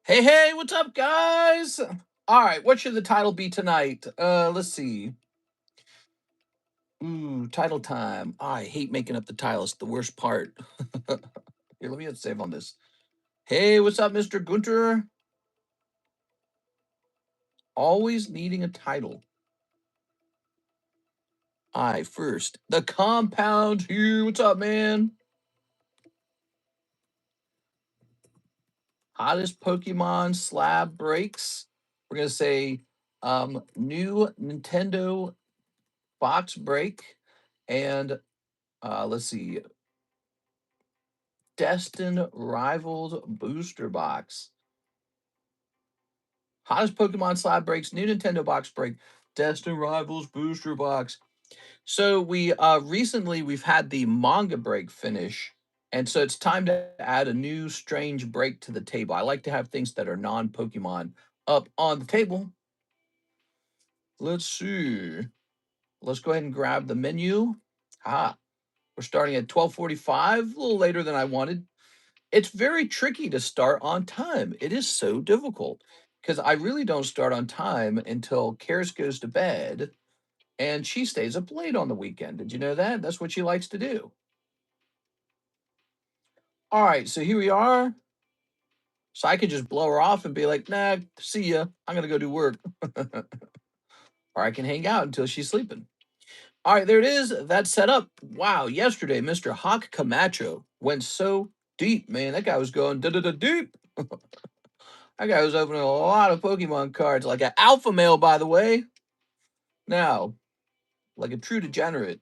Hey, hey, what's up, guys? All right, what should the title be tonight? Let's see. Ooh, title time. I hate making up the title. It's the worst part. Here, let me hit save on this. Hey, what's up, Mr. Gunter? Always needing a title. First. The Compound here. What's up, man? Hottest Pokemon slab breaks. We're gonna say new Nintendo box break. And let's see. Destined Rivals Booster Box. Hottest Pokemon slab breaks, new Nintendo box break, Destined Rivals Booster Box. So we recently we've had the manga break finish, and so it's time to add a new strange break to the table. I like to have things that are non-Pokemon up on the table. Let's see. Let's go ahead and grab the menu. We're starting at 12:45, a little later than I wanted. It's very tricky to start on time. It is so difficult because I really don't start on time until Karis goes to bed and she stays up late on the weekend. Did you know that? That's what she likes to do. All right, so here we are. So I could just blow her off and be like, nah, see ya. I'm going to go do work. Or I can hang out until she's sleeping. All right, there it is. That's set up. Wow, yesterday, Mr. Hawk Camacho went so deep, man. That guy was going deep. That guy was opening a lot of Pokemon cards, like an alpha male, by the way. Now, like a true degenerate.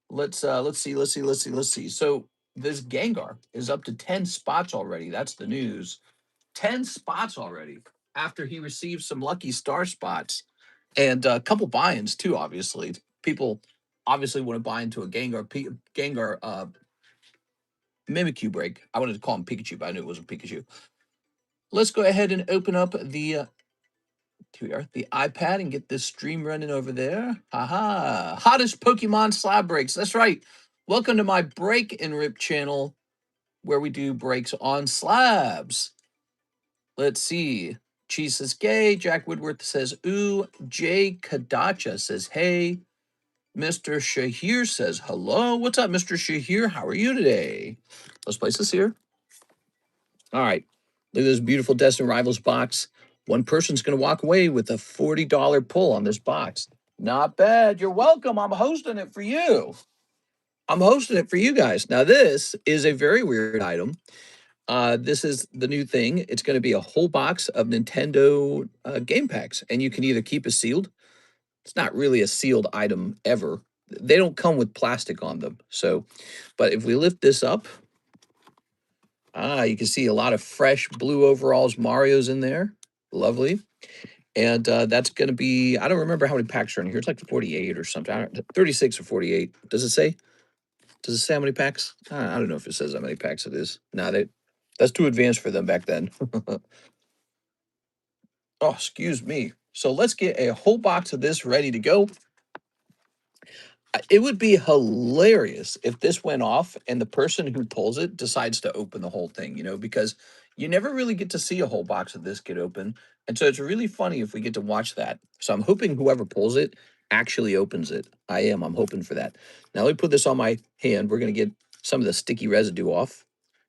Let's see. So this Gengar is up to 10 spots already. That's the news. 10 spots already after he received some lucky star spots and a couple buy-ins too, obviously. People obviously want to buy into a Gengar Mimikyu break. I wanted to call him Pikachu, but I knew it wasn't Pikachu. Let's go ahead and open up the here we are, the iPad, and get this stream running over there. Haha. Hottest Pokemon slab breaks. That's right. Welcome to my Break and Rip channel where we do breaks on slabs. Let's see. Cheese says gay. Jack Woodworth says ooh. Jay Kadacha says hey. Mr. Shahir says hello. What's up, Mr. Shahir? How are you today? Let's place this here. All right. Look at this beautiful Destined Rivals box. One person's going to walk away with a $40 pull on this box. Not bad. You're welcome. I'm hosting it for you. I'm hosting it for you guys. Now, this is a very weird item. This is the new thing. It's going to be a whole box of Nintendo game packs, and you can either keep it sealed. It's not really a sealed item ever. They don't come with plastic on them. So, but if we lift this up, you can see a lot of fresh blue overalls. Mario's in there. Lovely. And that's going to be, I don't remember how many packs are in here. It's like 48 or something. 36 or 48. Does it say? Does it say how many packs? I don't know if it says how many packs it is. No, that's too advanced for them back then. Oh, excuse me. So let's get a whole box of this ready to go. It would be hilarious if this went off and the person who pulls it decides to open the whole thing, because you never really get to see a whole box of this get open. And so it's really funny if we get to watch that. So I'm hoping whoever pulls it actually opens it. I'm hoping for that. Now let me put this on my hand. We're going to get some of the sticky residue off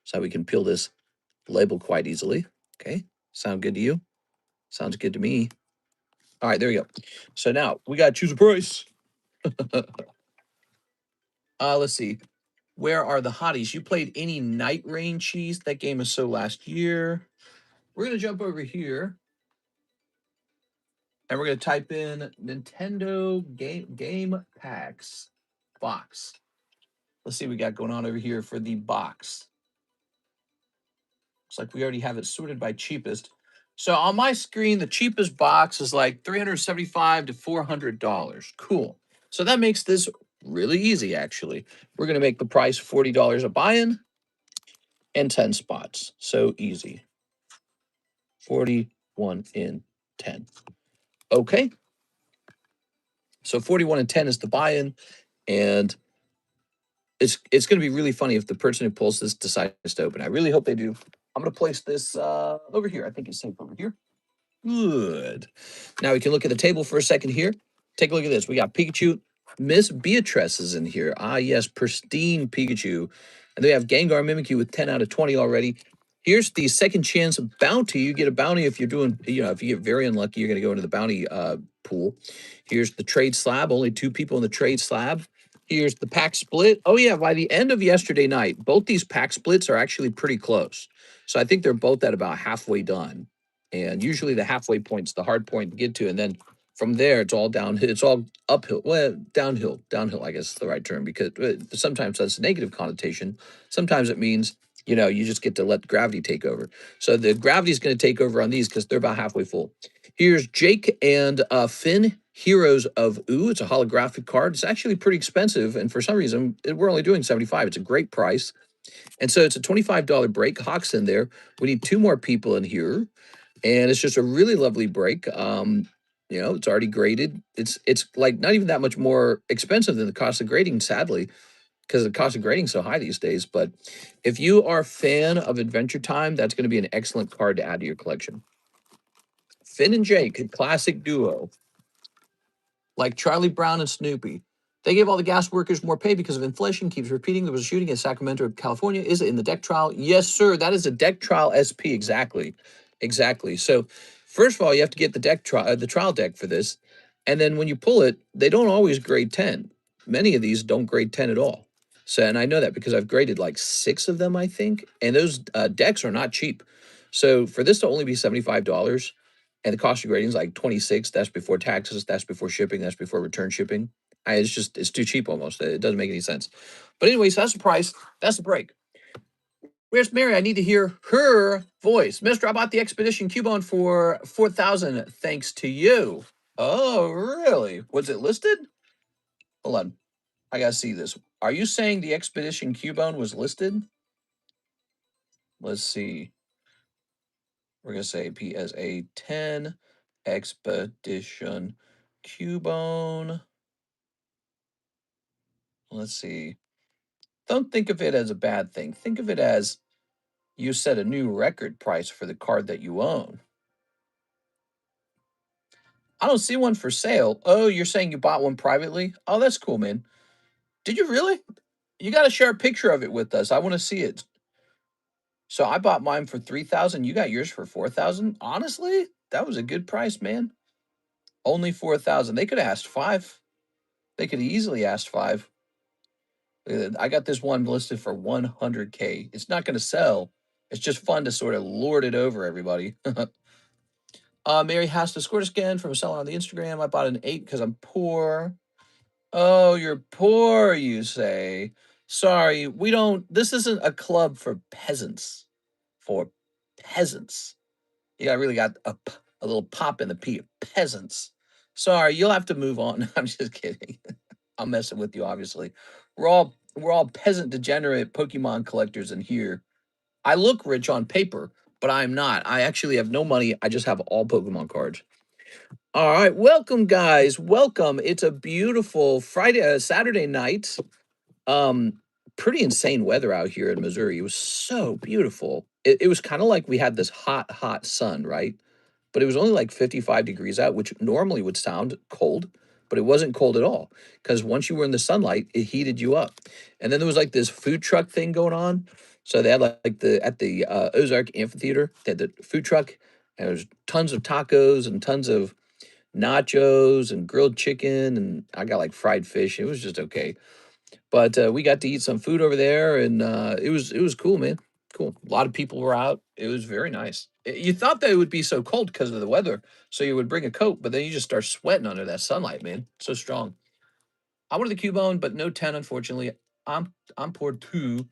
so we can peel this label quite easily. Okay. Sound good to you? Sounds good to me. All right, there we go. So now we got to choose a price. Let's see. Where are the hotties? You played any Night Rain Cheese? That game is so last year. We're going to jump over here. And we're going to type in Nintendo game packs box. Let's see what we got going on over here for the box. Looks like we already have it sorted by cheapest. So on my screen, the cheapest box is like $375 to $400. Cool. So that makes this really easy, actually. We're going to make the price $40 a buy-in and 10 spots. So easy. 41 in 10. Okay. So 41 and 10 is the buy-in. And it's going to be really funny if the person who pulls this decides to open. I really hope they do. I'm going to place this over here. I think it's safe over here. Good. Now we can look at the table for a second here. Take a look at this. We got Pikachu. Miss Beatrice is in here. Ah, yes, pristine Pikachu. And they have Gengar Mimikyu with 10 out of 20 already. Here's the second chance bounty. You get a bounty if you're doing, if you get very unlucky, you're going to go into the bounty pool. Here's the trade slab. Only 2 people in the trade slab. Here's the pack split. Oh, yeah, by the end of yesterday night, both these pack splits are actually pretty close. So I think they're both at about halfway done. And usually the halfway point's the hard point to get to. And then from there, it's all downhill. It's all uphill. Well, downhill. Downhill, I guess is the right term, because sometimes that's a negative connotation. Sometimes it means, you just get to let gravity take over. So the gravity is going to take over on these because they're about halfway full. Here's Jake and Finn, Heroes of Ooh. It's a holographic card. It's actually pretty expensive. And for some reason, we're only doing 75. It's a great price. And so it's a $25 break. Hawk's in there. We need 2 more people in here. And it's just a really lovely break. It's already graded. It's like not even that much more expensive than the cost of grading, sadly, because the cost of grading is so high these days. But if you are a fan of Adventure Time, that's going to be an excellent card to add to your collection. Finn and Jake, a classic duo, like Charlie Brown and Snoopy. They gave all the gas workers more pay because of inflation. Keeps repeating. There was a shooting in Sacramento, California. Is it in the deck trial? Yes, sir. That is a deck trial SP. Exactly. Exactly. So, first of all, you have to get the trial deck for this. And then when you pull it, they don't always grade 10. Many of these don't grade 10 at all. So, and I know that because I've graded like 6 of them, I think. And those decks are not cheap. So, for this to only be $75, and the cost of grading is like 26. That's before taxes. That's before shipping. That's before return shipping. It's too cheap almost. It doesn't make any sense. But anyways, that's the price. That's the break. Where's Mary? I need to hear her voice. Mister, I bought the Expedition Cubone for 4,000 thanks to you. Oh, really? Was it listed? Hold on. I gotta see this. Are you saying the Expedition Cubone was listed? Let's see. We're gonna say PSA 10 Expedition Cubone. Let's see. Don't think of it as a bad thing. Think of it as you set a new record price for the card that you own. I don't see one for sale. Oh, you're saying you bought one privately? Oh, that's cool, man. Did you really? You got to share a picture of it with us. I want to see it. So I bought mine for 3,000. You got yours for 4,000. Honestly, that was a good price, man. Only 4,000. They could have asked 5. They could have easily asked 5. I got this one listed for 100K. It's not going to sell. It's just fun to sort of lord it over everybody. Mary has to score again from a seller on the Instagram. I bought an 8 because I'm poor. Oh, you're poor, you say. Sorry, we don't. This isn't a club for peasants. For peasants. Yeah, I really got a little pop in the P. Peasants. Sorry, you'll have to move on. I'm just kidding. I'm messing with you, obviously. We're all peasant degenerate Pokemon collectors in here. I look rich on paper, but I'm not. I actually have no money. I just have all Pokemon cards. All right, welcome, guys. Welcome. It's a beautiful Saturday night. Um, Pretty insane weather out here in Missouri. It was so beautiful. It was kind of like we had this hot, hot sun, right? But it was only like 55 degrees out, which normally would sound cold, but it wasn't cold at all because once you were in the sunlight, it heated you up. And then there was like this food truck thing going on. So they had like at the Ozark Amphitheater, they had the food truck, and there was tons of tacos and tons of nachos and grilled chicken, and I got like fried fish. It was just okay. But we got to eat some food over there, and it was cool, man. Cool. A lot of people were out. It was very nice. You thought that it would be so cold because of the weather, so you would bring a coat, but then you just start sweating under that sunlight, man. So strong. I wanted the Cubone, but no 10, unfortunately. I'm poor too.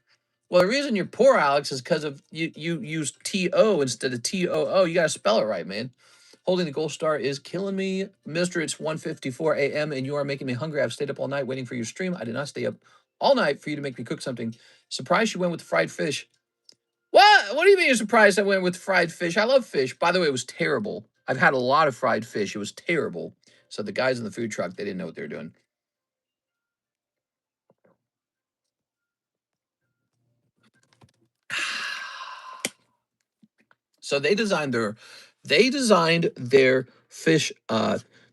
Well, the reason you're poor, Alex, is because of you use TO instead of TOO. You gotta spell it right, man. Holding the gold star is killing me. Mister, it's 1:54 a.m. and you are making me hungry. I've stayed up all night waiting for your stream. I did not stay up all night for you to make me cook something. Surprised you went with fried fish. What? What do you mean you're surprised I went with fried fish? I love fish. By the way, it was terrible. I've had a lot of fried fish. It was terrible. So the guys in the food truck, they didn't know what they were doing. So they designed their fish,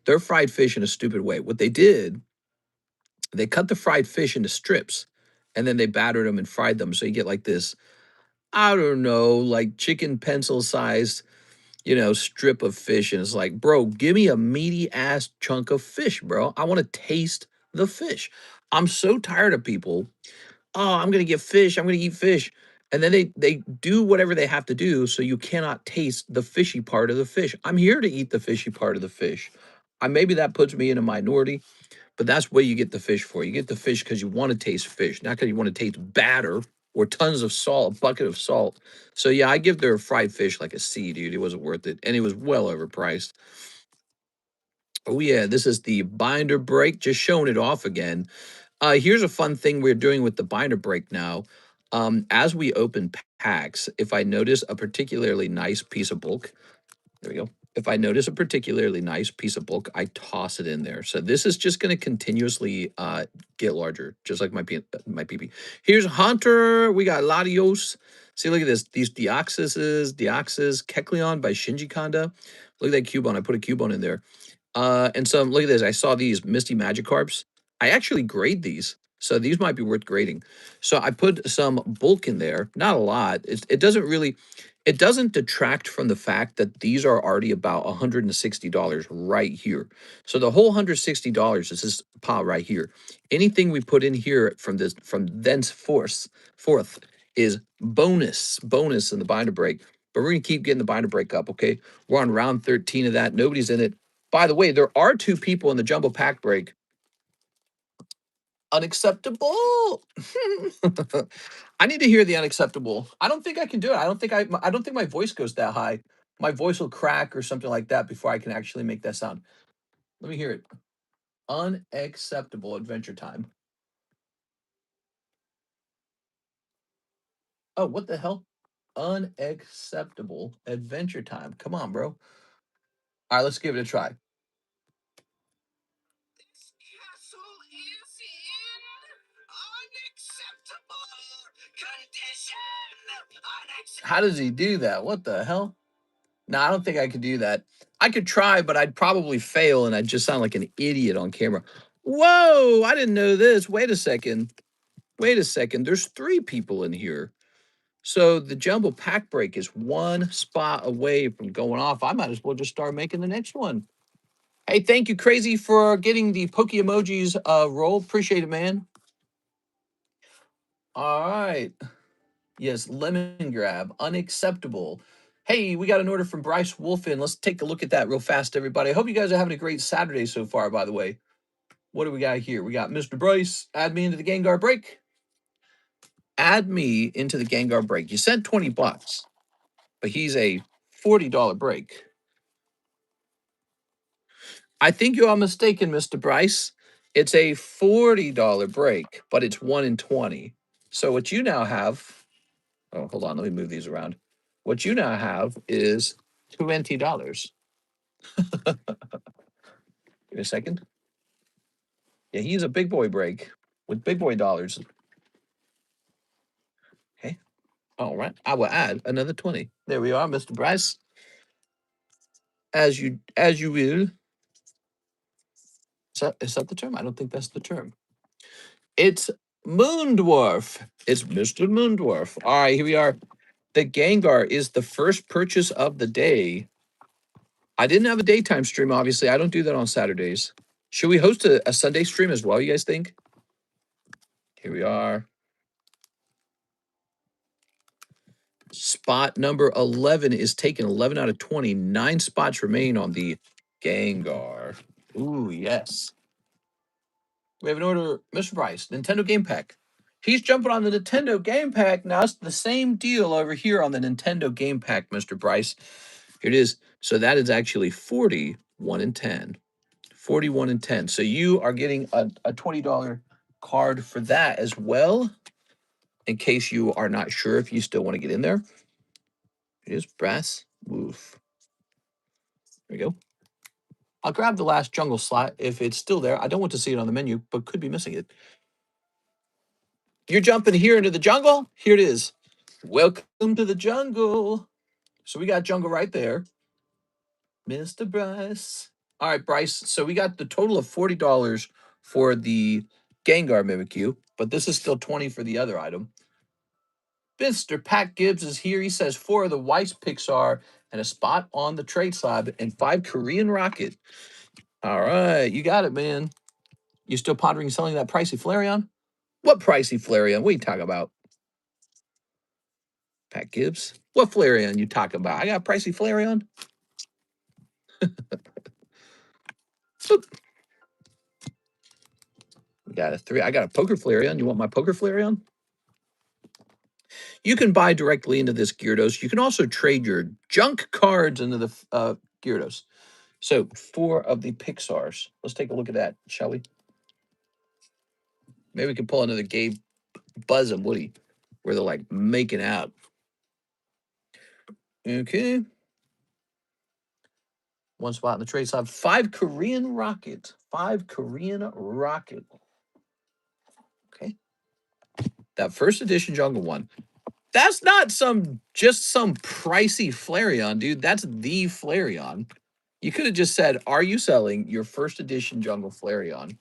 their fried fish in a stupid way. What they did, they cut the fried fish into strips, and then they battered them and fried them. So you get like this, I don't know, like chicken pencil sized, strip of fish. And it's like, bro, give me a meaty ass chunk of fish, bro. I want to taste the fish. I'm so tired of people, oh, I'm gonna get fish, I'm gonna eat fish. And then they do whatever they have to do so you cannot taste the fishy part of the fish. I'm here to eat the fishy part of the fish. Maybe that puts me in a minority, but that's what you get the fish for. You get the fish because you want to taste fish, not because you want to taste batter or tons of salt, a bucket of salt. So yeah, I give their fried fish like a C, dude. It wasn't worth it, and it was well overpriced. Oh yeah, this is the binder break. Just showing it off again. Here's a fun thing we're doing with the binder break now. As we open packs, if I notice a particularly nice piece of bulk, there we go. If I notice a particularly nice piece of bulk, I toss it in there. So this is just going to continuously get larger, just like my PP. Here's Hunter. We got Latios. See, look at this. These Deoxys, Kecleon by Shinji Kanda. Look at that Cubone. I put a Cubone in there. And some, look at this. I saw these Misty Magikarps. I actually grade these. So these might be worth grading. So I put some bulk in there, not a lot. It doesn't detract from the fact that these are already about $160 right here. So the whole $160 is this pile right here. Anything we put in here from thenceforth is bonus in the binder break. But we're gonna keep getting the binder break up, okay? We're on round 13 of that. Nobody's in it. By the way, there are 2 people in the jumbo pack break. Unacceptable. I need to hear the unacceptable. I don't think I can do it. I don't think my voice goes that high. My voice will crack or something like that before I can actually make that sound. Let me hear it. Unacceptable adventure time. Oh, what the hell? Unacceptable adventure time. Come on, bro. All right, let's give it a try. How does he do that? What the hell? No, I don't think I could do that. I could try, but I'd probably fail and I'd just sound like an idiot on camera. Whoa, I didn't know this. Wait a second. Wait a second. There's 3 people in here. So the jumbo pack break is 1 spot away from going off. I might as well just start making the next one. Hey, thank you, Crazy, for getting the Poke emojis roll. Appreciate it, man. All right. Yes, lemon grab, unacceptable. Hey, we got an order from Bryce Wolfin. Let's take a look at that real fast, everybody. I hope you guys are having a great Saturday so far, by the way. What do we got here? We got Mr. Bryce. Add me into the Gengar break. Add me into the Gengar break. You said 20 bucks, but he's a $40 break. I think you are mistaken, Mr. Bryce. It's a $40 break, but it's 1 in 20. So what you now have, oh, hold on, let me move these around. What you now have is $20. Give me a second. Yeah, he's a big boy break with big boy dollars. Okay. All right. I will add another 20. There we are, Mr. Bryce. As you will. Is that the term? I don't think that's the term. It's Moondwarf. It's Mr. Moondwarf. All right, here we are. The Gengar is the first purchase of the day. I didn't have a daytime stream, obviously. I don't do that on Saturdays. Should we host a Sunday stream as well, you guys think? Here we are. Spot number 11 is taken. 11 out of 20. 9 spots remain on the Gengar. Ooh, yes. We have an order, Mr. Bryce, Nintendo Game Pack. He's jumping on the Nintendo Game Pack. Now, it's the same deal over here on the Nintendo Game Pack, Mr. Bryce. Here it is. So that is actually 41 and 10. 41 and 10. So you are getting a $20 card for that as well, in case you are not sure if you still want to get in there. It is Brass Woof. There we go. I'll grab the last jungle slot if it's still there. I don't want to see it on the menu, but could be missing it. You're jumping here into the jungle? Here it is. Welcome to the jungle. So we got jungle right there. Mr. Bryce. All right, Bryce. So we got the total of $40 for the Gengar Mimikyu, but this is still 20 for the other item. Mr. Pat Gibbs is here. He says 4 of the Weiss Pixar and a spot on the trade slab and 5 Korean Rocket. All right, you got it, man. You still pondering selling that pricey Flareon? What pricey Flareon? What are you talking about? Pat Gibbs? What Flareon you talking about? I got a pricey Flareon. We got a 3. I got a Poker Flareon. You want my Poker Flareon? You can buy directly into this Gyarados. You can also trade your junk cards into the Gyarados. So 4 of the Pixars. Let's take a look at that, shall we? Maybe we can pull another Gabe, Buzz, and Woody, where they're like making out. Okay. 1 spot in the trade slab. 5 Korean Rocket. 5 Korean Rocket. Okay. That first edition jungle one. That's not just some pricey Flareon, dude. That's the Flareon. You could have just said, "Are you selling your first edition jungle Flareon?"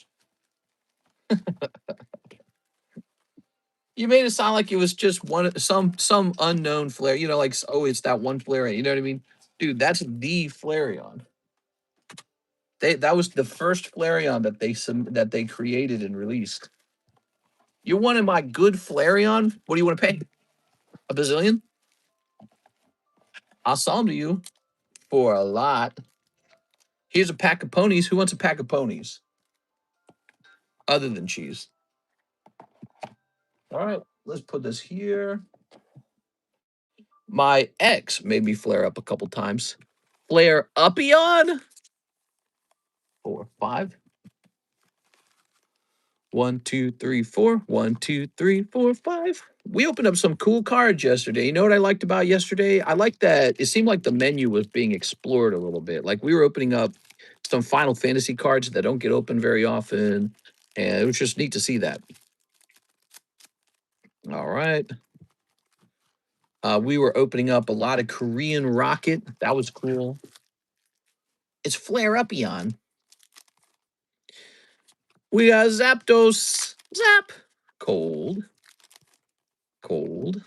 You made it sound like it was just some unknown flare. You know, like, oh, it's that one Flareon. You know what I mean, dude? That's the Flareon. That was the first Flareon that they created and released. You wanted my good Flareon? What do you want to pay? A bazillion? I'll sell them to you for a lot. Here's a pack of ponies. Who wants a pack of ponies? Other than cheese. All right, let's put this here. My ex made me flare up a couple times. Flare Upion? 4, 5. 1, 2, 3, 4. 1, 2, 3, 4, 5. We opened up some cool cards yesterday. You know what I liked about yesterday? I liked that it seemed like the menu was being explored a little bit. Like we were opening up some Final Fantasy cards that don't get opened very often. And it was just neat to see that. All right. We were opening up a lot of Korean Rocket. That was cool. It's Flare Upion. We got Zapdos. Zap. Cold. Cold.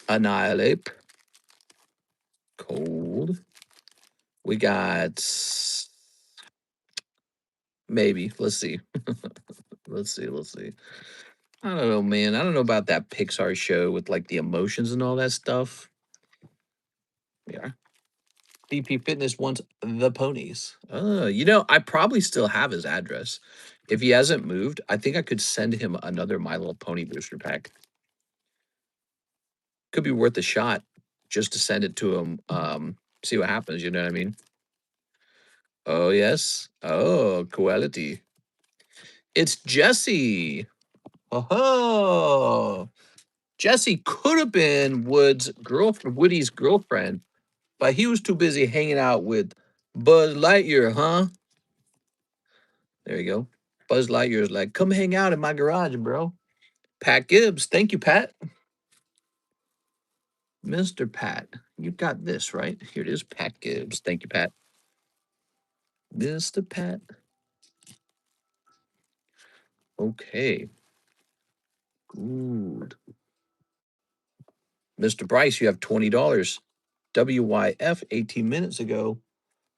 Annihilate. Cold. We got maybe. Let's see. Let's see. I don't know, man. I don't know about that Pixar show with like the emotions and all that stuff. Yeah. DP Fitness wants the ponies. You know, I probably still have his address. If he hasn't moved, I think I could send him another My Little Pony booster pack. Could be worth a shot just to send it to him. See what happens. You know what I mean? Oh, yes. Oh, quality. It's Jesse. Oh, Jesse could have been Woody's girlfriend, but he was too busy hanging out with Buzz Lightyear, huh? There you go. Buzz Lightyear is like, come hang out in my garage, bro. Pat Gibbs. Thank you, Pat. Mr. Pat, you got this, right? Here it is, Pat Gibbs. Thank you, Pat. Mr. Pat. Okay. Good. Mr. Bryce, you have $20. WYF 18 minutes ago.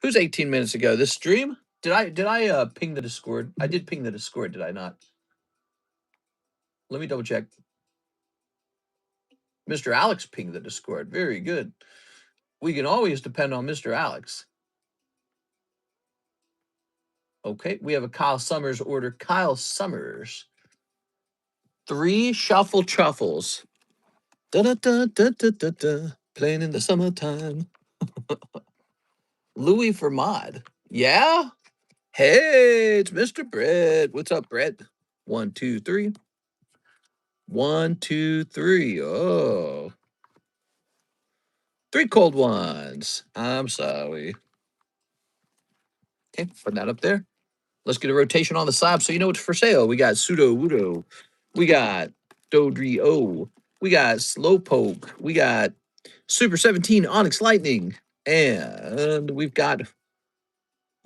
Who's 18 minutes ago? This stream? Did I ping the Discord? I did ping the Discord, did I not? Let me double check. Mr. Alex pinged the Discord. Very good. We can always depend on Mr. Alex. Okay, we have a Kyle Summers order. Kyle Summers. 3 shuffle truffles. Da-da-da-da-da-da-da. Playing in the summertime. Louis for mod. Yeah? Hey, it's Mr. Brett. What's up, Brett? 1, 2, 3. 1, 2, 3. Oh. 3 cold ones. I'm sorry. Okay, put that up there. Let's get a rotation on the slab so you know what's for sale. We got Pseudo Wudo. We got Dodrio. We got Slowpoke. We got Super 17 Onyx Lightning. And we've got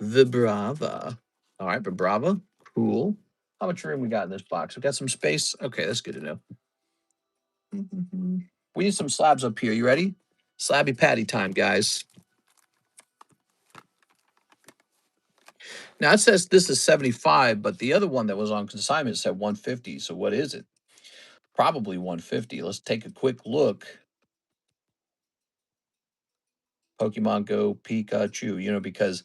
Vibrava. All right, Vibrava. Cool. How much room we got in this box? We got some space. Okay, that's good to know. We need some slabs up here. You ready? Slabby patty time, guys. Now it says this is 75, but the other one that was on consignment said 150. So what is it? Probably 150. Let's take a quick look. Pokemon Go Pikachu, you know, because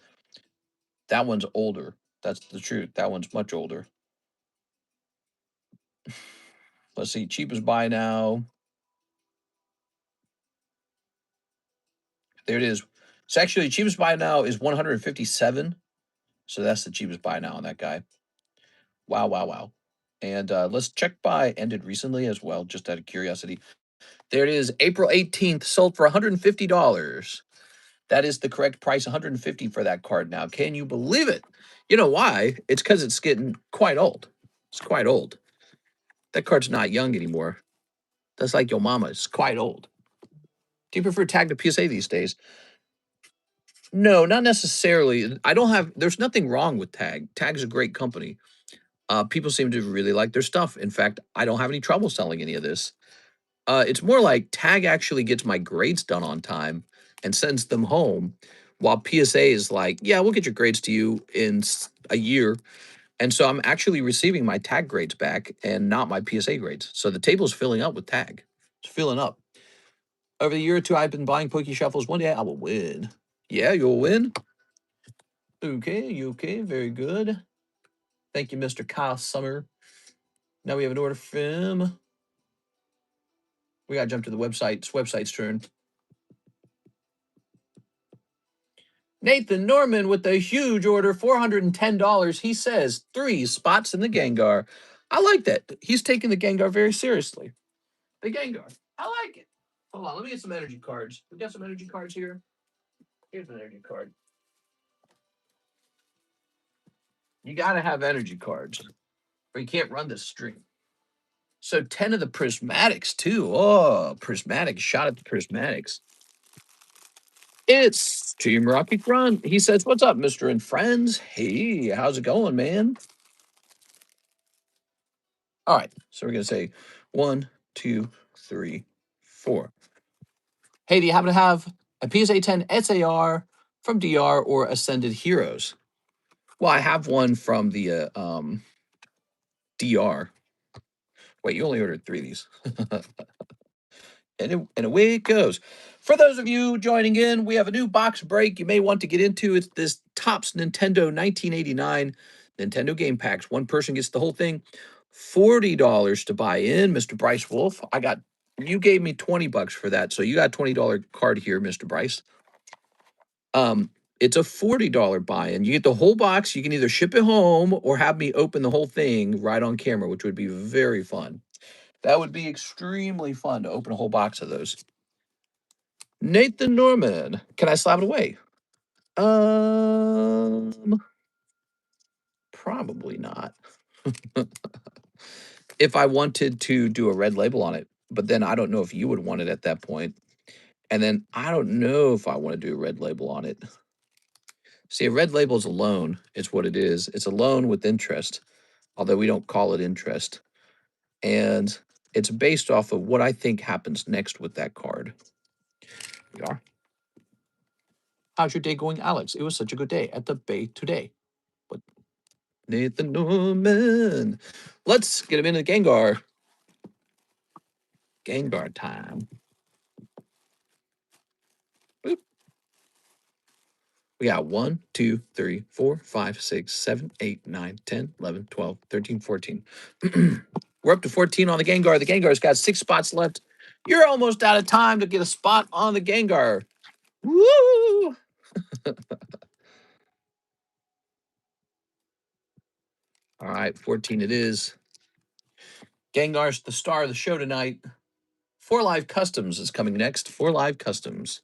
that one's older. That's the truth. That one's much older. Let's see. Cheapest buy now. There it is. It's actually cheapest buy now is 157. So that's the cheapest buy now on that guy. Wow, wow, wow. And let's check buy ended recently as well, just out of curiosity. There it is, April 18th, sold for $150. That is the correct price, $150 for that card now. Can you believe it? You know why? It's because it's getting quite old. It's quite old. That card's not young anymore. That's like your mama. It's quite old. Do you prefer tag to PSA these days? No, not necessarily. I don't have, there's nothing wrong with Tag. Tag's a great company. People seem to really like their stuff. In fact, I don't have any trouble selling any of this. It's more like Tag actually gets my grades done on time and sends them home, while PSA is like, yeah, we'll get your grades to you in a year. And so I'm actually receiving my Tag grades back and not my PSA grades. So the table's filling up with Tag. It's filling up. Over the year or two, I've been buying Poke Shuffles. One day I will win. Yeah, you'll win. Okay, you okay? Very good. Thank you, Mr. Kyle Summer. Now we have an order from. We got to jump to the website. It's website's turn. Nathan Norman with a huge order, $410. He says 3 spots in the Gengar. I like that. He's taking the Gengar very seriously. The Gengar. I like it. Hold on, let me get some energy cards. We got some energy cards here. Here's an energy card. You got to have energy cards, or you can't run this stream. So 10 of the prismatics, too. Oh, prismatic. Shot at the prismatics. It's Team Rocky Front. He says, what's up, Mr. and Friends? Hey, how's it going, man? All right, so we're going to say 1, 2, 3, 4. Hey, do you happen to have a PSA 10 SAR from DR or Ascended Heroes? Well, I have one from the DR. Wait, you only ordered 3 of these. And away it goes. For those of you joining in, we have a new box break you may want to get into. It's this Topps Nintendo 1989 Nintendo game packs. One person gets the whole thing. $40 to buy in, Mr. Bryce Wolf. You gave me $20 for that, so you got a $20 card here, Mr. Bryce. It's a $40 buy-in. You get the whole box. You can either ship it home or have me open the whole thing right on camera, which would be very fun. That would be extremely fun to open a whole box of those. Nathan Norman. Can I slap it away? Probably not. If I wanted to do a red label on it, but then I don't know if you would want it at that point. And then I don't know if I want to do a red label on it. See, a red label is a loan. It's what it is. It's a loan with interest, although we don't call it interest. And it's based off of what I think happens next with that card. We are. How's your day going, Alex? It was such a good day at the Bay today. What? Nathan Norman. Let's get him into Gengar. Gengar time. Boop. We got 1, 2, 3, 4, 5, 6, 7, 8, 9, 10, 11, 12, 13, 14. We're up to 14 on the Gengar. The Gengar's got 6 spots left. You're almost out of time to get a spot on the Gengar. Woo! All right, 14 it is. Gengar's the star of the show tonight. 4 Live Customs is coming next. 4 Live Customs.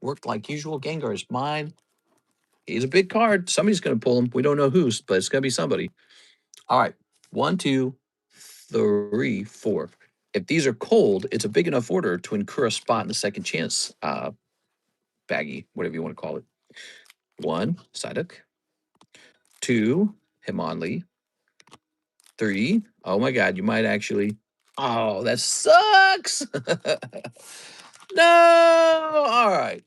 Worked like usual. Gengar is mine. He's a big card. Somebody's going to pull him. We don't know who's, but it's going to be somebody. All right. 1, 2, 3, 4. If these are cold, it's a big enough order to incur a spot in the second chance baggie, whatever you want to call it. 1, Psyduck. 2, Hitmonlee. 3, oh my god, you might actually... Oh, that sucks! No! All right.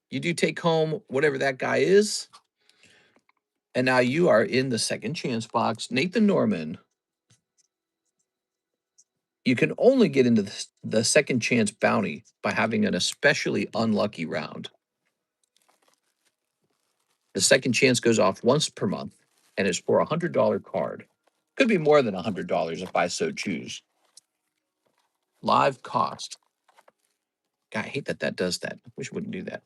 You do take home whatever that guy is. And now you are in the second chance box. Nathan Norman. You can only get into the second chance bounty by having an especially unlucky round. The second chance goes off once per month and is for a $100 card. Could be more than $100 if I so choose. Live cost. God, I hate that that does that. I wish it wouldn't do that.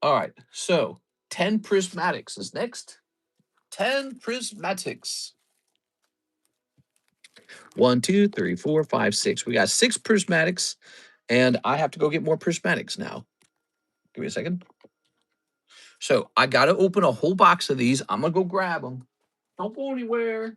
All right, so 10 prismatics is next. 10 prismatics. 1, 2, 3, 4, 5, 6. We got 6 prismatics, and I have to go get more prismatics now. Give me a second. So I got to open a whole box of these. I'm going to go grab them. Don't go anywhere.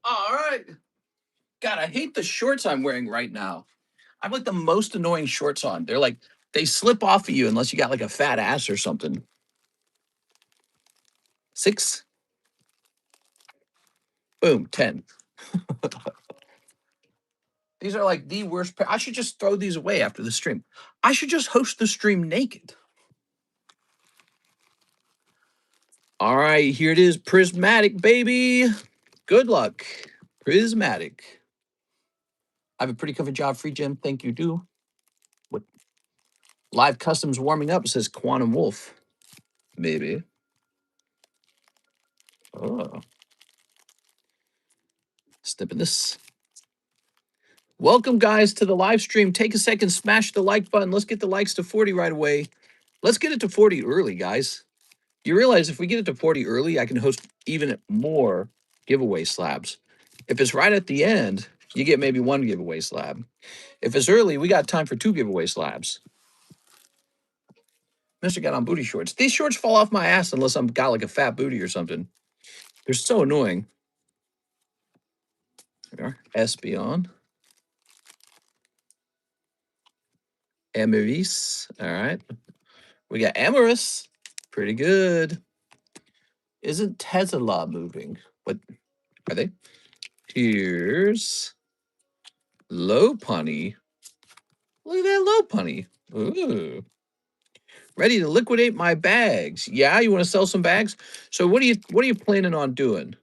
All right. God, I hate the shorts I'm wearing right now. I have like the most annoying shorts on. They're like, they slip off of you unless you got like a fat ass or something. 6. Boom, 10. These are like the worst. I should just throw these away after the stream. I should just host the stream naked. All right, here it is. Prismatic, baby. Good luck. Prismatic. I have a pretty covered job, free gem. Thank you, do. What? Live customs warming up, says Quantum Wolf. Maybe. Oh. Snipping this. Welcome, guys, to the live stream. Take a second, smash the like button. Let's get the likes to 40 right away. Let's get it to 40 early, guys. You realize if we get it to 40 early, I can host even more giveaway slabs. If it's right at the end, you get maybe 1 giveaway slab. If it's early, we got time for 2 giveaway slabs. Mr. got on booty shorts. These shorts fall off my ass unless I'm got like a fat booty or something. They're so annoying. There we are. Espeon. Amaris. All right. We got Amorous. Pretty good. Isn't Tesla moving? What are they? Here's Lopunny. Look at that Lopunny. Ooh. Ready to liquidate my bags. Yeah, you want to sell some bags? So what are you planning on doing?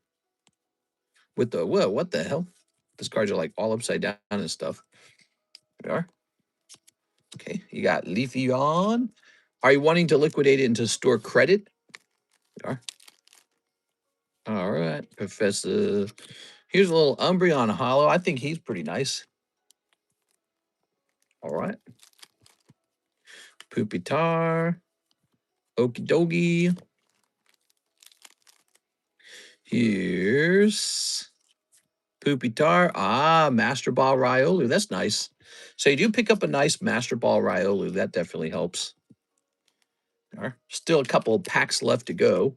With the what the hell? These cards are like all upside down and stuff. There we are. Okay, you got Leafeon. Are you wanting to liquidate it into store credit? There we are. All right, Professor. Here's a little Umbreon Hollow. I think he's pretty nice. All right. Pupitar. Okie dokie. Here's Pupitar. Ah, Master Ball Riolu. That's nice. So you do pick up a nice Master Ball Riolu. That definitely helps. Still a couple of packs left to go.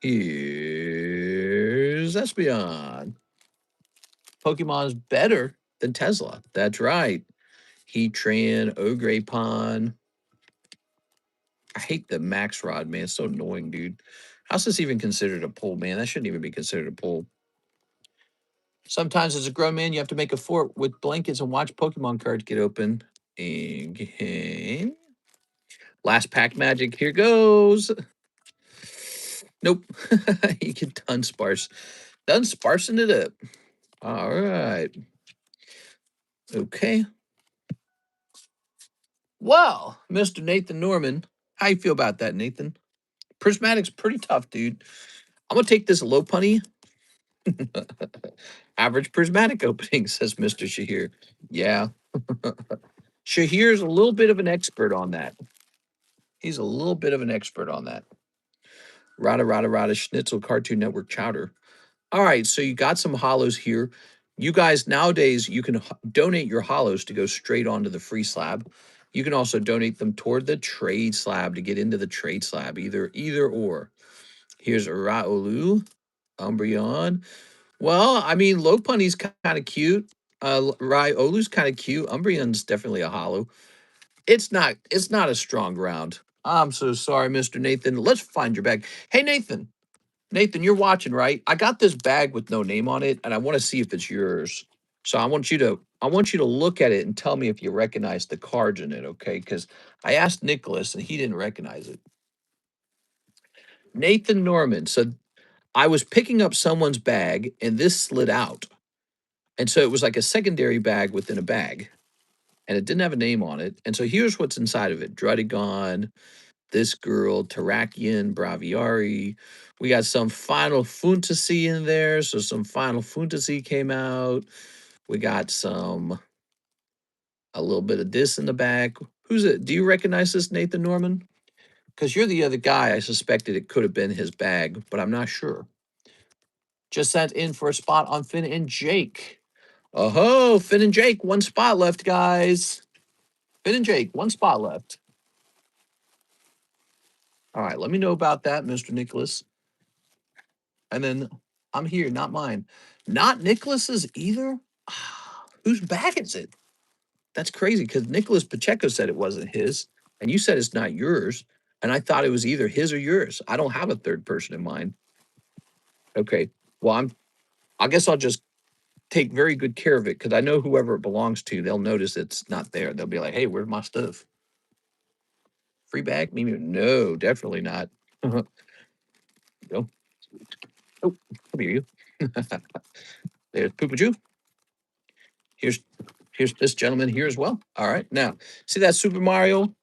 Here's Espeon. Pokemon's better than Tesla. That's right. Heatran, Ogrepon. I hate the Max Rod, man. It's so annoying, dude. How's this even considered a pull, man? That shouldn't even be considered a pull. Sometimes as a grown man, you have to make a fort with blankets and watch Pokemon cards get open. Okay. Last pack magic. Here goes. Nope. You get done sparse. Done sparsing it up. All right. Okay. Well, Mr. Nathan Norman, how you feel about that, Nathan? Prismatic's pretty tough, dude. I'm gonna take this low punny. Average prismatic opening, says Mr. Shahir. Yeah. Shahir's a little bit of an expert on that. He's a little bit of an expert on that. Rada Schnitzel Cartoon Network Chowder. All right, so you got some hollows here. You guys, nowadays, you can donate your hollows to go straight onto the free slab. You can also donate them toward the trade slab to get into the trade slab, either or. Here's Raolu, Umbreon. Well, I mean, Lopunny's kind of cute. Raolu's kind of cute. Umbreon's definitely a hollow. It's not a strong round. I'm so sorry, Mr. Nathan. Let's find your bag. Hey, Nathan. Nathan, you're watching, right? I got this bag with no name on it, and I want to see if it's yours. So I want you to look at it and tell me if you recognize the cards in it, okay? Because I asked Nicholas and he didn't recognize it. Nathan Norman. So I was picking up someone's bag and this slid out. And so it was like a secondary bag within a bag. And it didn't have a name on it. And so here's what's inside of it. Drudigon, this girl, Terrakion, Braviary. We got some Final Fantasy in there. So some Final Fantasy came out. We got a little bit of this in the back. Who's it? Do you recognize this, Nathan Norman? Because you're the other guy. I suspected it could have been his bag, but I'm not sure. Just sent in for a spot on Finn and Jake. Oh, Finn and Jake, one spot left, guys. Finn and Jake, one spot left. All right, let me know about that, Mr. Nicholas. And then I'm here, not mine. Not Nicholas's either. Whose bag is it? That's crazy because Nicholas Pacheco said it wasn't his, and you said it's not yours. And I thought it was either his or yours. I don't have a third person in mind. Okay. Well, I guess I'll just take very good care of it because I know whoever it belongs to, they'll notice it's not there. They'll be like, hey, where's my stuff? Free bag? Maybe no, definitely not. Go. Oh, come here, you. There's Poopajoo. Here's this gentleman here as well. All right. Now, see that Super Mario?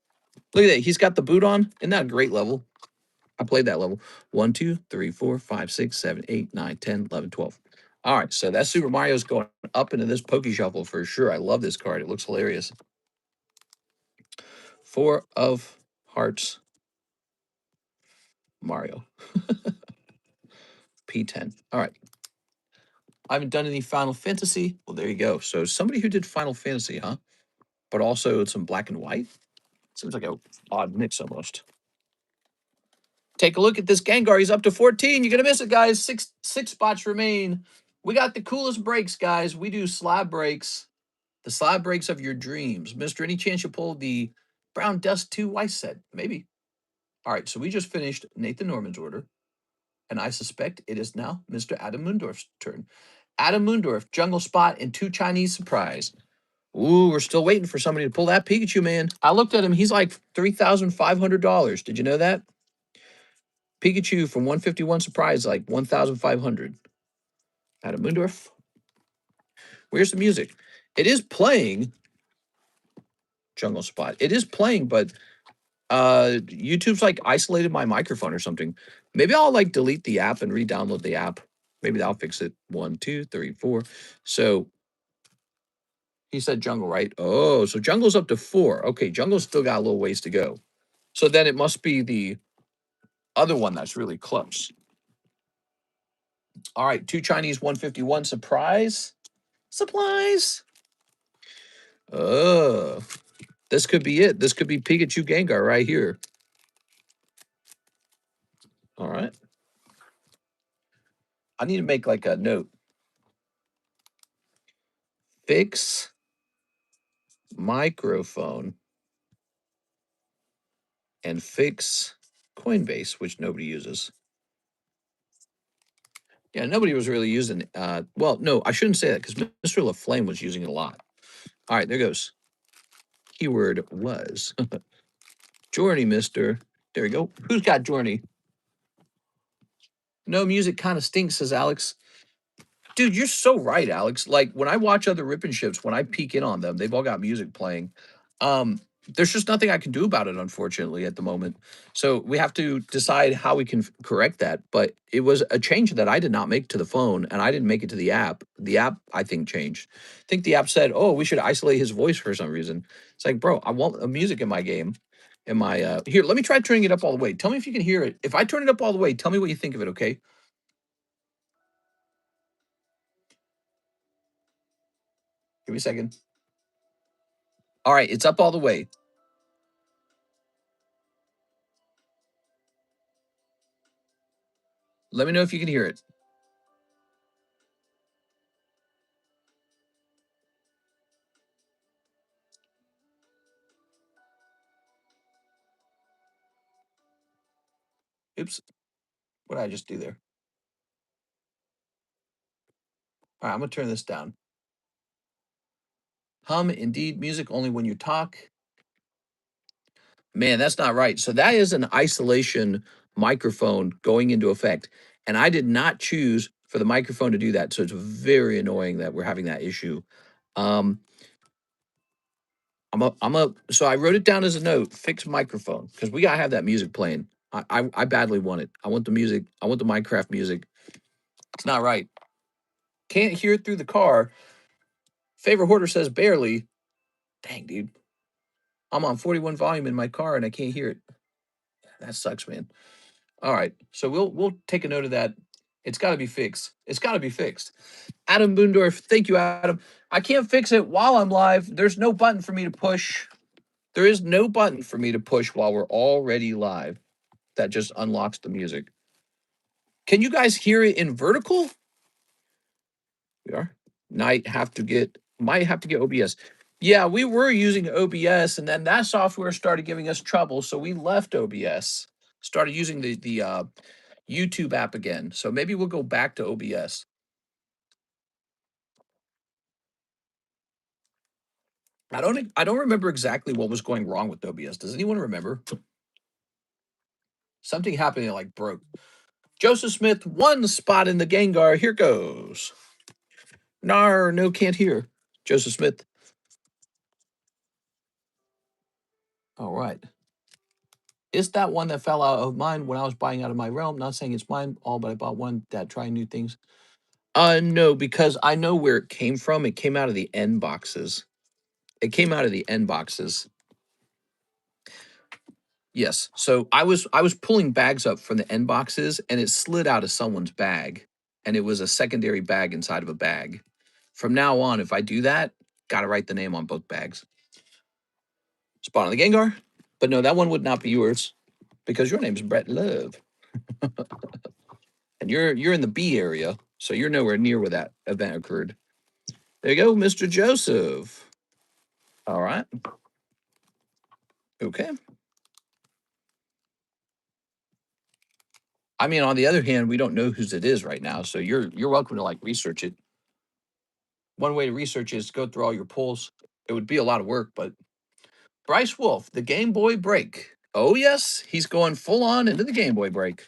Look at that. He's got the boot on. Isn't that a great level? I played that level. 1, 2, 3, 4, 5, 6, 7, 8, 9, 10, 11, 12. All right. So that Super Mario's going up into this Poke Shuffle for sure. I love this card. It looks hilarious. 4 of Hearts Mario. P10. All right. I haven't done any Final Fantasy. Well, there you go. So somebody who did Final Fantasy, huh? But also some black and white. Seems like a odd mix almost. Take a look at this Gengar. He's up to 14. You're gonna miss it, guys. Six spots remain. We got the coolest breaks, guys. We do slab breaks. The slab breaks of your dreams. Mister, any chance you pull the Brown Dust 2 Weiss set? Maybe. All right, so we just finished Nathan Norman's order, and I suspect it is now Mr. Adam Moondorf's turn. Adam Moondorf, Jungle Spot, and 2 Chinese Surprise. Ooh, we're still waiting for somebody to pull that Pikachu, man. I looked at him. He's like $3,500. Did you know that? Pikachu from 151 Surprise, like 1,500. Adam Moondorf. Where's the music? It is playing. Jungle Spot. It is playing, but YouTube's like isolated my microphone or something. Maybe I'll like delete the app and re-download the app. Maybe that'll fix it. 1, 2, 3, 4. So he said jungle, right? Oh, so jungle's up to 4. Okay, jungle's still got a little ways to go. So then it must be the other one that's really close. All right, 2 Chinese 151 surprise. Supplies. This could be it. This could be Pikachu Gengar right here. All right. I need to make like a note. Fix microphone and fix Coinbase, which nobody uses. Yeah, nobody was really using. Well, no, I shouldn't say that because Mr. LaFlame was using it a lot. All right, there goes. Keyword was Journey, Mister. There we go. Who's got Journey? No music kind of stinks, says Alex. Dude, you're so right, Alex. Like when I watch other rip and ships, when I peek in on them, they've all got music playing. Um, there's just nothing I can do about it, unfortunately, at the moment. So we have to decide how we can correct that. But it was a change that I did not make to the phone, and I didn't make it to the app. The app, I think, changed. I think the app said, "Oh, we should isolate his voice for some reason." It's like, bro, I want a music in my game. In my here, let me try turning it up all the way. Tell me if you can hear it. If I turn it up all the way, tell me what you think of it, okay? Give me a second. All right, it's up all the way. Let me know if you can hear it. Oops. What did I just do there? All right, I'm going to turn this down. Hum, indeed, music only when you talk. Man, that's not right. So that is an isolation microphone going into effect. And I did not choose for the microphone to do that. So it's very annoying that we're having that issue. Um, so I wrote it down as a note, fix microphone, because we gotta have that music playing. I badly want it. I want the music. I want the Minecraft music. It's not right. Can't hear it through the car. Favorite hoarder says barely. Dang, dude. I'm on 41 volume in my car and I can't hear it. That sucks, man. All right. So we'll take a note of that. It's got to be fixed. It's got to be fixed. Adam Boondorf, thank you, Adam. I can't fix it while I'm live. There's no button for me to push. There is no button for me to push while we're already live. That just unlocks the music. Can you guys hear it in vertical? We are. Might have to get OBS. Yeah, we were using OBS, and then that software started giving us trouble, so we left OBS. Started using the YouTube app again. So maybe we'll go back to OBS. I don't remember exactly what was going wrong with OBS. Does anyone remember? Something happened and like broke. Joseph Smith, one spot in the Gengar. Here goes. Nar, no, can't hear. Joseph Smith. All right. Is that one that fell out of mine when I was buying out of my realm? Not saying it's mine, all, but I bought one that trying new things. No, because I know where it came from. It came out of the end boxes. It came out of the end boxes. Yes. So I was pulling bags up from the end boxes and it slid out of someone's bag. And it was a secondary bag inside of a bag. From now on, if I do that, gotta write the name on both bags. Spawn on the Gengar. But no, that one would not be yours because your name's Brett Love. And you're in the B area, so you're nowhere near where that event occurred. There you go, Mr. Joseph. All right. Okay. I mean, on the other hand, we don't know whose it is right now, so you're welcome to like research it. One way to research is go through all your polls. It would be a lot of work, but Bryce Wolf, the Game Boy break. Oh yes, he's going full on into the Game Boy break.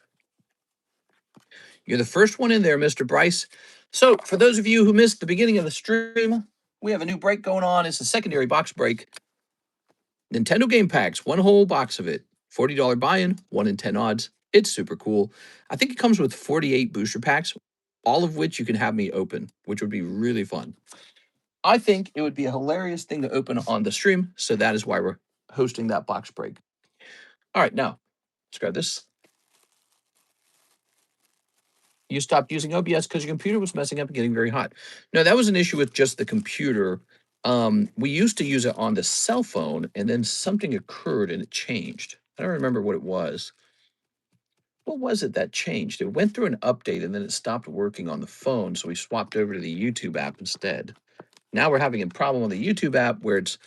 You're the first one in there, Mr. Bryce. So, for those of you who missed the beginning of the stream, we have a new break going on. It's a secondary box break. Nintendo game packs, one whole box of it. $40 buy-in, 1 in 10 odds. It's super cool. I think it comes with 48 booster packs, all of which you can have me open, which would be really fun. I think it would be a hilarious thing to open on the stream, so that is why we're hosting that box break. All right, now, let's grab this. You stopped using OBS because your computer was messing up and getting very hot. No, that was an issue with just the computer. We used to use it on the cell phone, and then something occurred and it changed. I don't remember what it was. What was it that changed? It went through an update and then it stopped working on the phone, so we swapped over to the YouTube app instead. Now we're having a problem on the YouTube app where it's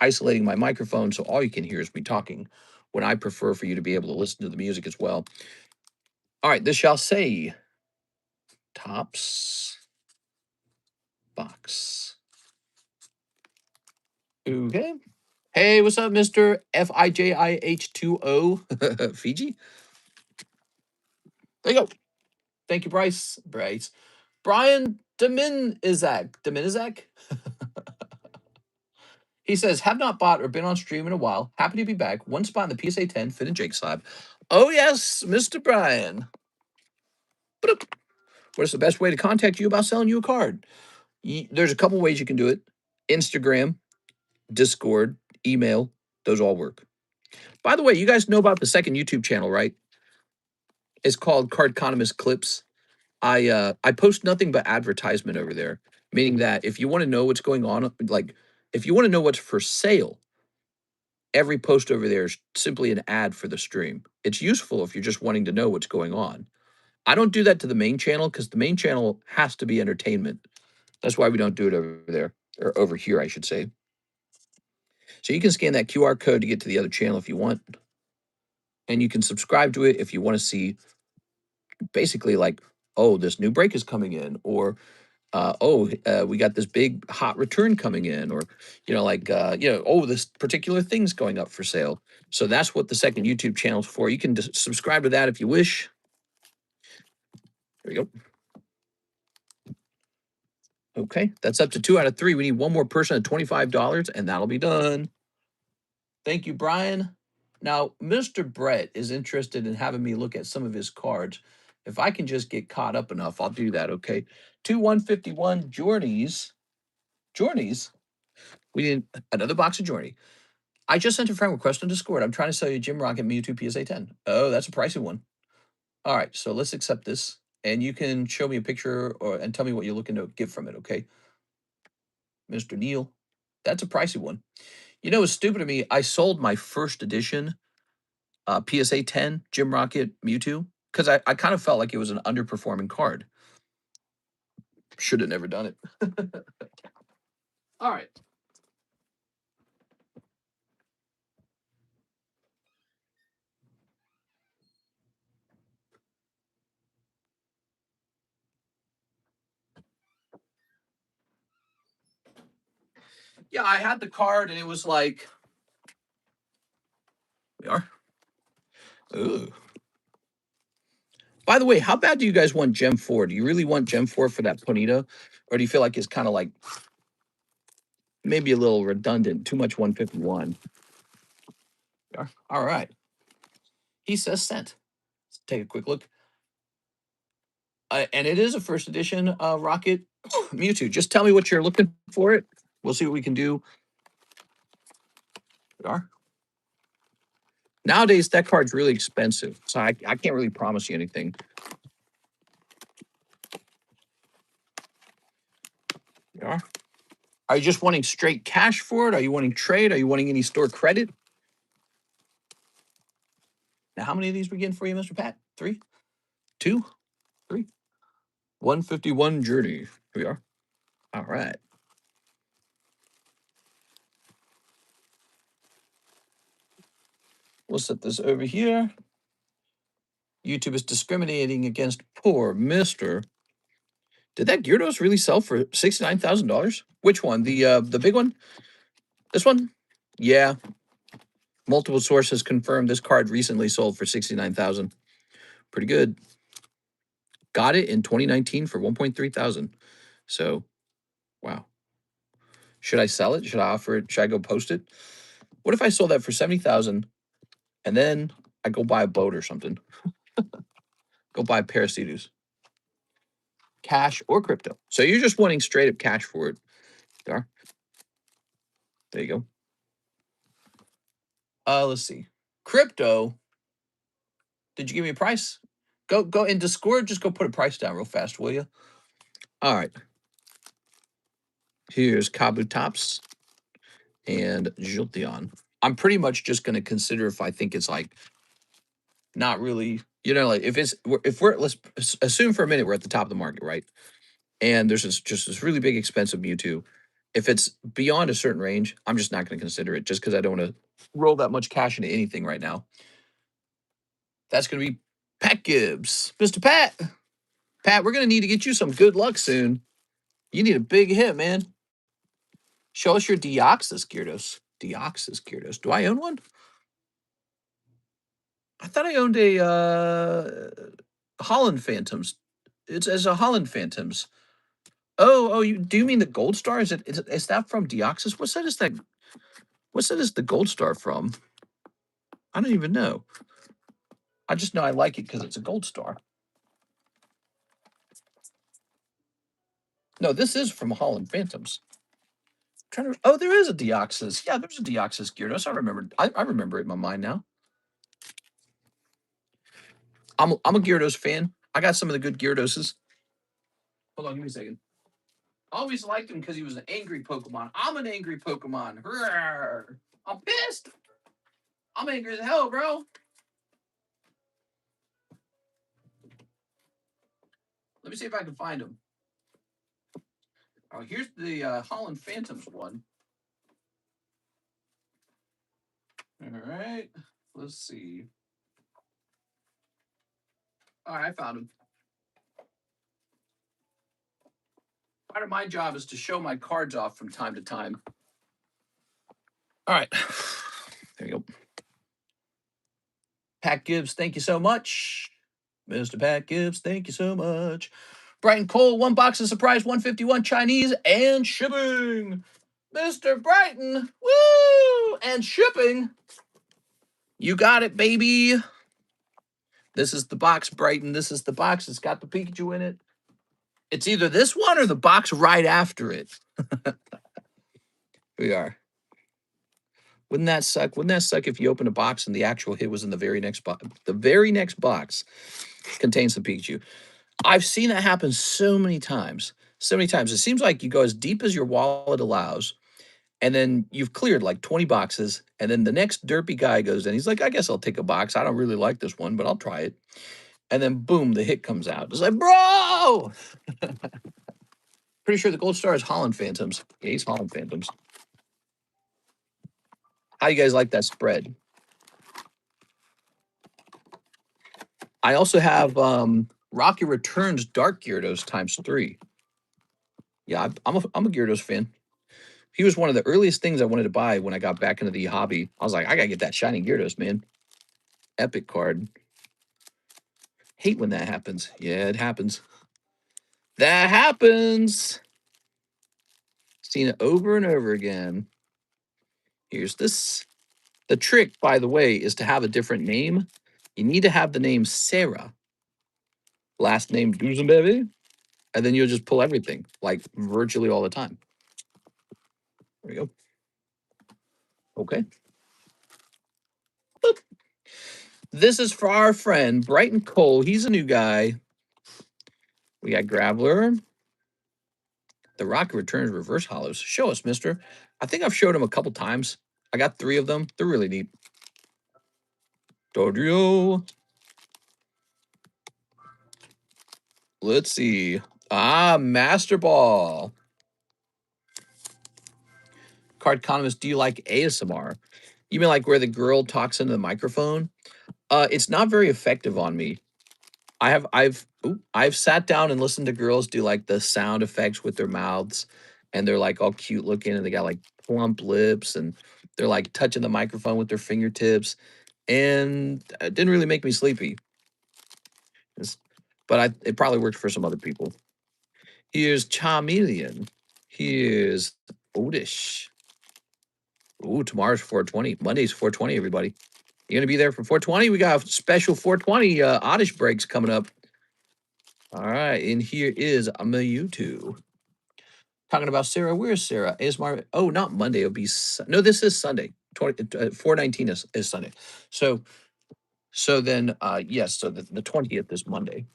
isolating my microphone, so all you can hear is me talking, when I prefer for you to be able to listen to the music as well. All right, this shall say Tops box. Okay. Hey, what's up, Mr. FIJIH20 Fiji? There you go. Thank you, Bryce. Brian Dominizak. He says, have not bought or been on stream in a while. Happy to be back. One spot in the PSA 10, Finn and Jake Slab. Oh, yes, Mr. Brian. What's the best way to contact you about selling you a card? There's a couple ways you can do it. Instagram, Discord, email, those all work. By the way, you guys know about the second YouTube channel, right? It's called TheCardconomist Clips. I post nothing but advertisement over there, meaning that if you want to know what's going on, like if you want to know what's for sale, every post over there is simply an ad for the stream. It's useful if you're just wanting to know what's going on. I don't do that to the main channel because the main channel has to be entertainment. That's why we don't do it over there, or over here, I should say. So you can scan that QR code to get to the other channel if you want. And you can subscribe to it if you want to see basically like, oh, this new break is coming in, or we got this big hot return coming in, or oh, this particular thing's going up for sale. So that's what the second YouTube channel is for. You can subscribe to that if you wish. There we go. Okay, that's up to 2 out of 3. We need one more person at $25, and that'll be done. Thank you, Brian. Now, Mr. Brett is interested in having me look at some of his cards. If I can just get caught up enough, I'll do that, okay? 151 Journeys. We need another box of Journey. I just sent a friend request on Discord. I'm trying to sell you Jim Rocket Mewtwo PSA 10. Oh, that's a pricey one. All right, so let's accept this. And you can show me a picture and tell me what you're looking to get from it, okay? Mr. Neil, that's a pricey one. You know, it's stupid of me. I sold my first edition PSA 10 Jim Rocket Mewtwo because I kind of felt like it was an underperforming card. Should have never done it. All right. Yeah, I had the card and it was like, we are. Ooh. By the way, how bad do you guys want Gem 4? Do you really want Gem 4 for that Ponita? Or do you feel like it's kind of like maybe a little redundant, too much 151? All right. He says sent. Let's take a quick look. And it is a first edition Rocket Mewtwo. Just tell me what you're looking for it. We'll see what we can do. Nowadays, that card's really expensive, so I can't really promise you anything. Are you just wanting straight cash for it? Are you wanting trade? Are you wanting any store credit? Now, how many of these we getting for you, Mr. Pat? 3? 2? 3? 151 Journey. Here we are. All right. We'll set this over here. YouTube is discriminating against poor Mr. Did that Gyarados really sell for $69,000? Which one? The big one? This one? Yeah. Multiple sources confirmed this card recently sold for $69,000. Pretty good. Got it in 2019 for 1.3 thousand. So, wow. Should I sell it? Should I offer it? Should I go post it? What if I sold that for 70,000 and then I go buy a boat or something? Go buy a pair of Sea-Doos. Cash or crypto. So you're just wanting straight up cash for it. There you go. Let's see. Crypto. Did you give me a price? Go in Discord. Just go put a price down real fast, will you? All right. Here's Kabutops and Jolteon. I'm pretty much just going to consider if I think it's like not really, like if we're let's assume for a minute we're at the top of the market, right? And there's just this really big expensive Mewtwo. If it's beyond a certain range, I'm just not going to consider it just because I don't want to roll that much cash into anything right now. That's going to be Pat Gibbs. Mr. Pat, Pat, we're gonna need to get you some good luck soon. You need a big hit, man. Show us your Deoxys Gyarados. Deoxys Gyarados. Do I own one? I thought I owned a Holland Phantoms. It's as a Holland Phantoms. Oh, you do you mean the Gold Star? Is that from Deoxys? What set is that? What set is the Gold Star from? I don't even know. I just know I like it because it's a Gold Star. No, this is from Holland Phantoms. Oh, there is a Deoxys. Yeah, there's a Deoxys Gyarados. I remember it in my mind now. I'm a Gyarados fan. I got some of the good Gyarados. Hold on, give me a second. Always liked him because he was an angry Pokemon. I'm an angry Pokemon. Rawr. I'm pissed. I'm angry as hell, bro. Let me see if I can find him. Oh, here's the Holland Phantoms one. All right. Let's see. All right, I found him. Part of my job is to show my cards off from time to time. All right. There you go. Pat Gibbs, thank you so much. Mr. Pat Gibbs, thank you so much. Brighton Cole, 1 box of surprise, 151 Chinese and shipping. Mr. Brighton, woo! And shipping. You got it, baby. This is the box, Brighton. This is the box. It's got the Pikachu in it. It's either this one or the box right after it. We are. Wouldn't that suck? Wouldn't that suck if you opened a box and the actual hit was in the very next box? The very next box contains the Pikachu. I've seen that happen so many times. So many times. It seems like you go as deep as your wallet allows, and then you've cleared like 20 boxes, and then the next derpy guy goes in. He's like, I guess I'll take a box. I don't really like this one, but I'll try it. And then boom, the hit comes out. It's like, bro! Pretty sure the Gold Star is Holland Phantoms. Yeah, he's Holland Phantoms. How you guys like that spread? I also have Rocky Returns Dark Gyarados ×3. Yeah, I'm a Gyarados fan. He was one of the earliest things I wanted to buy when I got back into the hobby. I was like, I gotta get that shiny Gyarados, man. Epic card. Hate when that happens. Yeah, it happens. That happens. Seen it over and over again. Here's this. The trick, by the way, is to have a different name. You need to have the name Sarah. Last name Duzenbaby. And then you'll just pull everything, like virtually all the time. There we go. Okay. Boop. This is for our friend, Brighton Cole. He's a new guy. We got Graveler. The Rocket Returns Reverse Hollows. Show us, mister. I think I've showed him a couple times. I got 3 of them. They're really neat. Dodrio. Let's see. Master Ball. Cardconomist, do you like ASMR? You mean like where the girl talks into the microphone? It's not very effective on me. I've sat down and listened to girls do like the sound effects with their mouths, and they're like all cute looking, and they got like plump lips, and they're like touching the microphone with their fingertips, and it didn't really make me sleepy. But it probably worked for some other people. Here's Charmeleon. Here's Odish. Ooh, tomorrow's 420. Monday's 420, everybody. You gonna be there for 420? We got a special 420 Oddish breaks coming up. All right, and here is a Mewtwo. Talking about Sarah. Where's Sarah? ASMR. Oh, not Monday. It'll be no. This is Sunday. 419 is Sunday. So then yes. So the 20th is Monday.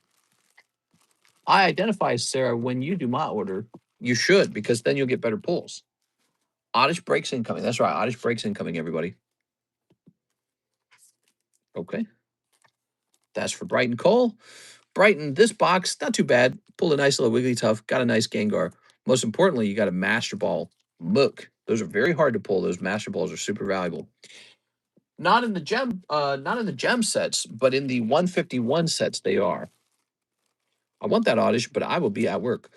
I identify Sarah when you do my order. You should, because then you'll get better pulls. Oddish breaks incoming. That's right. Oddish breaks incoming. Everybody. Okay. That's for Brighton Cole. Brighton, this box, not too bad. Pulled a nice little Wigglytuff. Got a nice Gengar. Most importantly, you got a Master Ball Mook. Those are very hard to pull. Those Master Balls are super valuable. Not in the gem sets, but in the 151 sets, they are. I want that Oddish, but I will be at work.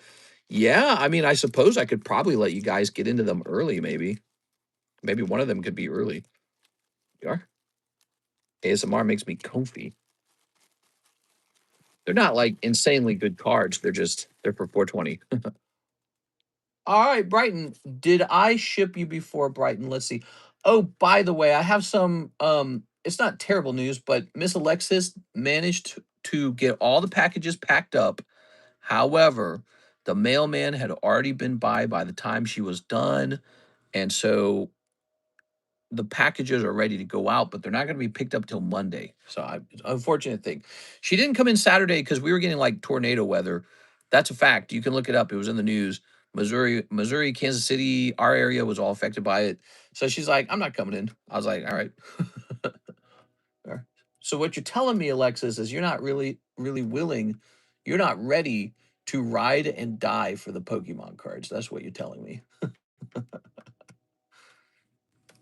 Yeah, I mean, I suppose I could probably let you guys get into them early, maybe. Maybe one of them could be early. You are? ASMR makes me comfy. They're not like insanely good cards. They're for 420. All right, Brighton. Did I ship you before, Brighton? Let's see. Oh, by the way, I have some it's not terrible news, but Miss Alexis managed to get all the packages packed up. However, the mailman had already been by the time she was done, and so the packages are ready to go out, but they're not going to be picked up till Monday. So, unfortunate thing. She didn't come in Saturday because we were getting like tornado weather. That's a fact. You can look it up. It was in the news. Missouri, Kansas City, our area was all affected by it. So she's like, I'm not coming in. I was like, all right. All right. So what you're telling me, Alexis, is you're not really willing, you're not ready to ride and die for the Pokemon cards. That's what you're telling me.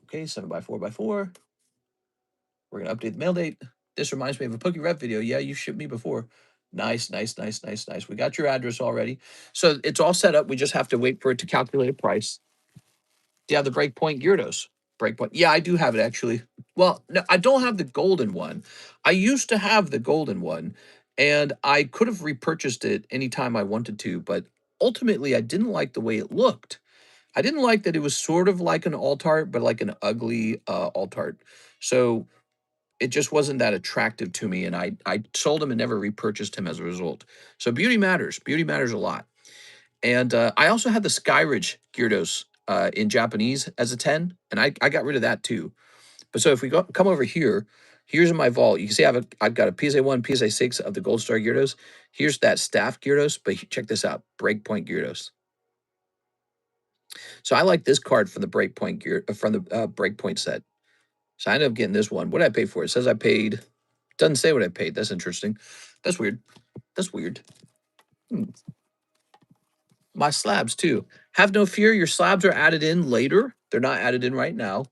Okay, 7x4x4. We're gonna update the mail date. This reminds me of a Pokerep video. Yeah, you shipped me before. Nice, nice, nice, nice, nice. We got your address already. So it's all set up. We just have to wait for it to calculate a price. Do you have the Breakpoint Gyarados? Breakpoint. Yeah, I do have it actually. Well, no, I don't have the golden one. I used to have the golden one, and I could have repurchased it anytime I wanted to, but ultimately I didn't like the way it looked. I didn't like that it was sort of like an alt art, but like an ugly alt art. So it just wasn't that attractive to me, and I sold him and never repurchased him as a result. So beauty matters. Beauty matters a lot. And I also had the Skyridge Gyarados in Japanese as a 10, and I got rid of that too. But so if we come over here, here's in my vault. You can see I've got a PSA 1, PSA 6 of the Gold Star Gyarados. Here's that staff Gyarados, but check this out, Breakpoint Gyarados. So I like this card from the Breakpoint set. So I ended up getting this one. What did I pay for it? It says I paid. Doesn't say what I paid. That's interesting. That's weird. That's weird. Hmm. My slabs too. Have no fear. Your slabs are added in later. They're not added in right now.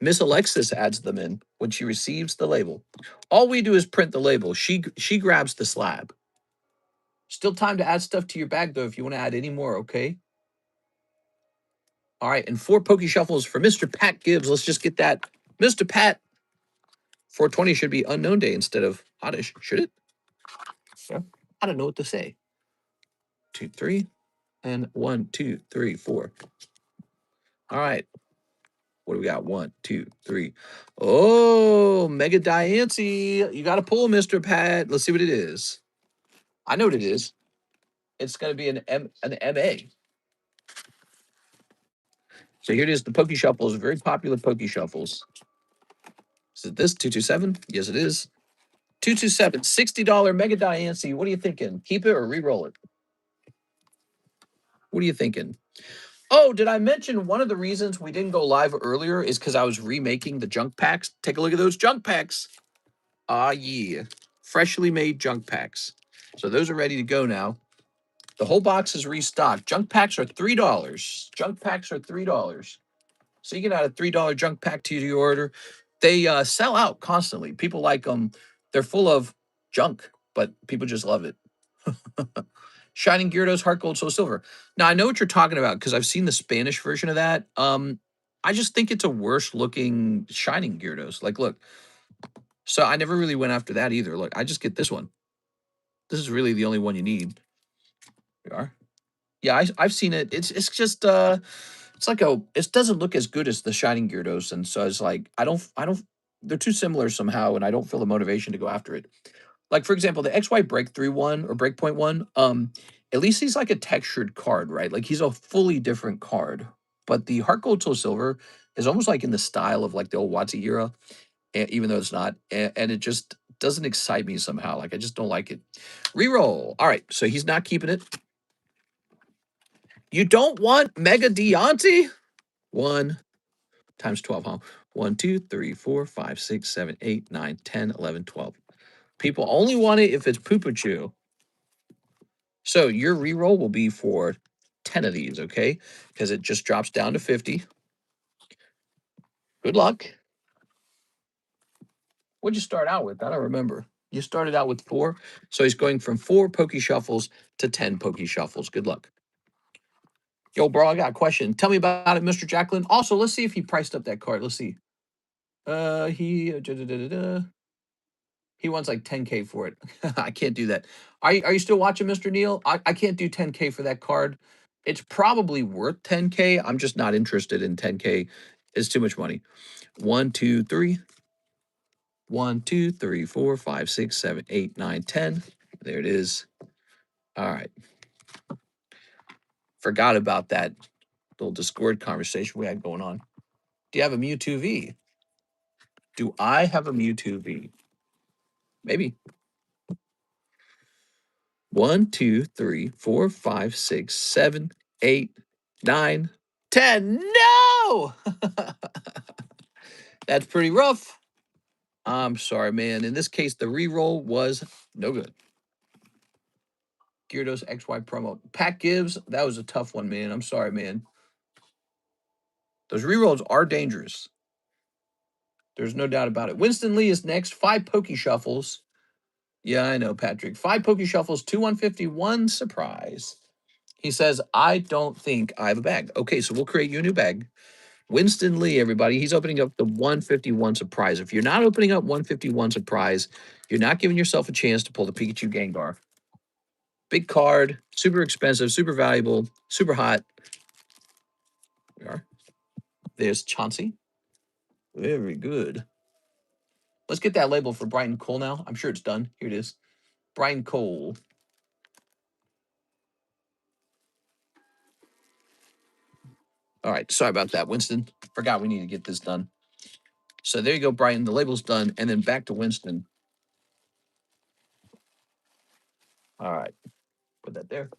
Miss Alexis adds them in when she receives the label. All we do is print the label. She grabs the slab. Still time to add stuff to your bag though if you want to add any more, okay? All right, and 4 Poke Shuffles for Mr. Pat Gibbs. Let's just get that. Mr. Pat, 420 should be unknown day instead of oddish, should it? Yeah. I don't know what to say. 2, 3, and 1, 2, 3, 4. All right. What do we got? 1, 2, 3. Oh, Mega Diancie. You got to pull, Mr. Pat. Let's see what it is. I know what it is. It's going to be an MA. So here it is. The Poke Shuffles, very popular Poke Shuffles. Is it this 227? Yes, it is. 227, $60 Mega Diancie. What are you thinking? Keep it or re-roll it? What are you thinking? Oh, did I mention one of the reasons we didn't go live earlier is because I was remaking the junk packs? Take a look at those junk packs. Ah, yeah. Freshly made junk packs. So those are ready to go now. The whole box is restocked. Junk packs are $3. Junk packs are $3. So you can add a $3 junk pack to your order. They sell out constantly. People like them. They're full of junk, but people just love it. Shining Gyarados, Heart Gold, Soul Silver. Now I know what you're talking about because I've seen the Spanish version of that. I just think it's a worse looking Shining Gyarados. Like, look. So I never really went after that either. Look, I just get this one. This is really the only one you need. We are. Yeah, I've seen it. It's just it's like it doesn't look as good as the Shining Gyarados, and so it's like I don't they're too similar somehow, and I don't feel the motivation to go after it. Like for example, the XY Breakthrough one or Breakpoint one, at least he's like a textured card, right? Like he's a fully different card. But the Heart Gold Soul Silver is almost like in the style of like the old WotC era, even though it's not, and it just doesn't excite me somehow. Like I just don't like it. Reroll. All right, so he's not keeping it. You don't want Mega Deontay? 1 times 12, huh? 1, 2, 3, 4, 5, 6, 7, 8, 9, 10, 11, 12. People only want it if it's Poopachu. So your reroll will be for 10 of these, okay? Because it just drops down to 50. Good luck. What'd you start out with? I don't remember. You started out with 4, so he's going from 4 Pokey Shuffles to 10 Pokey Shuffles. Good luck. Yo, bro, I got a question. Tell me about it, Mr. Jacqueline. Also, let's see if he priced up that card. Let's see. He wants like 10K for it. I can't do that. Are you still watching, Mr. Neil? I can't do 10K for that card. It's probably worth 10K. I'm just not interested in 10K. It's too much money. 1, 2, 3. 1, 2, 3, 4, 5, 6, 7, 8, 9, 10. There it is. All right. Forgot about that little Discord conversation we had going on. Do you have a Mewtwo V? Do I have a Mewtwo V? Maybe. 1, 2, 3, 4, 5, 6, 7, 8, 9, 10. No! That's pretty rough. I'm sorry, man. In this case, the reroll was no good. Gyarados XY promo. Pat Gibbs, that was a tough one, man. I'm sorry, man. Those rerolls are dangerous. There's no doubt about it. Winston Lee is next. 5 Pokey Shuffles. Yeah, I know, Patrick. 5 Pokey Shuffles, 2 151 surprise. He says, I don't think I have a bag. Okay, so we'll create you a new bag. Winston Lee, everybody, he's opening up the 151 surprise. If you're not opening up 151 surprise, you're not giving yourself a chance to pull the Pikachu Gengar. Big card, super expensive, super valuable, super hot. There we are. There's Chauncey. Very good. Let's get that label for Brighton Cole now. I'm sure it's done. Here it is. Brighton Cole. All right. Sorry about that, Winston. Forgot we need to get this done. So there you go, Brighton. The label's done. And then back to Winston. All right. Put that there.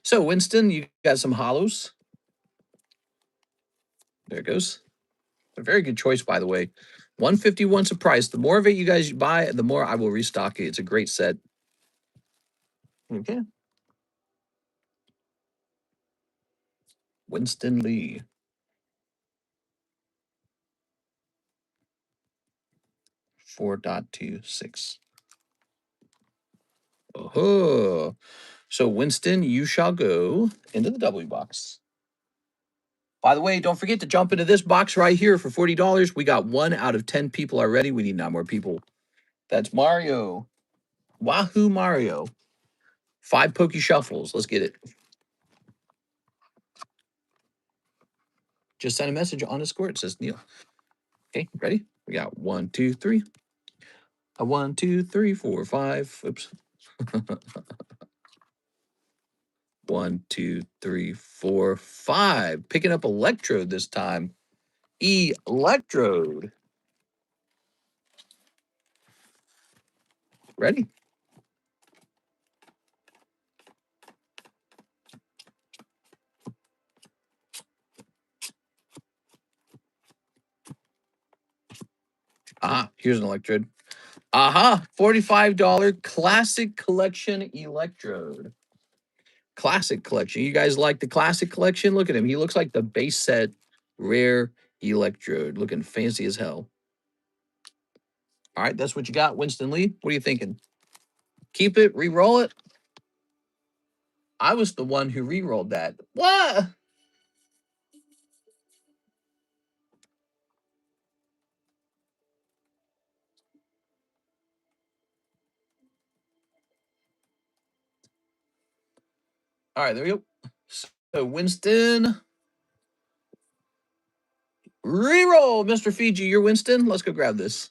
So, Winston, you got some hollows. There it goes. A very good choice, by the way. 151 surprise. The more of it you guys buy, the more I will restock it. It's a great set. Okay. Winston Lee. 4.26. Oh, so Winston, you shall go into the W box. By the way, don't forget to jump into this box right here for $40. We got 1 out of 10 people already. We need 9 more people. That's Mario. Wahoo Mario. 5 Pokey Shuffles. Let's get it. Just send a message on Discord. It says Neil. Okay, ready? We got 1, 2, 3. 1, 2, 3, 4, 5. Oops. 1, 2, 3, 4, 5. Picking up Electrode this time. Electrode. Ready? Here's an Electrode. $45 Classic Collection Electrode. Classic Collection. You guys like the Classic Collection? Look at him. He looks like the base set rare Electrode. Looking fancy as hell. All right, that's what you got, Winston Lee. What are you thinking? Keep it, re-roll it? I was the one who re-rolled that. What? All right, there we go. So Winston, re-roll, Mr. Fiji. You're Winston. Let's go grab this.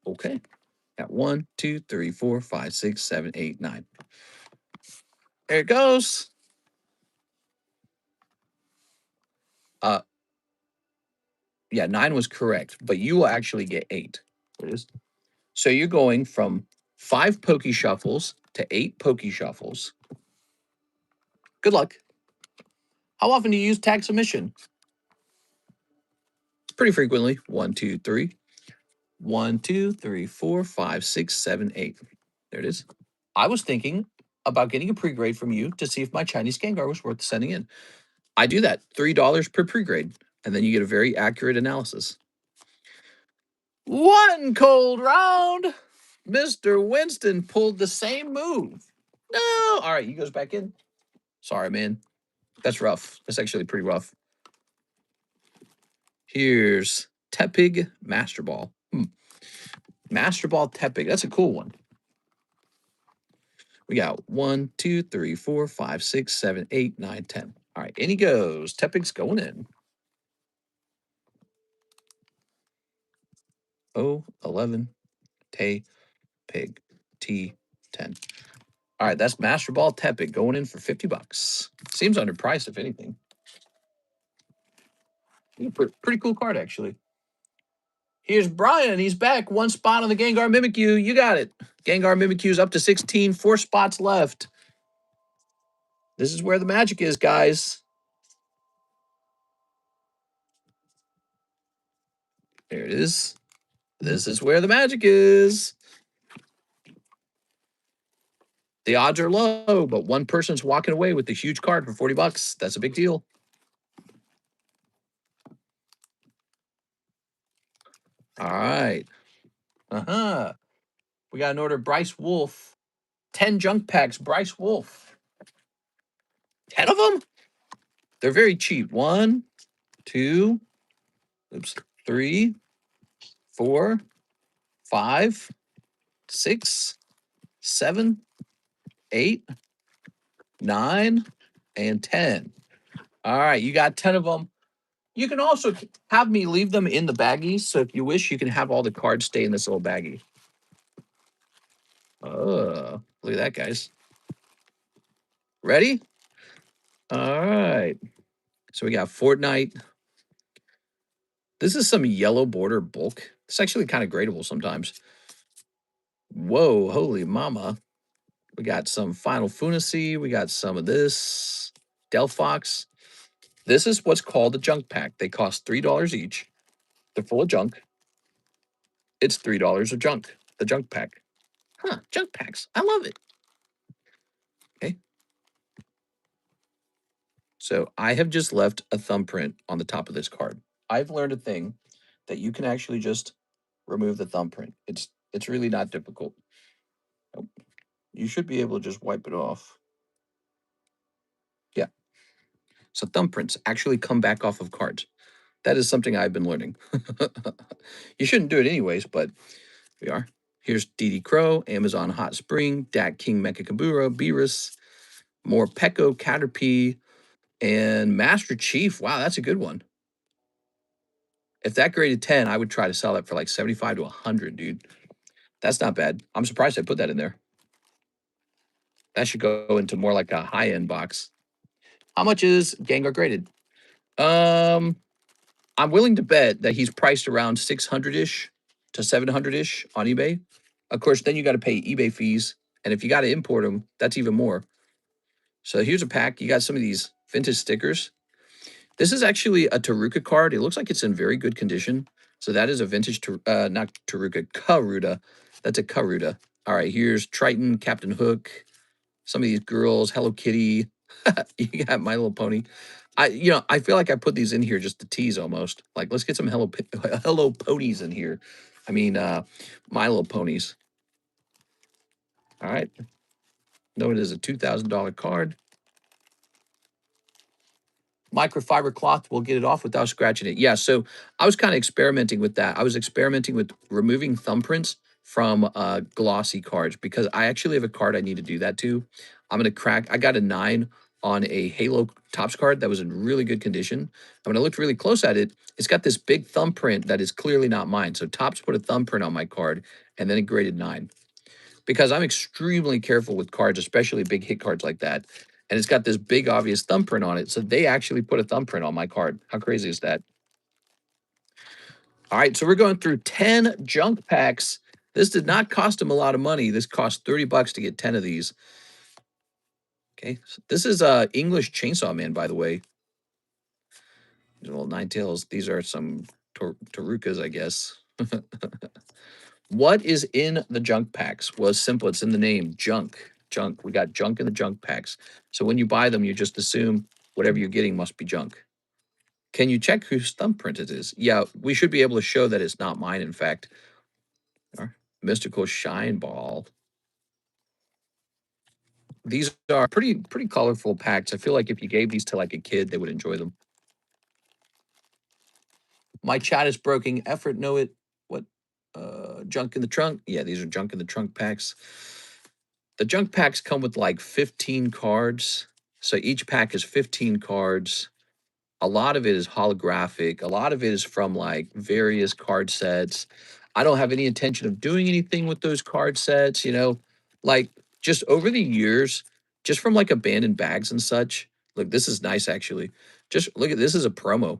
Okay. Got 1, 2, 3, 4, 5, 6, 7, 8, 9. There it goes. Yeah, 9 was correct, but you will actually get 8. It is. So you're going from 5 Pokey Shuffles to 8 Pokey Shuffles. Good luck. How often do you use tag submission? Pretty frequently. 1, 2, 3. 1, 2, 3, 4, 5, 6, 7, 8. There it is. I was thinking about getting a pre-grade from you to see if my Chinese Gengar was worth sending in. I do that. $3 per pre-grade. and then you get a very accurate analysis. One cold round. Mr. Winston pulled the same move. No. All right, he goes back in. Sorry, man. That's rough. That's actually pretty rough. Here's Tepig Master Ball. Master Ball Tepig. That's a cool one. We got 1, 2, 3, 4, 5, 6, 7, 8, 9, 10. All right, in he goes. Tepig's going in. 11, Tay, Pig, T, 10. All right, that's Master Ball Tepig going in for 50 bucks. Seems underpriced, if anything. Pretty cool card, actually. Here's Brian. He's back. One spot on the Gengar Mimikyu. You got it. Gengar Mimikyu's up to 16. 4 spots left. This is where the magic is, guys. There it is. This is where the magic is. The odds are low, but one person's walking away with a huge card for 40 bucks. That's a big deal. All right. We got an order. Bryce Wolf. 10 junk packs. Bryce Wolf. 10 of them? They're very cheap. 1, 2, 3, 4, 5, 6, 7, 8, 9, and 10. All right, you got 10 of them. You can also have me leave them in the baggies. So if you wish, you can have all the cards stay in this little baggie. Oh, look at that, guys. Ready? All right. So we got Fortnite. This is some yellow border bulk. It's actually kind of gradable sometimes. Whoa, holy mama. We got some Final Fantasy. We got some of this. Delphox. This is what's called a junk pack. They cost $3 each. They're full of junk. It's $3 of junk. The junk pack. Huh, junk packs. I love it. Okay. So I have just left a thumbprint on the top of this card. I've learned a thing that you can actually just remove the thumbprint. It's really not difficult. You should be able to just wipe it off. Yeah. So thumbprints actually come back off of cards. That is something I've been learning. You shouldn't do it anyways, but we are. Here's DD Crow, Amazon Hot Spring, Dak King Mecha Kabura, Beerus, more Pecco, Caterpie, and Master Chief. Wow, that's a good one. If that graded 10, I would try to sell that for like 75 to 100, dude. That's not bad. I'm surprised I put that in there. That should go into more like a high-end box. How much is Gengar graded? I'm willing to bet that he's priced around 600-ish to 700-ish on eBay. Of course, then you got to pay eBay fees. And if you got to import them, that's even more. So here's a pack. You got some of these vintage stickers. This is actually a Taruka card. It looks like it's in very good condition. So that is a vintage, not Taruka, Karuta. That's a Karuta. All right, here's Triton, Captain Hook, some of these girls, Hello Kitty. You got My Little Pony. I feel like I put these in here just to tease almost. Like, let's get some Hello Ponies in here. I mean, My Little Ponies. All right. No, it is a $2,000 card. Microfiber cloth will get it off without scratching it. Yeah, so I was kind of experimenting with that. I was experimenting with removing thumbprints from glossy cards because I actually have a card I need to do that to. I'm going to crack. I got a 9 on a Halo Topps card that was in really good condition. And when I looked really close at it, it's got this big thumbprint that is clearly not mine. So Topps put a thumbprint on my card, and then it graded 9. Because I'm extremely careful with cards, especially big hit cards like that. And it's got this big, obvious thumbprint on it. So they actually put a thumbprint on my card. How crazy is that? All right, so we're going through 10 junk packs. This did not cost them a lot of money. This cost 30 bucks to get 10 of these. Okay, so this is English Chainsaw Man, by the way. Little Ninetales. These are some Tarukas, I guess. What is in the junk packs? Well, it's simple. It's in the name, junk. Junk. We got junk in the junk packs. So when you buy them, you just assume whatever you're getting must be junk. Can you check whose thumbprint it is? Yeah, we should be able to show that it's not mine, in fact. Mystical Shine Ball. These are pretty colorful packs. I feel like if you gave these to like a kid, they would enjoy them. My chat is broken. Effort, know it. What? Junk in the trunk. Yeah, these are junk in the trunk packs. The junk packs come with like 15 cards. So each pack is 15 cards. A lot of it is holographic. A lot of it is from like various card sets. I don't have any intention of doing anything with those card sets, you know, like just over the years, just from like abandoned bags and such. Look, this is nice actually. Just look at this is a promo.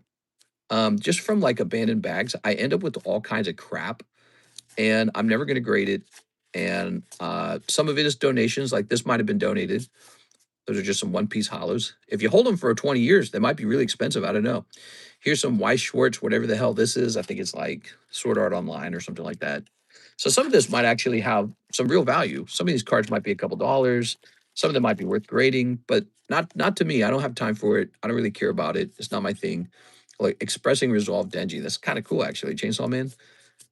Just from like abandoned bags, I end up with all kinds of crap and I'm never going to grade it. And some of it is donations, like this might have been donated. Those are just some one-piece hollows. If you hold them for 20 years, they might be really expensive. I don't know. Here's some Weiss Schwartz, whatever the hell this is. I think it's like Sword Art Online or something like that. So some of this might actually have some real value. Some of these cards might be a couple dollars. Some of them might be worth grading, but not to me. I don't have time for it. I don't really care about it. It's not my thing. Like Expressing Resolve Denji. That's kind of cool, actually. Chainsaw Man.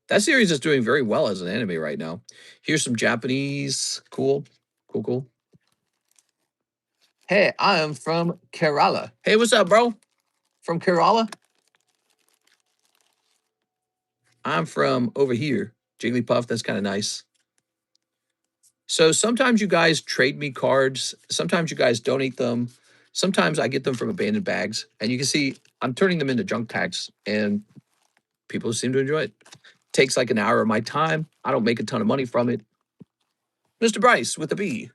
That series is doing very well as an anime right now. Here's some Japanese. Cool. Cool. Hey, I am from Kerala. Hey, what's up, bro? From Kerala? I'm from over here. Jigglypuff, that's kind of nice. So sometimes you guys trade me cards. Sometimes you guys donate them. Sometimes I get them from abandoned bags. And you can see I'm turning them into junk packs and people seem to enjoy it. Takes like an hour of my time. I don't make a ton of money from it. Mr. Bryce with a B.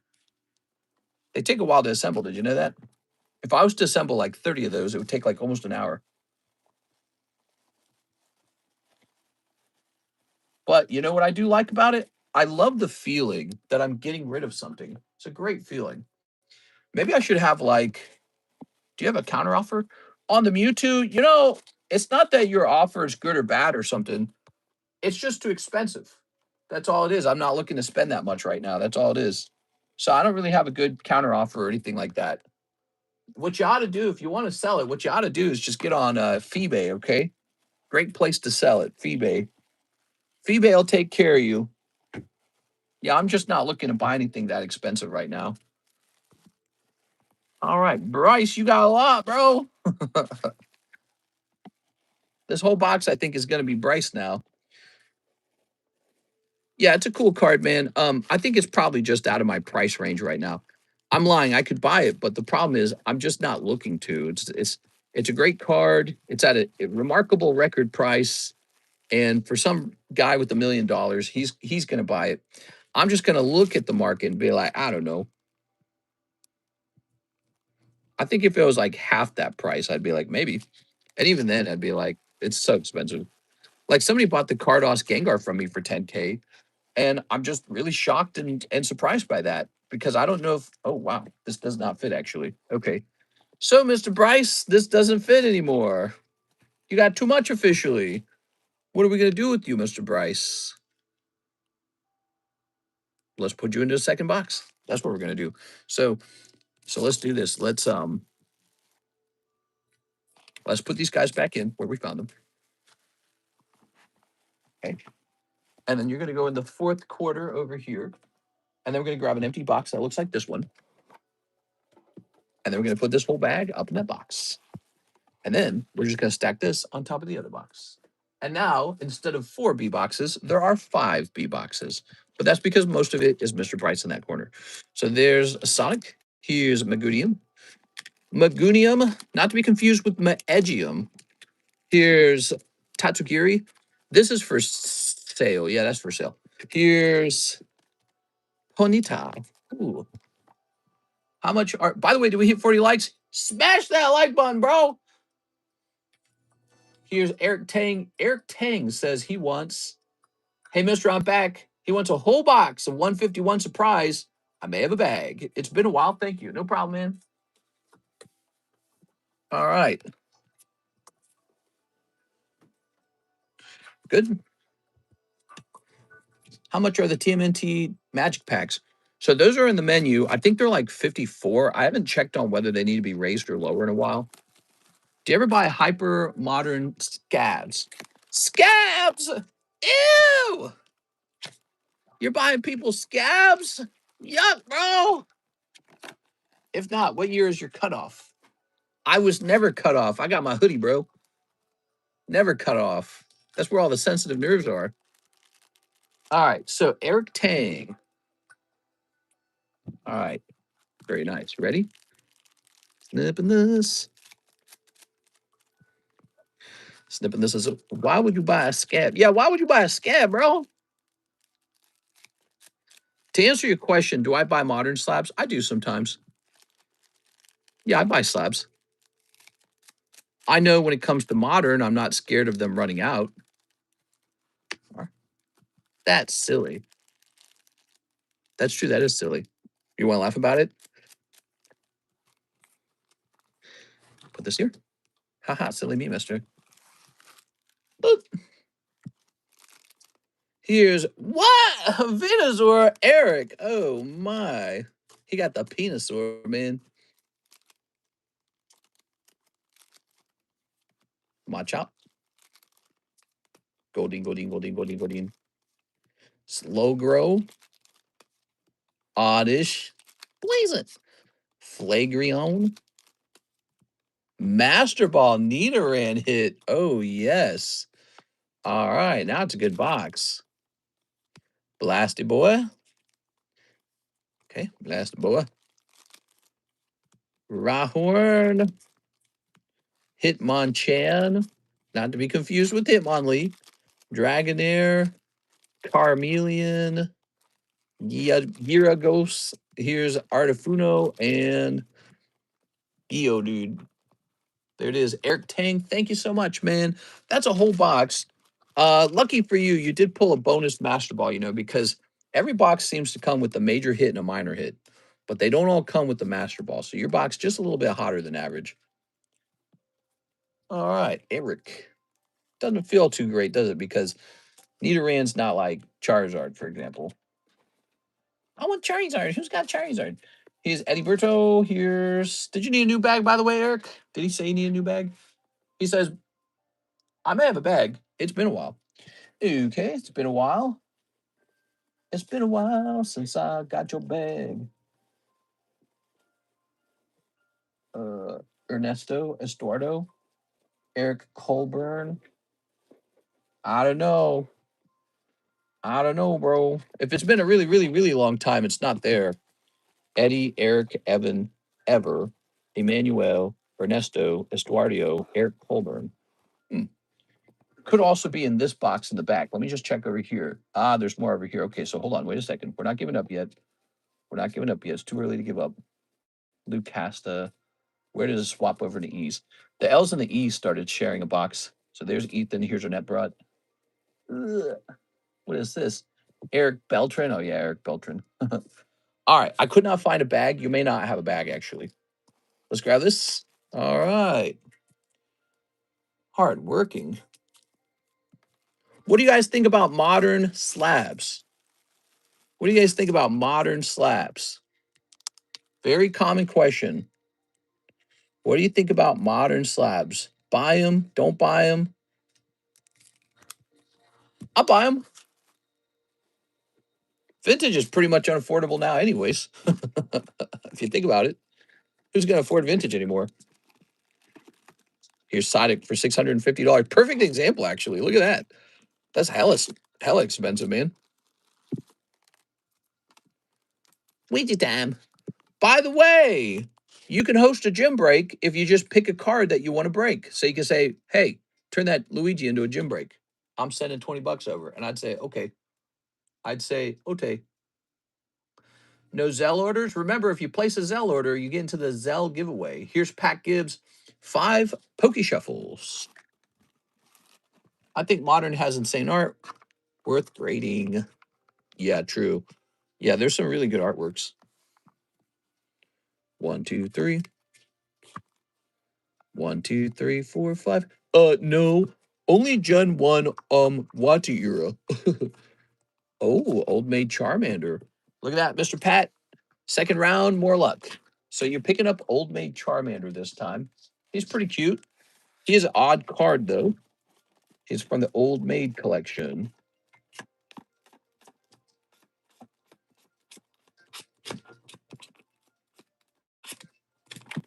They take a while to assemble. Did you know that? If I was to assemble like 30 of those, it would take like almost an hour. But you know what I do like about it? I love the feeling that I'm getting rid of something. It's a great feeling. Maybe I should have like, do you have a counter offer on the Mewtwo? You know, it's not that your offer is good or bad or something. It's just too expensive. That's all it is. I'm not looking to spend that much right now. That's all it is. So I don't really have a good counter offer or anything like that. What you ought to do if you want to sell it, what you ought to do is just get on Feebay, okay? Great place to sell it, Feebay. Feebay will take care of you. Yeah, I'm just not looking to buy anything that expensive right now. All right, Bryce, you got a lot, bro. This whole box, I think, is going to be Bryce now. Yeah, it's a cool card, man. I think it's probably just out of my price range right now. I'm lying. I could buy it, but the problem is I'm just not looking to. It's a great card. It's at a remarkable record price, and for some guy with $1 million, he's going to buy it. I'm just going to look at the market and be like, I don't know. I think if it was like half that price, I'd be like, maybe. And even then, I'd be like, it's so expensive. Like somebody bought the Cardos Gengar from me for 10K. And I'm just really shocked and surprised by that because I don't know if, oh, wow, this does not fit actually. Okay. So, Mr. Bryce, this doesn't fit anymore. You got too much officially. What are we going to do with you, Mr. Bryce? Let's put you into a second box. That's what we're going to do. So let's do this. Let's put these guys back in where we found them. Okay. And then you're going to go in the fourth quarter over here. And then we're going to grab an empty box that looks like this one. And then we're going to put this whole bag up in that box. And then we're just going to stack this on top of the other box. And now, instead of 4 B boxes, there are 5 B boxes. But that's because most of it is Mr. Bryce in that corner. So there's Sonic. Here's Magunium. Magunium, not to be confused with Maegium. Here's Tatsugiri. This is for sale. Yeah, that's for sale. Here's Ponyta. Ooh. How much are, by the way, do we hit 40 likes? Smash that like button, bro. Here's Eric Tang. Eric Tang says he wants, hey, mister, I'm back. He wants a whole box of 151 surprise. I may have a bag. It's been a while. Thank you. No problem, man. All right. Good. How much are the TMNT magic packs? So those are in the menu. I think they're like 54. I haven't checked on whether they need to be raised or lower in a while. Do you ever buy hyper modern scabs? Scabs! Ew! You're buying people's scabs? Yuck, bro! If not, what year is your cutoff? I was never cut off. I got my hoodie, bro. Never cut off. That's where all the sensitive nerves are. All right, so Eric Tang. All right, very nice. Ready? Snipping this. Snipping this is why would you buy a scab? Yeah, why would you buy a scab, bro? To answer your question, do I buy modern slabs? I do sometimes. Yeah, I buy slabs. I know when it comes to modern, I'm not scared of them running out. That's silly. That's true. That is silly. You want to laugh about it? Put this here. Haha, silly me, mister. Look. Here's what? Venusaur Eric. Oh my. He got the penisaur, man. Machop. Goldeen, Goldeen, Goldeen, Goldeen, Goldeen. Slow grow. Oddish. Blaze it. Flagryon. Master Ball Nidoran hit. Oh, yes. All right. Now it's a good box. Blasty Boy. Okay. Blasty Boy. Rahorn. Hitmonchan. Not to be confused with Hitmonlee. Dragonair. Charmeleon. Gyarados. Here's Artifuno and Geodude. There it is. Eric Tang, thank you so much, man. That's a whole box. Lucky for you, you did pull a bonus Master Ball, you know, because every box seems to come with a major hit and a minor hit, but they don't all come with the Master Ball. So your box just a little bit hotter than average. All right, Eric. Doesn't feel too great, does it? Because Nidoran's not like Charizard, for example. I want Charizard. Who's got Charizard? Here's Eddie Berto. Here's. Did you need a new bag, by the way, Eric? Did he say you need a new bag? He says, I may have a bag. It's been a while. Okay, it's been a while. It's been a while since I got your bag. Ernesto Estuardo. Eric Colburn. I don't know. I don't know, bro. If it's been a really, really, really long time, it's not there. Eddie, Eric, Evan, Ever, Emmanuel, Ernesto, Estuardo, Eric Colburn. Could also be in this box in the back. Let me just check over here. Ah, there's more over here. Okay, so hold on. Wait a second. We're not giving up yet. We're not giving up yet. It's too early to give up. Lucasta. Where does it swap over to E's? The L's and the E's started sharing a box. So there's Ethan. Here's Annette Brought. What is this? Eric Beltran. Oh, yeah, Eric Beltran. All right. I could not find a bag. You may not have a bag, actually. Let's grab this. All right. Hard working. What do you guys think about modern slabs? What do you guys think about modern slabs? Very common question. What do you think about modern slabs? Buy them? Don't buy them? I'll buy them. Vintage is pretty much unaffordable now anyways. If you think about it. Who's going to afford vintage anymore? Here's Sonic for $650. Perfect example, actually. Look at that. That's hella expensive, man. Ouija time. By the way, you can host a gym break if you just pick a card that you want to break. So you can say, hey, turn that Luigi into a gym break. I'm sending $20 over. And I'd say, okay. I'd say, okay. No Zelle orders. Remember, if you place a Zelle order, you get into the Zelle giveaway. Here's Pat Gibbs, 5 Poke Shuffles. I think Modern has insane art. Worth grading. Yeah, true. Yeah, there's some really good artworks. 1, 2, 3. 1, 2, 3, 4, 5. No. Only Gen 1 Wati era. Oh, Old Maid Charmander. Look at that, Mr. Pat. Second round, more luck. So you're picking up Old Maid Charmander this time. He's pretty cute. He is an odd card, though. He's from the Old Maid collection.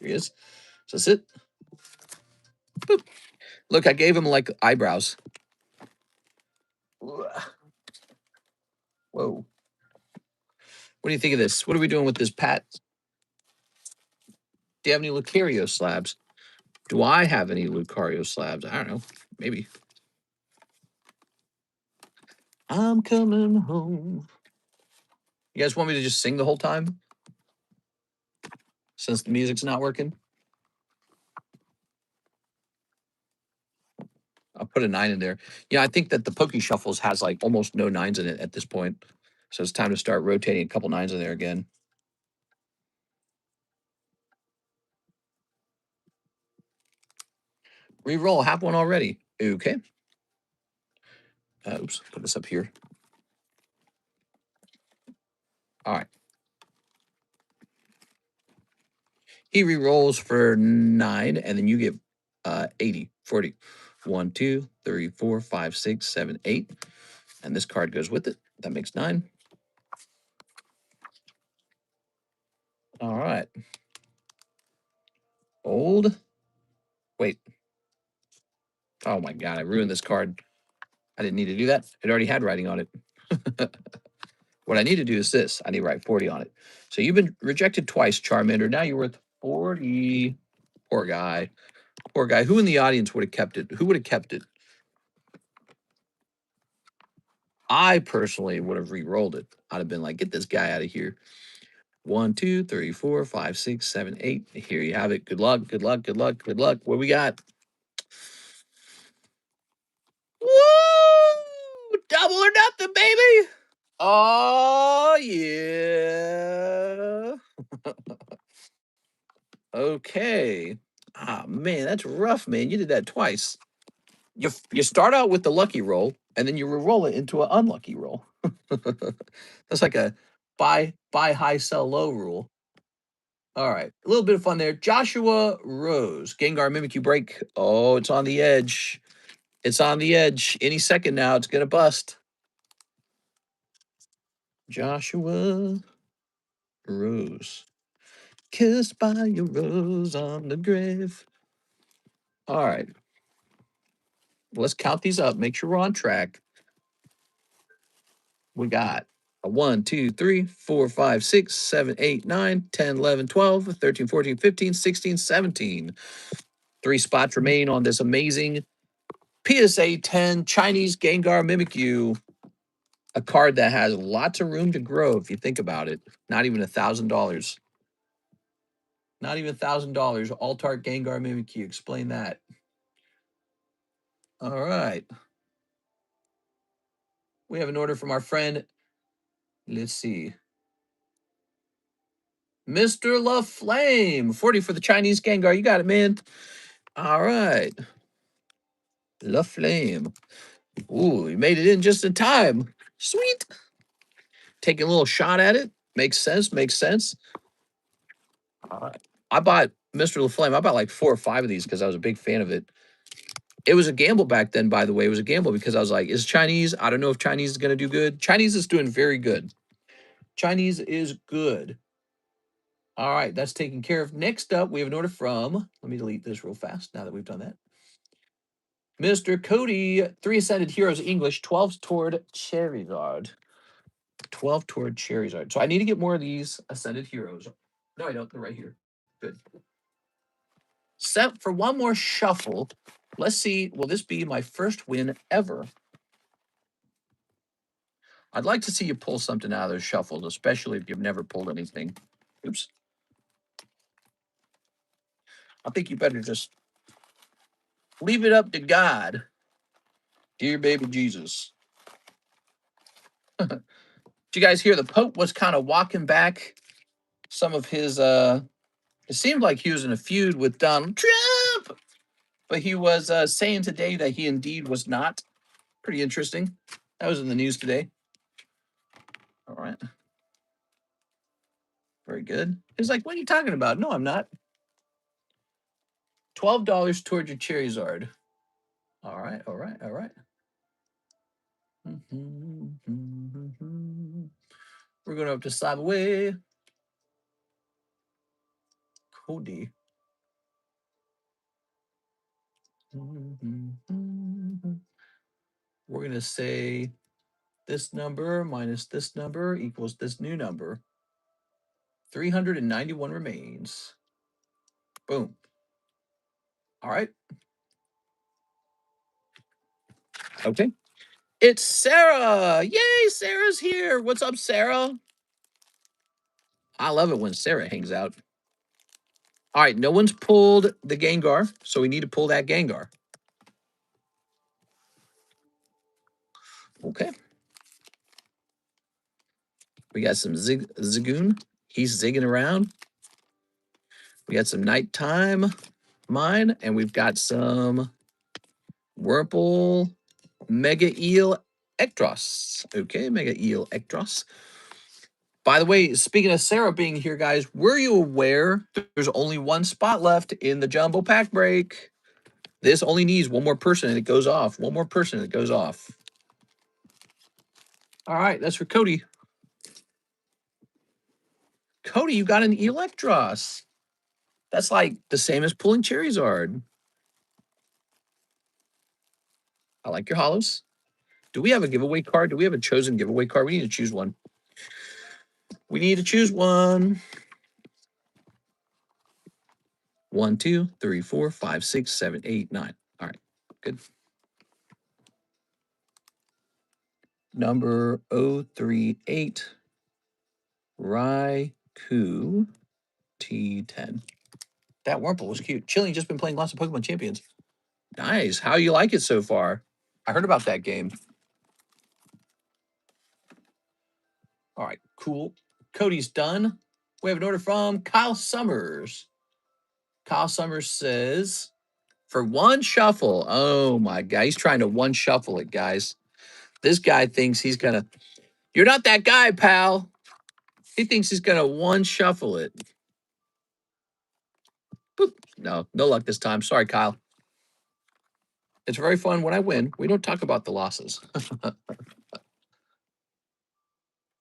Here he is. So that's it. Boop. Look, I gave him like eyebrows. Whoa. What do you think of this? What are we doing with this, Pat? Do you have any Lucario slabs? Do I have any Lucario slabs? I don't know. Maybe. I'm coming home. You guys want me to just sing the whole time? Since the music's not working? I'll put a 9 in there. Yeah, I think that the Poke Shuffles has like almost no 9s in it at this point. So it's time to start rotating a couple 9s in there again. Reroll, have one already. Okay. Oops, put this up here. All right. He re-rolls for 9, and then you get 80, 40. 1, 2, 3, 4, 5, 6, 7, 8. And this card goes with it. That makes 9. All right. Old. Wait. Oh my God, I ruined this card. I didn't need to do that. It already had writing on it. What I need to do is this. I need to write 40 on it. So you've been rejected twice, Charmander. Now you're worth 40. Poor guy. Poor guy. Who in the audience would have kept it? Who would have kept it? I personally would have re-rolled it. I'd have been like, get this guy out of here. 1, 2, 3, 4, 5, 6, 7, 8. Here you have it. Good luck. Good luck. Good luck. Good luck. What we got? Woo! Double or nothing, baby. Oh yeah. Okay. Ah man, that's rough, man. You did that twice. You start out with the lucky roll, and then you re-roll it into an unlucky roll. That's like a buy high, sell low rule. All right, a little bit of fun there. Joshua Rose, Gengar Mimikyu break. Oh, it's on the edge. It's on the edge. Any second now, it's gonna bust. Joshua Rose, kissed by your rose on the grave. All right, let's count these up. Make sure we're on track. We got a 1, 2, 3, 4, 5, 6, 7, 8, 9, 10, 11, 12, 13, 14, 15, 16, 17. 3 spots remain on this amazing PSA 10 Chinese Gengar Mimikyu. A card that has lots of room to grow if you think about it. Not even $1,000. Not even $1,000. Altart Gengar Mimikyu. Explain that. All right. We have an order from our friend. Let's see. Mr. LaFlame. 40 for the Chinese Gengar. You got it, man. All right. LaFlame. Ooh, he made it in just in time. Sweet. Taking a little shot at it. Makes sense. Makes sense. I bought Mr. LaFlame. I bought like 4 or 5 of these because I was a big fan of it. It was a gamble back then, by the way. It was a gamble because I was like, is Chinese? I don't know if Chinese is going to do good. Chinese is doing very good. Chinese is good. All right, that's taken care of. Next up, we have an order from, let me delete this real fast now that we've done that. Mr. Cody, 3 Ascended Heroes English, 12 toward Charizard. 12 toward Charizard. So I need to get more of these Ascended Heroes. No, I don't. They're right here. Good. Set for one more shuffle. Let's see. Will this be my first win ever? I'd like to see you pull something out of those shuffles, especially if you've never pulled anything. Oops. I think you better just leave it up to God. Dear baby Jesus. Did you guys hear the Pope was kind of walking back some of his it seemed like he was in a feud with Donald Trump, but he was saying today that he indeed was not. Pretty interesting. That was in the news today. All right. Very good. He's like, what are you talking about? No, I'm not. $12 towards your Charizard. All right, all right, all right. We're going up to Slab away. Cody. We're going to say this number minus this number equals this new number. 391 remains. Boom. All right. Okay. It's Sarah. Yay, Sarah's here. What's up, Sarah? I love it when Sarah hangs out. All right, no one's pulled the Gengar, so we need to pull that Gengar. Okay. We got some Zagoon. He's zigging around. We got some Nighttime Mine, and we've got some Whirlpool Mega Eel Ectros. Okay, Mega Eel Ectros. By the way, speaking of Sarah being here, guys, were you aware there's only one spot left in the Jumbo Pack Break? This only needs one more person and it goes off. One more person and it goes off. All right, that's for Cody. Cody, you got an Electros. That's like the same as pulling Charizard. I like your hollows. Do we have a giveaway card? Do we have a chosen giveaway card? We need to choose one. We need to choose one. 1, 2, 3, 4, 5, 6, 7, 8, 9. All right, good. Number 038, Raikou T10. That Wurmple was cute. Chili just been playing lots of Pokemon Champions. Nice. How you like it so far? I heard about that game. All right, cool. Cody's done. We have an order from Kyle Summers. Kyle Summers says, for one shuffle. Oh my God, he's trying to one shuffle it, guys. This guy thinks he's gonna. You're not that guy, pal. He thinks he's gonna one shuffle it. Boop. No, no luck this time. Sorry, Kyle. It's very fun when I win. We don't talk about the losses.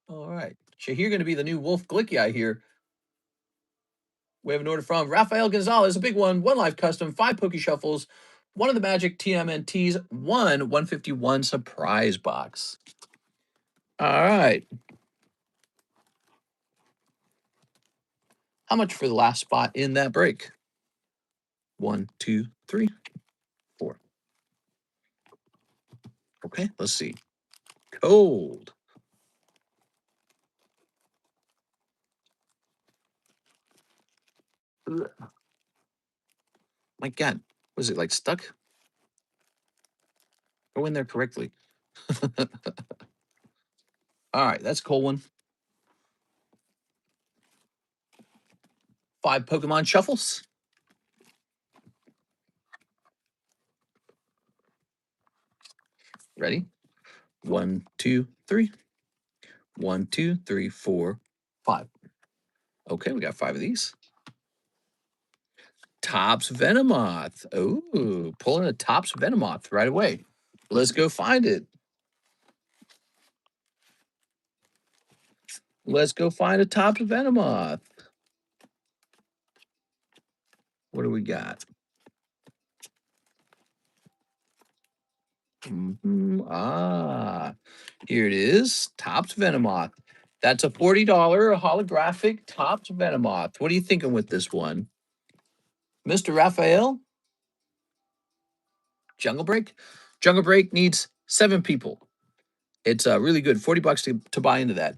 All right. Shahir going to be the new Wolf Glicky, I hear. We have an order from Rafael Gonzalez, a big one, 1 live custom, 5 Poke Shuffles, 1 of the Magic TMNTs, 1 151 surprise box. All right. How much for the last spot in that break? 1, 2, 3, 4. Okay, let's see. Cold. Ugh. My God, was it like stuck? Go in there correctly. All right, that's a cold one. 5 Pokemon Shuffles. Ready? 1, 2, 3. 1, 2, 3, 4, 5. Okay, we got 5 of these. Topps Venomoth. Oh, pulling a Topps Venomoth right away. Let's go find it. Let's go find a Topps Venomoth. What do we got? Ah, here it is. Topps Venomoth. That's a $40 holographic Topps Venomoth. What are you thinking with this one? Mr. Raphael? Jungle Break? Jungle Break needs 7 people. It's really good. $40 to buy into that.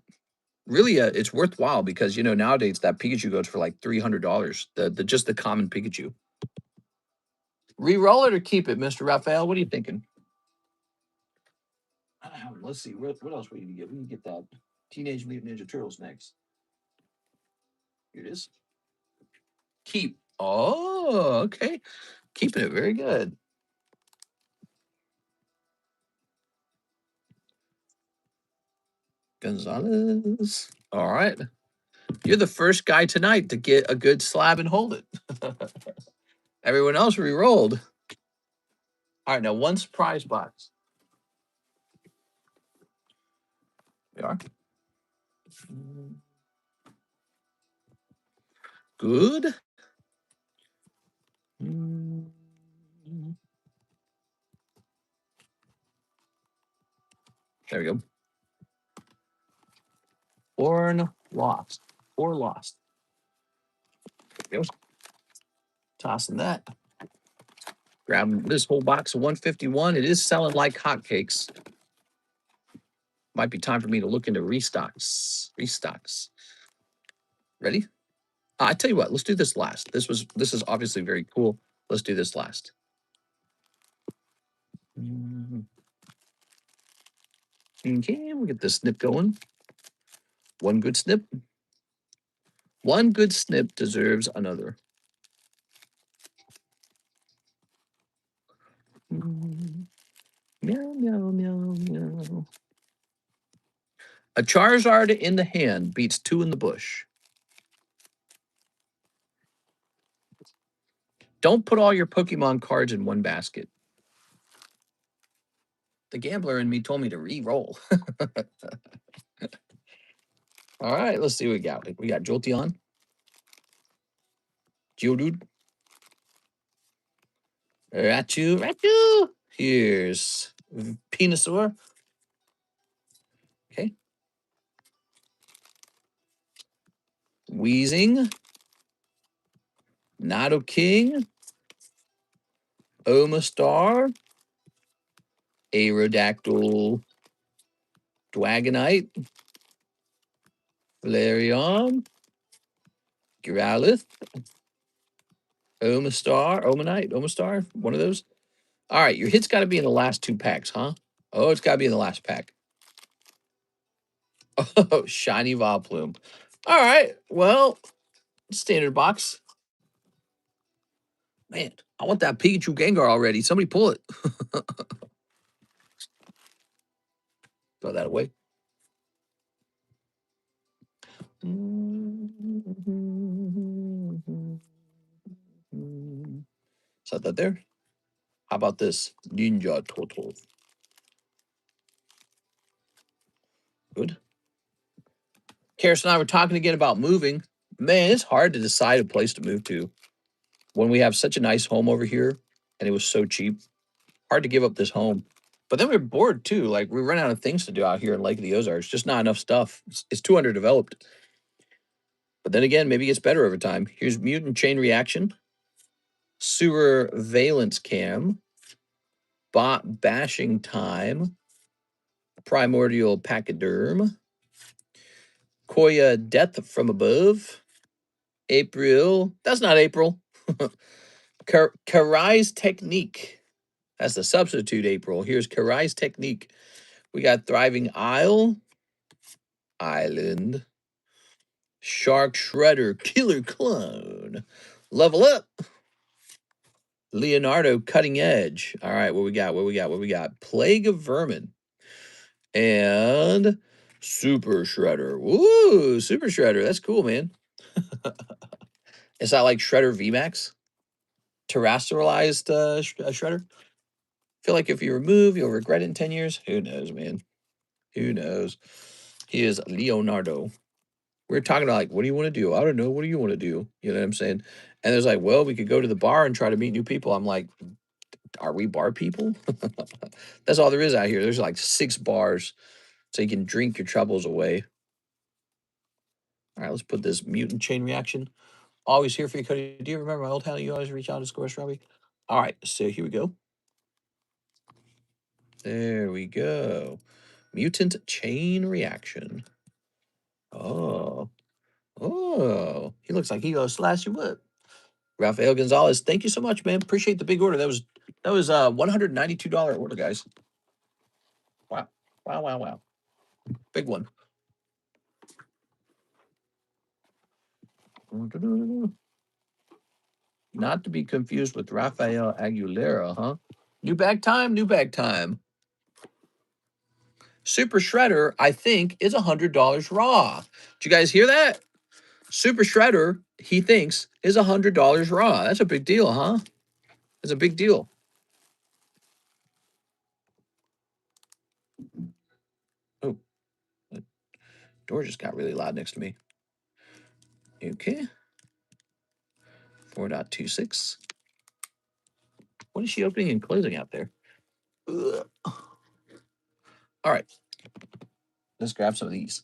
Really, it's worthwhile because, you know, nowadays that Pikachu goes for like $300. The just the common Pikachu. Re-roll it or keep it, Mr. Raphael? What are you thinking? Let's see. What else we need to get? We need to get that Teenage Mutant Ninja Turtles next. Here it is. Keep. Oh, okay. Keeping it very good. Gonzalez. All right. You're the first guy tonight to get a good slab and hold it. Everyone else re-rolled. All right, now one surprise box. We are. Good. There we go. Born lost. Or lost. There we go. Tossing that. Grabbing this whole box of 151. It is selling like hotcakes. Might be time for me to look into restocks. Restocks. Ready? I tell you what, let's do this last. This is obviously very cool. Let's do this last. Okay, we'll get this snip going. One good snip. One good snip deserves another. Meow, meow, meow, meow. A Charizard in the hand beats two in the bush. Don't put all your Pokemon cards in one basket. The gambler in me told me to re-roll. All right, let's see what we got. We got Jolteon, Geodude, Ratu. Here's Venusaur. Okay. Wheezing, Nidoking, Omastar, Aerodactyl, Dragonite, Flareon, Growlithe, Omastar, one of those. All right, your hit's got to be in the last two packs, huh? Oh, it's got to be in the last pack. Oh, shiny Vileplume. All right, well, standard box. Man, I want that Pikachu Gengar already. Somebody pull it. Throw that away. Set that there. How about this? Ninja Turtle. Good. Karis and I were talking again about moving. Man, it's hard to decide a place to move to when we have such a nice home over here and it was so cheap. Hard to give up this home. But then we're bored too. Like we run out of things to do out here in Lake of the Ozarks. Just not enough stuff. It's too underdeveloped. But then again, maybe it gets better over time. Here's Mutant Chain Reaction, Sewer Valence Cam, Bot Bashing Time, Primordial Pachyderm, Koya Death from Above, April. That's not April. Karai's Technique. That's the substitute April. Here's Karai's Technique. We got Thriving Isle, Island, Shark Shredder, Killer Clone, Level Up, Leonardo Cutting Edge. All right, what we got? Plague of Vermin and Super Shredder. Woo, Super Shredder. That's cool, man. Is that like Shredder VMAX? Terrestrialized Shredder? Feel like if you remove, you'll regret it in 10 years. Who knows, man? Who knows? He is Leonardo. We're talking about like, what do you want to do? I don't know. What do you want to do? You know what I'm saying? And there's like, well, we could go to the bar and try to meet new people. I'm like, are we bar people? That's all there is out here. There's like 6 bars so you can drink your troubles away. All right, let's put this Mutant Chain Reaction. Always here for you, Cody. Do you remember my old handle? You always reach out to score Strawberry. All right, so here we go. There we go. Mutant Chain Reaction. Oh. He looks like he gonna slash you up. Rafael Gonzalez, thank you so much, man. Appreciate the big order. That was $192 order, guys. Wow. Wow. Big one. Not to be confused with Rafael Aguilera, huh? New bag time. Super Shredder, I think, is $100 raw. Did you guys hear that? Super Shredder, he thinks is $100 raw. That's a big deal, huh? That's a big deal. Oh, the door just got really loud next to me. Okay. 4.26. What is she opening and closing out there? Ugh. All right. Let's grab some of these.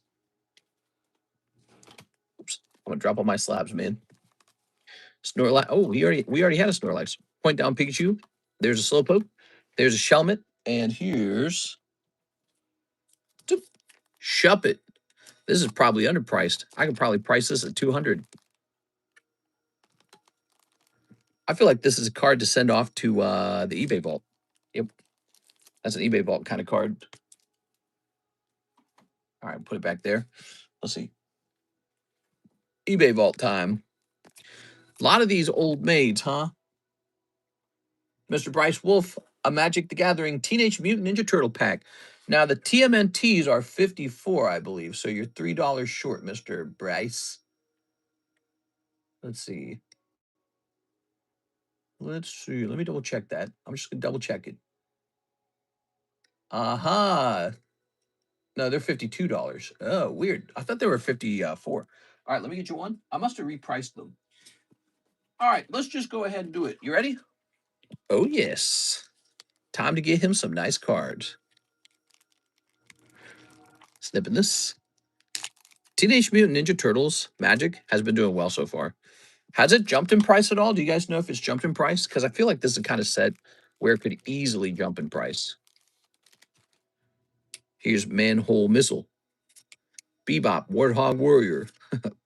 Oops. I'm gonna drop all my slabs, man. Snorlax. Oh, we already had a Snorlax. Point down Pikachu. There's a Slowpoke. There's a Shelmet. And here's Shuppet. This is probably underpriced. I could probably price this at 200. I feel like this is a card to send off to the eBay vault. Yep. That's an eBay vault kind of card. All right, put it back there. Let's see. eBay vault time. A lot of these old maids, huh? Mr. Bryce Wolf, a Magic the Gathering Teenage Mutant Ninja Turtle pack. Now, the TMNTs are 54, I believe. So you're $3 short, Mr. Bryce. Let's see. Let's see. Let me double check that. I'm just going to double check it. Aha. No, they're $52. Oh, weird. I thought they were 54. All right, let me get you one. I must have repriced them. All right, let's just go ahead and do it. You ready? Oh, yes. Time to get him some nice cards. Snipping this. Teenage Mutant Ninja Turtles Magic has been doing well so far. Has it jumped in price at all? Do you guys know if it's jumped in price? Because I feel like this is the kind of set where it could easily jump in price. Here's Manhole Missile. Bebop, Warthog Warrior.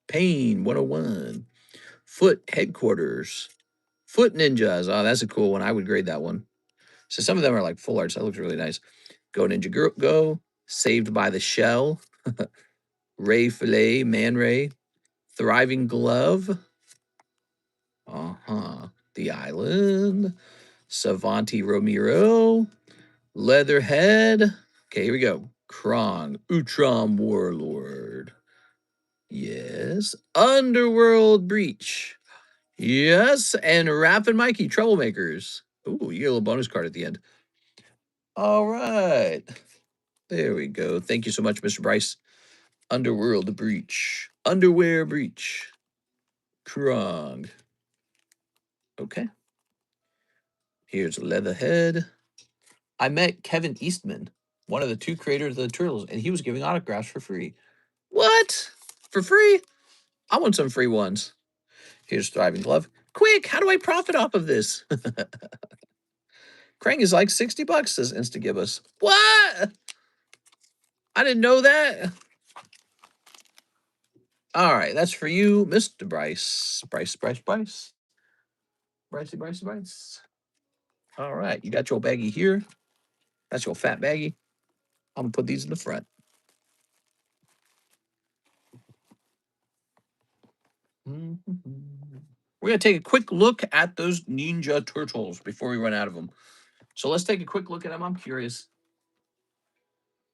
Pain 101. Foot Headquarters. Foot Ninjas. Oh, that's a cool one. I would grade that one. So some of them are like full arts. That looks really nice. Go Ninja Go. Saved by the Shell. Ray Filet, Man Ray. Thriving Glove. The Island. Savanti Romero. Leatherhead. Okay, here we go. Krong. Utrom Warlord. Yes. Underworld Breach. Yes. And Rapid Mikey Troublemakers. Ooh, you get a little bonus card at the end. All right. There we go. Thank you so much, Mr. Bryce. Underworld Breach. Underwear Breach. Krong. Okay. Here's Leatherhead. I met Kevin Eastman, one of the two creators of the Turtles, and he was giving autographs for free. What? For free? I want some free ones. Here's Thriving Glove. Quick, how do I profit off of this? Krang is like $60, says Instagibus. What? I didn't know that. All right, that's for you, Mr. Bryce. Bryce. Bryce. All right, you got your baggie here. That's your fat baggie. I'm gonna put these in the front. We're gonna take a quick look at those Ninja Turtles before we run out of them. So let's take a quick look at them. I'm curious.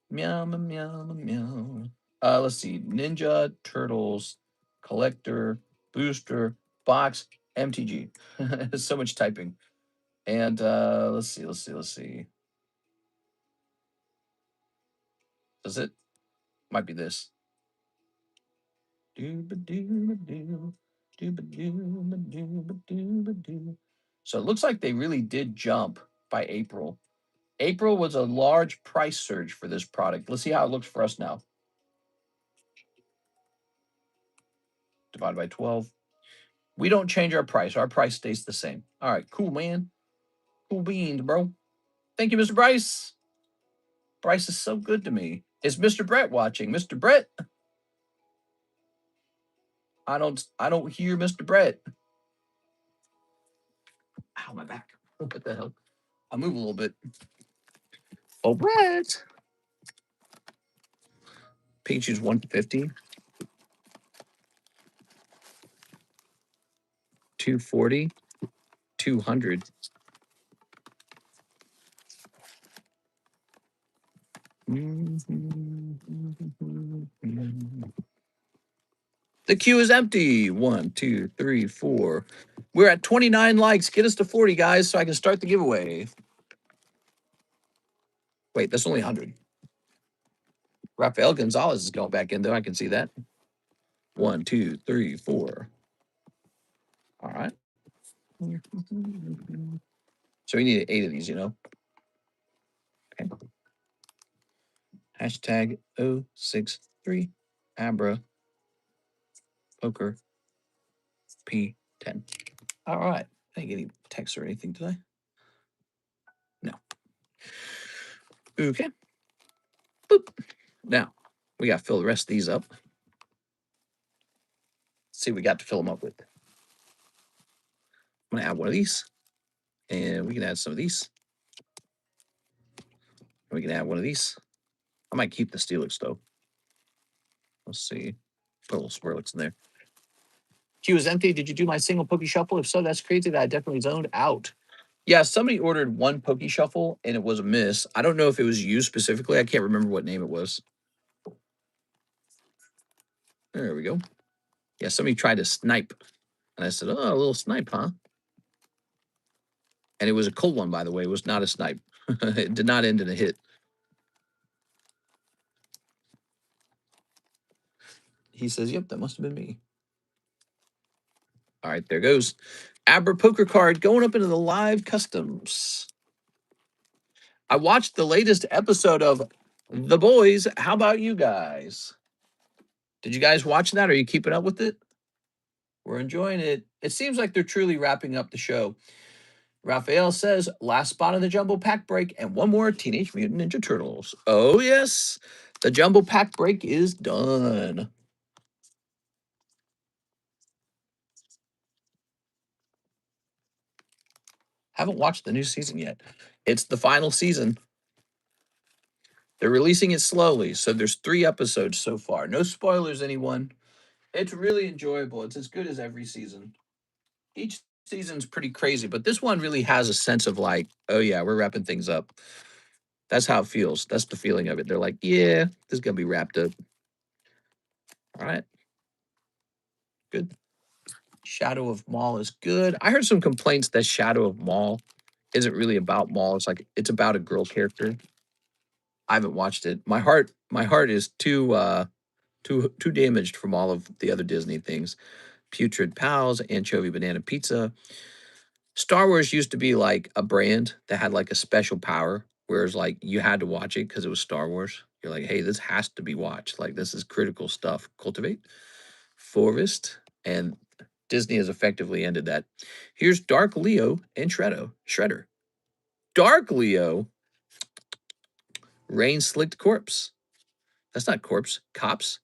Meow, meow, meow. Let's see. Ninja Turtles collector booster box MTG. So much typing. And let's see. Does it? Might be this. So it looks like they really did jump by April. April was a large price surge for this product. Let's see how it looks for us now. Divided by 12. We don't change our price. Our price stays the same. All right, cool, man. Cool beans, bro. Thank you, Mr. Bryce. Bryce is so good to me. Is Mr. Brett watching? Mr. Brett? I don't hear Mr. Brett. Ow, my back. What the hell? I'll move a little bit. Oh, Brett. Peaches 150. 240. 200. The queue is empty. 1, 2, 3, 4. We're at 29 likes. Get us to 40, guys, so I can start the giveaway. Wait, that's only 100. Rafael Gonzalez is going back in, though. I can see that. 1, 2, 3, 4. All right. So we need 8 of these, you know. Okay. Hashtag 063 Abra Poker P10. All right. I didn't get any text or anything, did I? No. Okay. Boop. Now, we got to fill the rest of these up. Let's see what we got to fill them up with. I'm going to add one of these. And we can add some of these. And we can add one of these. I might keep the Steelix, though. Let's see. Put a little Swirlix in there. Queue is empty. Did you do my single Pokey Shuffle? If so, that's crazy that I definitely zoned out. Yeah, somebody ordered one Pokey Shuffle, and it was a miss. I don't know if it was you specifically. I can't remember what name it was. There we go. Yeah, somebody tried to snipe. And I said, oh, a little snipe, huh? And it was a cold one, by the way. It was not a snipe. It did not end in a hit. He says, yep, that must have been me. All right, there goes. Abra Poker card going up into the live customs. I watched the latest episode of The Boys. How about you guys? Did you guys watch that? Are you keeping up with it? We're enjoying it. It seems like they're truly wrapping up the show. Raphael says, last spot of the Jumbo Pack break and one more Teenage Mutant Ninja Turtles. Oh, yes. The Jumbo Pack break is done. Haven't watched the new season yet. It's the final season. They're releasing it slowly, so there's 3 episodes so far. No spoilers, anyone. It's really enjoyable. It's as good as every season. Each season's pretty crazy, but this one really has a sense of like, oh yeah, we're wrapping things up. That's how it feels. That's the feeling of it. They're like, yeah, this is gonna be wrapped up. All right. Good. Shadow of Maul is good. I heard some complaints that Shadow of Maul isn't really about Maul. It's like it's about a girl character. I haven't watched it. My heart is too damaged from all of the other Disney things. Putrid Pals, Anchovy Banana Pizza. Star Wars used to be like a brand that had like a special power, whereas like you had to watch it because it was Star Wars. You're like, hey, this has to be watched. Like this is critical stuff. Cultivate, Forest, and Disney has effectively ended that. Here's Dark Leo and Shredder. Dark Leo, Rain Slicked Corpse. That's not corpse. Cops.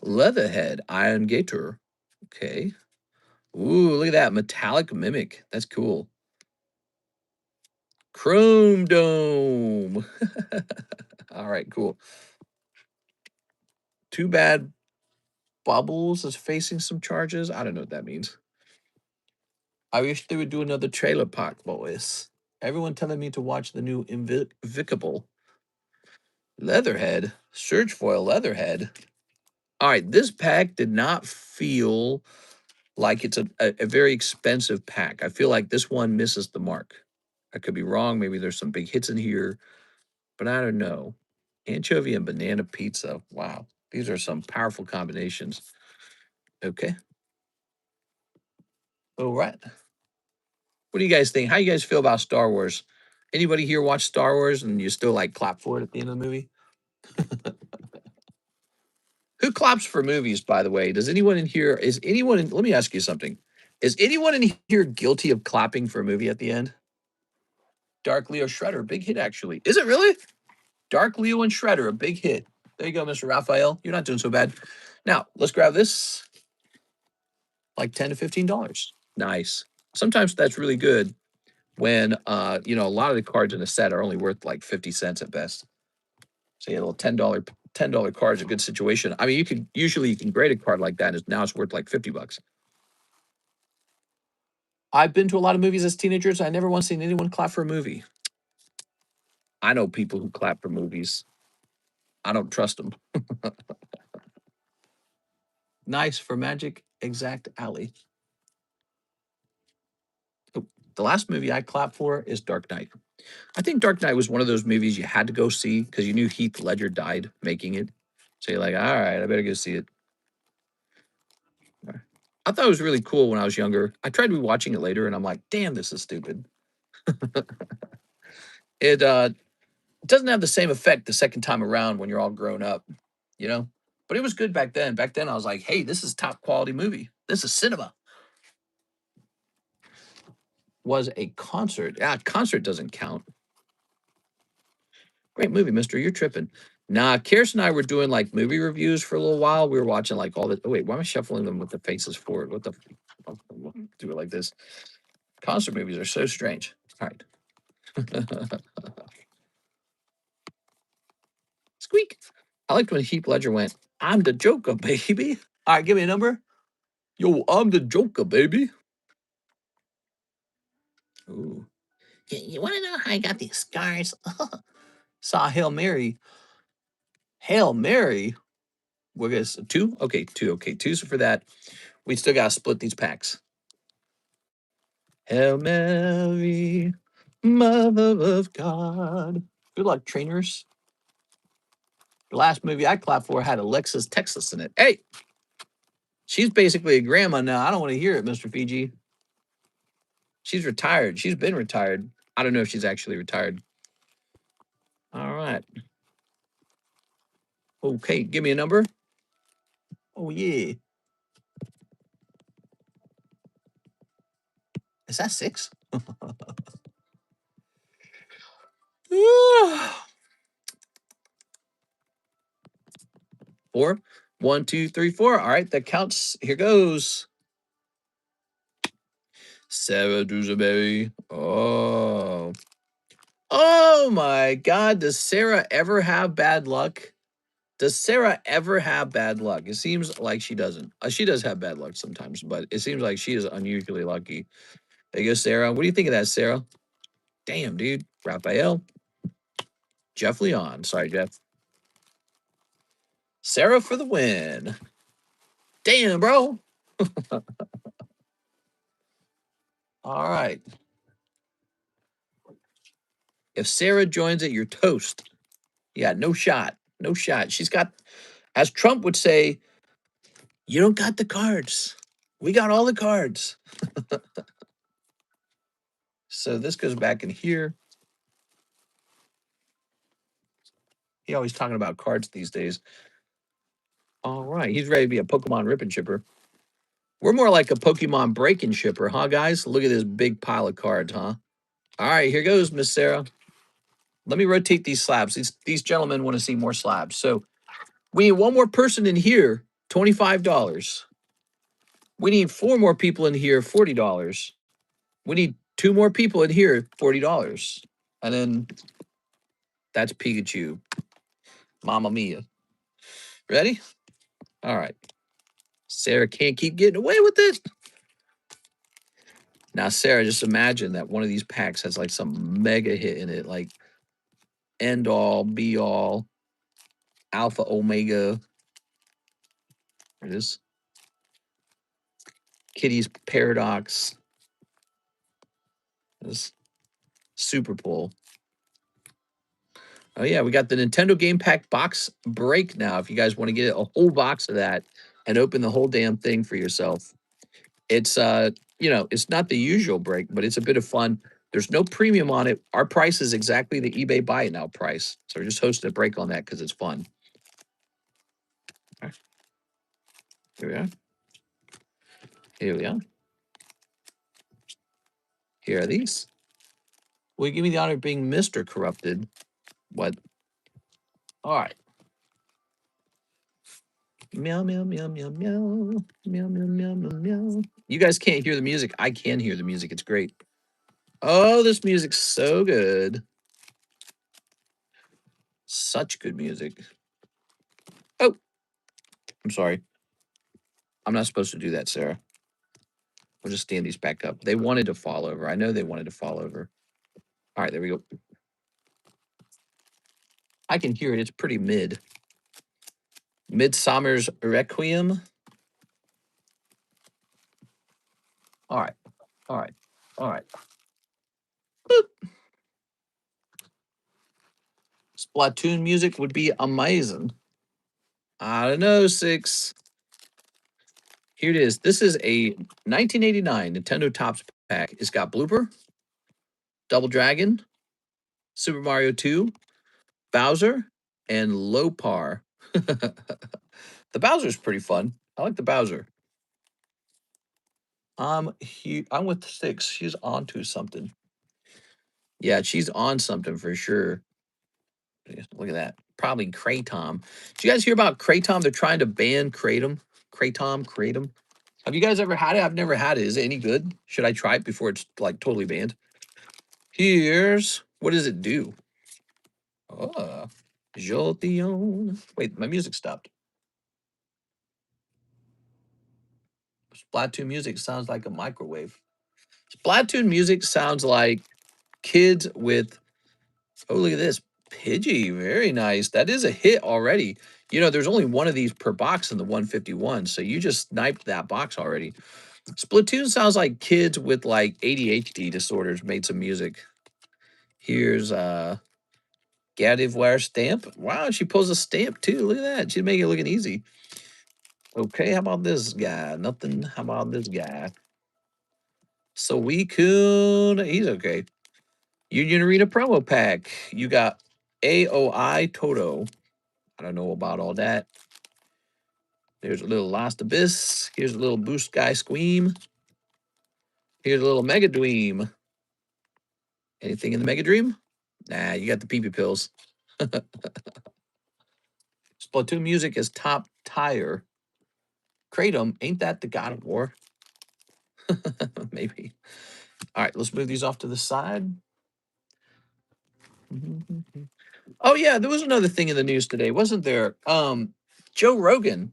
Leatherhead, Iron Gator. Okay. Ooh, look at that. Metallic Mimic. That's cool. Chrome Dome. All right, cool. Too bad Bubbles is facing some charges. I don't know what that means. I wish they would do another trailer park, boys. Everyone telling me to watch the new Invicable. Leatherhead. Search Foil Leatherhead. All right, this pack did not feel like it's a very expensive pack. I feel like this one misses the mark. I could be wrong. Maybe there's some big hits in here, but I don't know. Anchovy and banana pizza. Wow. These are some powerful combinations. Okay. All right. What do you guys think? How you guys feel about Star Wars? Anybody here watch Star Wars and you still like clap for it at the end of the movie? Who claps for movies, by the way? Does anyone in here, let me ask you something. Is anyone in here guilty of clapping for a movie at the end? Dark Leo Shredder, big hit actually. Is it really? Dark Leo and Shredder, a big hit. There you go, Mr. Raphael. You're not doing so bad. Now, let's grab this. Like $10 to $15. Nice. Sometimes that's really good when a lot of the cards in a set are only worth like 50 cents at best. So you get a little $10 card is a good situation. I mean, you can grade a card like that, and now it's worth like $50. I've been to a lot of movies as teenagers. I never once seen anyone clap for a movie. I know people who clap for movies. I don't trust them. Nice for Magic Exact Alley. Oh, the last movie I clapped for is Dark Knight. I think Dark Knight was one of those movies you had to go see because you knew Heath Ledger died making it. So you're like, all right, I better go see it. I thought it was really cool when I was younger. I tried rewatching it later and I'm like, damn, this is stupid. It doesn't have the same effect the second time around when you're all grown up, you know? But it was good back then. Back then I was like, hey, this is top quality movie. This is cinema. Was a concert. Ah, concert doesn't count. Great movie, mister. You're tripping. Nah, Kirsten and I were doing like movie reviews for a little while. We were watching like all the. Oh, wait, why am I shuffling them with the faces forward? What the? Do it like this. Concert movies are so strange. All right. Squeak. I liked when Heath Ledger went, I'm the Joker, baby. All right, give me a number. Yo, I'm the Joker, baby. Ooh. You want to know how I got these scars? Saw Hail Mary. Hail Mary? We're going to two? Okay, two. Okay, two. So for that, we still got to split these packs. Hail Mary, Mother of God. Good luck, trainers. The last movie I clapped for had Alexis Texas in it. Hey, she's basically a grandma now. I don't want to hear it, Mr. Fiji. She's retired. She's been retired. I don't know if she's actually retired. All right. Okay, give me a number. Oh, yeah. Is that 6? Four. 1, 2, 3, 4. All right, that counts. Here goes. Sarah Dewsbury. Oh. Oh my God. Does Sarah ever have bad luck? Does Sarah ever have bad luck? It seems like she doesn't. She does have bad luck sometimes, but it seems like she is unusually lucky. There you go, Sarah. What do you think of that, Sarah? Damn, dude. Raphael. Jeff Leon. Sorry, Jeff. Sarah for the win. Damn, bro. All right. If Sarah joins it, you're toast. Yeah, no shot. No shot. She's got, as Trump would say, you don't got the cards. We got all the cards. So this goes back in here. He always talking about cards these days. All right. He's ready to be a Pokemon rip and shipper. We're more like a Pokemon break and shipper, huh, guys? Look at this big pile of cards, huh? All right, here goes, Miss Sarah. Let me rotate these slabs. These gentlemen want to see more slabs. So we need one more person in here, $25. We need 4 more people in here, $40. We need 2 more people in here, $40. And then that's Pikachu. Mamma mia. Ready? All right. Sarah can't keep getting away with it. Now, Sarah, just imagine that one of these packs has like some mega hit in it, like end all, be all, alpha, omega. There it is. Kitty's Paradox. This Super Pull. Oh, yeah, we got the Nintendo Game Pack box break now. If you guys want to get a whole box of that and open the whole damn thing for yourself. It's, it's not the usual break, but it's a bit of fun. There's no premium on it. Our price is exactly the eBay buy it now price. So we're just hosting a break on that because it's fun. All right. Here we are. Here we are. Here are these. Will you give me the honor of being Mr. Corrupted? What? All right. Meow, meow, meow, meow, meow. Meow, meow, meow, meow, meow. You guys can't hear the music. I can hear the music. It's great. Oh, this music's so good. Such good music. Oh, I'm sorry. I'm not supposed to do that, Sarah. We'll just stand these back up. They wanted to fall over. I know they wanted to fall over. All right, there we go. I can hear it. It's pretty mid. Midsummer's Requiem. All right. All right. All right. Splatoon music would be amazing. I don't know, 6. Here it is. This is a 1989 Nintendo Tops pack. It's got Blooper, Double Dragon, Super Mario 2, Bowser, and Lopar. The Bowser's pretty fun. I like the Bowser. I'm with 6. She's on to something. Yeah, she's on something for sure. Look at that. Probably Kratom. Did you guys hear about Kratom? They're trying to ban Kratom. Kratom. Have you guys ever had it? I've never had it. Is it any good? Should I try it before it's like totally banned? Here's what does it do? Oh, Jolteon. Wait, my music stopped. Splatoon music sounds like a microwave. Splatoon music sounds like kids with, oh, look at this. Pidgey, very nice. That is a hit already. You know, there's only one of these per box in the 151, so you just sniped that box already. Splatoon sounds like kids with like ADHD disorders made some music. Here's Gardevoir stamp. Wow, she pulls a stamp too. Look at that. She's making it looking easy. Okay, how about this guy? Nothing. How about this guy? Suicune. He's okay. Union Arena promo pack. You got AOI Toto. I don't know about all that. There's a little Lost Abyss. Here's a little Boost Guy Squeam. Here's a little Mega Dream. Anything in the Mega Dream? Nah, you got the pee-pee pills. Splatoon music is top tier. Kratom, ain't that the God of War? Maybe. All right, let's move these off to the side. Oh yeah, there was another thing in the news today, wasn't there? Joe Rogan.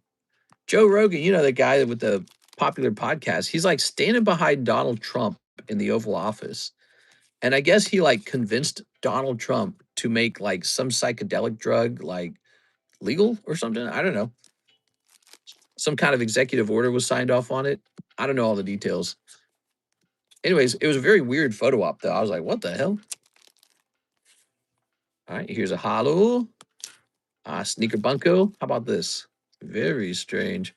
Joe Rogan, you know, the guy with the popular podcast, he's like standing behind Donald Trump in the Oval Office. And I guess he like convinced Donald Trump to make like some psychedelic drug like legal or something. I don't know. Some kind of executive order was signed off on it. I don't know all the details. Anyways, it was a very weird photo op though. I was like, what the hell? All right, here's a hollow. Sneaker Bunko. How about this? Very strange.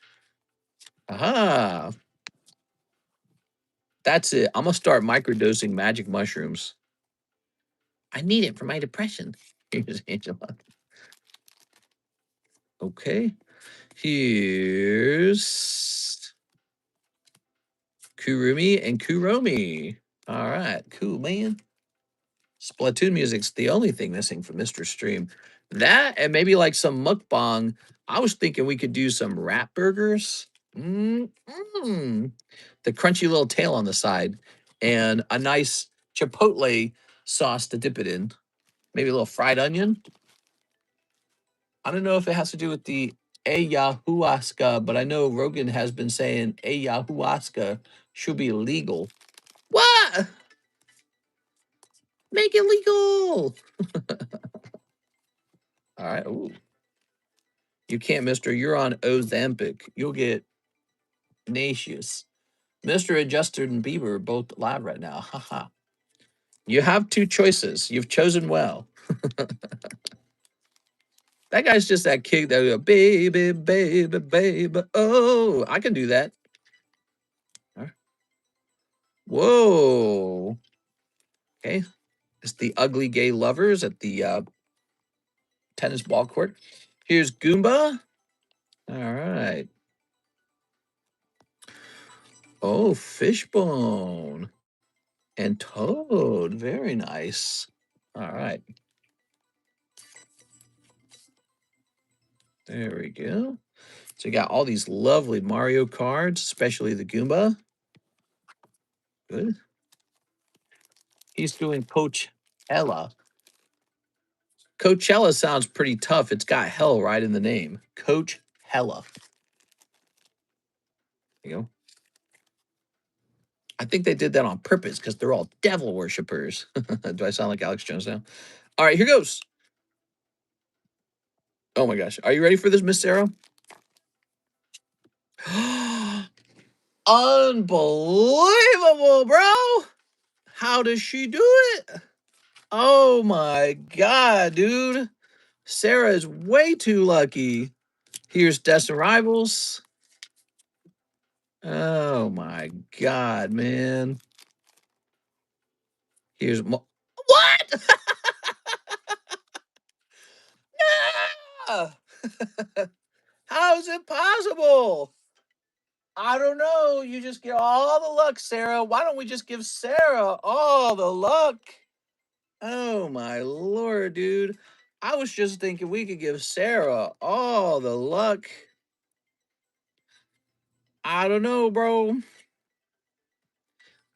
Aha. That's it. I'm going to start microdosing magic mushrooms. I need it for my depression. Here's Angela. Okay. Here's Kurumi and Kuromi. All right. Cool, man. Splatoon music's the only thing missing from Mr. Stream. That and maybe like some mukbang. I was thinking we could do some wrap burgers. Mm-mm. The crunchy little tail on the side and a nice chipotle sauce to dip it in. Maybe a little fried onion. I don't know if it has to do with the ayahuasca, but I know Rogan has been saying ayahuasca should be legal. What? Make it legal. All right. Ooh. You can't, mister. You're on Ozempic. You'll get nauseous. Mr. and Justin Bieber are both live right now. Haha. You have two choices. You've chosen well. That guy's just that kid that go, baby, baby, baby. Oh, I can do that. Whoa. Okay. It's the ugly gay lovers at the tennis ball court. Here's Goomba. All right. Oh, Fishbone and Toad. Very nice. All right. There we go. So you got all these lovely Mario cards, especially the Goomba. Good. He's doing Coachella. Coachella sounds pretty tough. It's got hell right in the name. Coachella. You know? I think they did that on purpose because they're all devil worshippers. Do I sound like Alex Jones now? All right, here goes. Oh my gosh. Are you ready for this, Miss Sarah? Unbelievable, bro. How does she do it? Oh my God, dude. Sarah is way too lucky. Here's Destined Rivals. Oh my God, man. Here's what? Yeah! How is it possible? I don't know. You just get all the luck, Sarah. Why don't we just give Sarah all the luck? Oh my Lord, dude. I was just thinking we could give Sarah all the luck. I don't know, bro.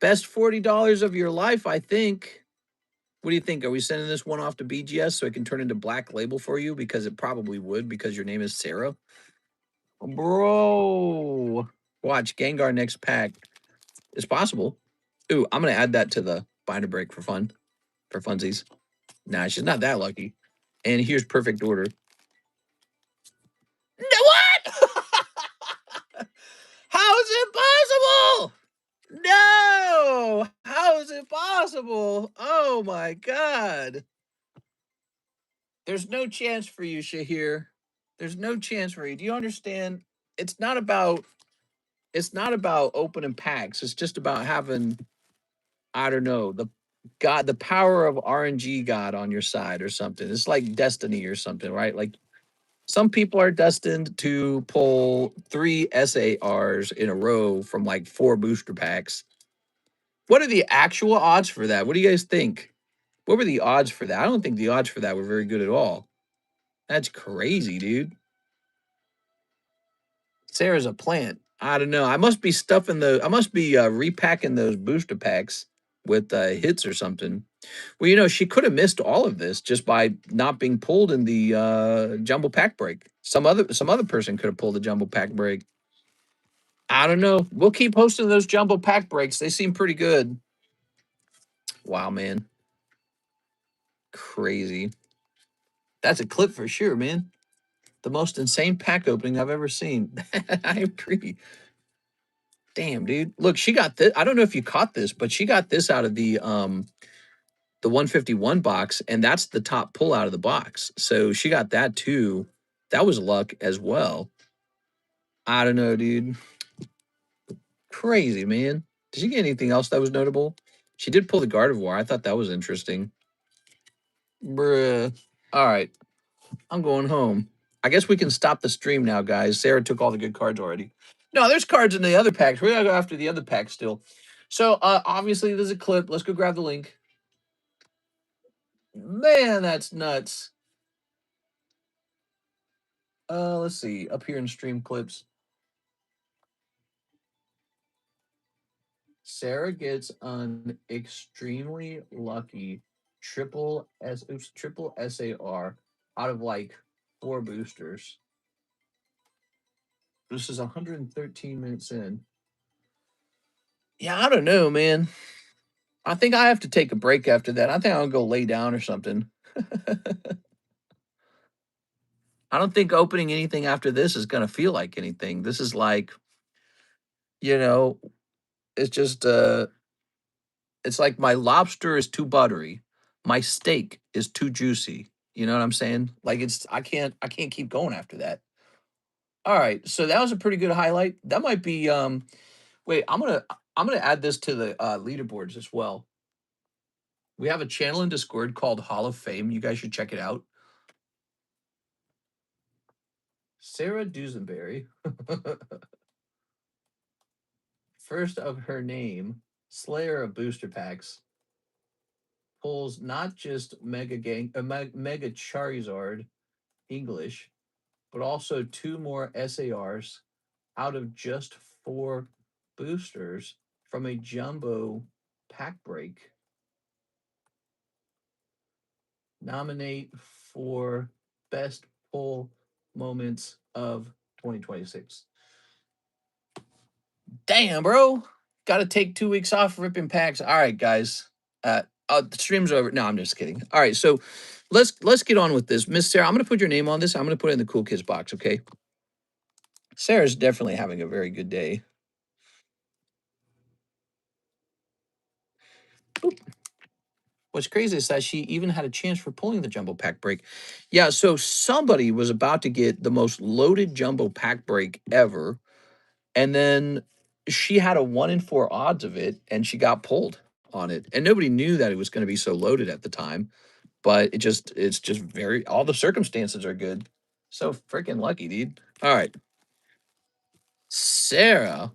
Best $40 of your life, I think. What do you think? Are we sending this one off to BGS so it can turn into Black Label for you? Because it probably would, because your name is Sarah. Bro. Watch Gengar next pack. It's possible. Ooh, I'm going to add that to the binder break for fun. For funsies. Nah, she's not that lucky. And here's perfect order. What? How is it possible? No! How is it possible? Oh my God. There's no chance for you, Shahir. There's no chance for you. Do you understand? It's not about opening packs. It's just about having, I don't know, the power of RNG God on your side or something. It's like destiny or something, right? Like some people are destined to pull 3 SARs in a row from like 4 booster packs. What are the actual odds for that? What do you guys think? What were the odds for that? I don't think the odds for that were very good at all. That's crazy, dude. Sarah's a plant. I don't know. I must be repacking those booster packs with hits or something. Well, she could have missed all of this just by not being pulled in the jumbo pack break. Some other person could have pulled the jumbo pack break. I don't know. We'll keep hosting those jumbo pack breaks. They seem pretty good. Wow, man. Crazy. That's a clip for sure, man. The most insane pack opening I've ever seen. I agree. Damn, dude. Look, she got this. I don't know if you caught this, but she got this out of the 151 box, and that's the top pull out of the box. So she got that too. That was luck as well. I don't know, dude. Crazy, man. Did she get anything else that was notable? She did pull the Gardevoir. I thought that was interesting. Bruh. All right. I'm going home. I guess we can stop the stream now, guys. Sarah took all the good cards already. No, there's cards in the other packs. We're gonna go after the other packs still. So obviously there's a clip. Let's go grab the link. Man, that's nuts. Let's see. Up here in stream clips. Sarah gets an extremely lucky triple SAR out of like 4 boosters. This is 113 minutes in. Yeah, I don't know, man. I think I have to take a break after that. I think I'll go lay down or something. I don't think opening anything after this is going to feel like anything. This is like, you know, it's just it's like my lobster is too buttery. My steak is too juicy. You know what I'm saying? Like I can't keep going after that. All right. So that was a pretty good highlight. That might be wait, I'm gonna add this to the leaderboards as well. We have a channel in Discord called Hall of Fame. You guys should check it out. Sarah Dusenberry, first of her name, Slayer of Booster Packs, pulls not just Mega Charizard English, but also 2 more SARs out of just 4 boosters from a jumbo pack break. Nominate for best pull moments of 2026. Damn, bro. Got to take 2 weeks off ripping packs. All right, guys. The stream's over. No, I'm just kidding. All right, so let's get on with this. Miss Sarah, I'm going to put your name on this. I'm going to put it in the Cool Kids box, okay? Sarah's definitely having a very good day. Oop. What's crazy is that she even had a chance for pulling the jumbo pack break. Yeah, so somebody was about to get the most loaded jumbo pack break ever, and then she had a 1 in 4 odds of it, and she got pulled on it. And nobody knew that it was going to be so loaded at the time, but it's just very, all the circumstances are good. So freaking lucky, dude. All right. Sarah,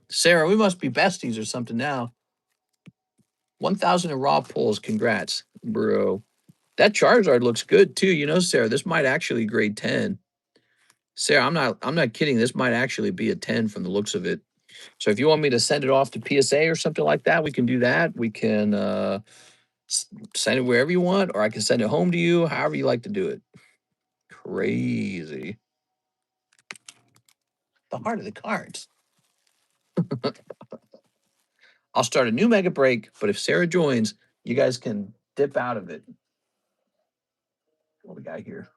we must be besties or something now. 1,000 in raw pulls. Congrats, bro. That Charizard looks good too. You know, Sarah, this might actually grade 10. Sarah, I'm not kidding. This might actually be a 10 from the looks of it. So if you want me to send it off to PSA or something like that, we can do that. We can send it wherever you want, or I can send it home to you, however you like to do it. Crazy. The heart of the cards. I'll start a new mega break, but if Sarah joins, you guys can dip out of it. What we got here?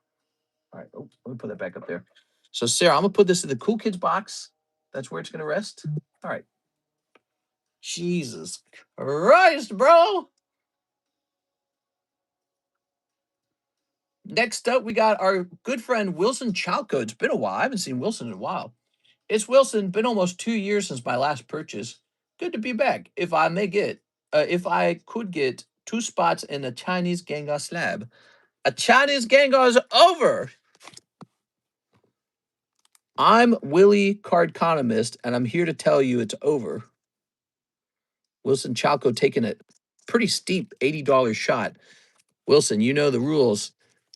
All right. Oh, let me put that back up there. So, Sarah, I'm going to put this in the Cool Kids box. That's where it's going to rest. All right. Jesus Christ, bro. Next up, we got our good friend Wilson Chalco. It's been a while. I haven't seen Wilson in a while. It's Wilson. Been almost 2 years since my last purchase. Good to be back. If I could get 2 spots in a Chinese Gengar slab, a Chinese Gengar is over. I'm Willie Cardconomist, and I'm here to tell you it's over. Wilson Chalco taking a pretty steep $80 shot. Wilson, you know the rules.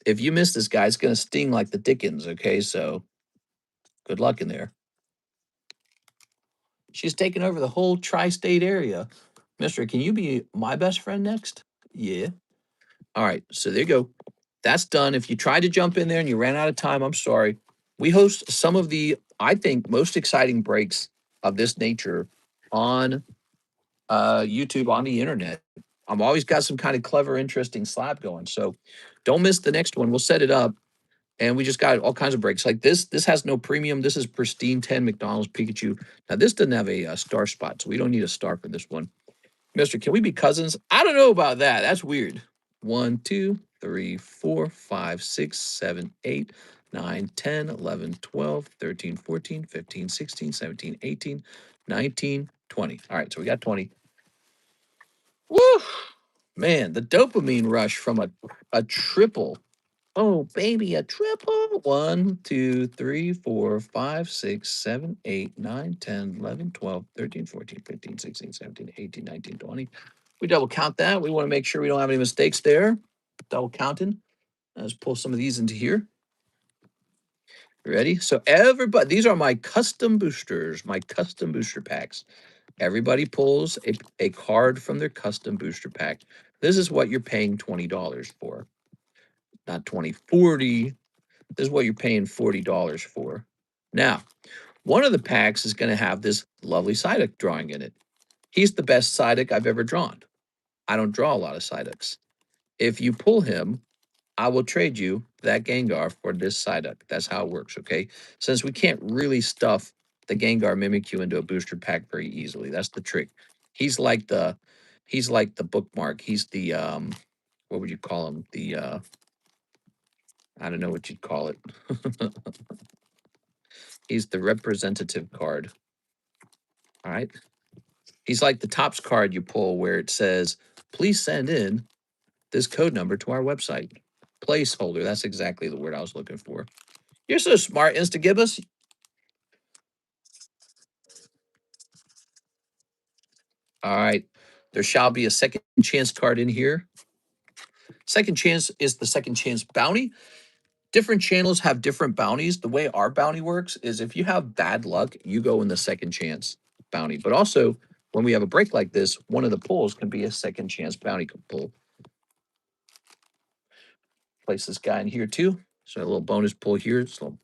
If you miss this guy, it's going to sting like the Dickens, okay? So good luck in there. She's taking over the whole tri-state area. Mister, can you be my best friend next? Yeah. All right, so there you go. That's done. If you tried to jump in there and you ran out of time, I'm sorry. We host some of the, I think, most exciting breaks of this nature on YouTube, on the internet. I've always got some kind of clever, interesting slab going. So don't miss the next one. We'll set it up. And we just got all kinds of breaks like this. This has no premium. This is pristine 10 McDonald's Pikachu. Now, this doesn't have a star spot, so we don't need a star for this one. Mister, can we be cousins? I don't know about that. That's weird. 1, 2, 3, 4, 5, 6, 7, 8, 9, 10, 11, 12, 13, 14, 15, 16, 17, 18, 19, 20. All right, so we got 20. Woo! Man, the dopamine rush from a triple. Oh, baby, a triple. 1, 2, 3, 4, 5, 6, 7, 8, 9, 10, 11, 12, 13, 14, 15, 16, 17, 18, 19, 20. We double count that. We want to make sure we don't have any mistakes there. Double counting. Let's pull some of these into here. Ready? So everybody, these are my custom boosters, my custom booster packs. Everybody pulls a card from their custom booster pack. This is what you're paying $20 for. Not 20, 40. This is what you're paying $40 for. Now, one of the packs is going to have this lovely Psyduck drawing in it. He's the best Psyduck I've ever drawn. I don't draw a lot of Psyducks. If you pull him, I will trade you that Gengar for this Psyduck. That's how it works, okay? Since we can't really stuff the Gengar Mimikyu into a booster pack very easily. That's the trick. He's like the bookmark. He's the what would you call him? The I don't know what you'd call it. He's the representative card. All right. He's like the tops card you pull where it says, please send in this code number to our website. Placeholder. That's exactly the word I was looking for. You're so smart, Instagibbous. All right. There shall be a second chance card in here. Second chance is the second chance bounty. Different channels have different bounties. The way our bounty works is if you have bad luck, you go in the second chance bounty. But also, when we have a break like this, one of the pulls can be a second chance bounty pull. Place this guy in here too. So a little bonus pull here. So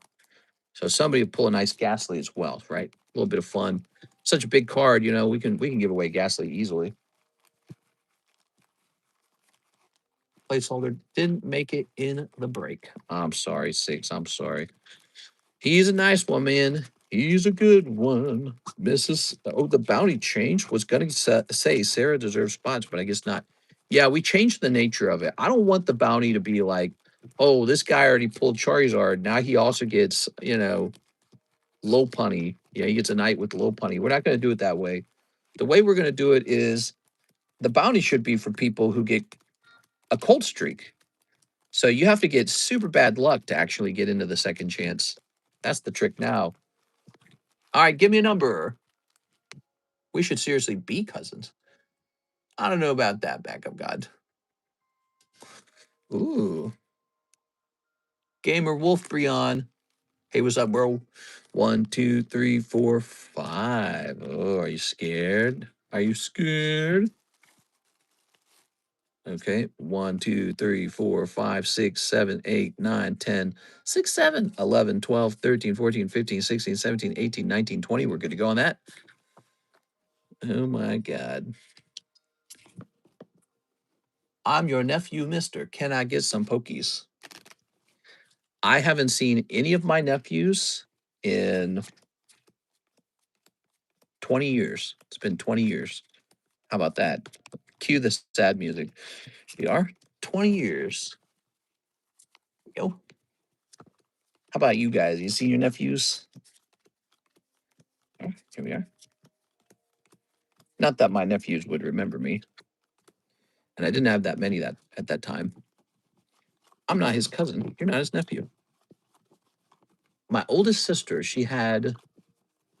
somebody will pull a nice Ghastly as well, right? A little bit of fun. Such a big card, you know, we can give away Ghastly easily. Placeholder didn't make it in the break. I'm sorry, Six. I'm sorry. He's a nice one, man. He's a good one. Mrs. Oh, the bounty change was going to say Sarah deserves spots, but I guess not. Yeah, we changed the nature of it. I don't want the bounty to be like, oh, this guy already pulled Charizard. Now he also gets, you know, low punny. Yeah, he gets a night with low punny. We're not going to do it that way. The way we're going to do it is the bounty should be for people who get a cold streak. So you have to get super bad luck to actually get into the second chance. That's the trick now. All right, give me a number. We should seriously be cousins. I don't know about that, backup god. Ooh. Gamer Wolf Breon. Hey, what's up, bro? 1, 2, 3, 4, 5. Oh, are you scared? Are you scared? Okay. 1, 2, 3, 4, 5, 6, 7, 8, 9, 10, 6, 7, 11, 12, 13, 14, 15, 16, 17, 18, 19, 20. We're good to go on that. Oh my God. I'm your nephew, mister. Can I get some pokies? I haven't seen any of my nephews in 20 years. It's been 20 years. How about that? Cue the sad music. We are 20 years. Yo. How about you guys? You see your nephews? Oh, here we are. Not that my nephews would remember me. And I didn't have that many at that time. I'm not his cousin. You're not his nephew. My oldest sister, she had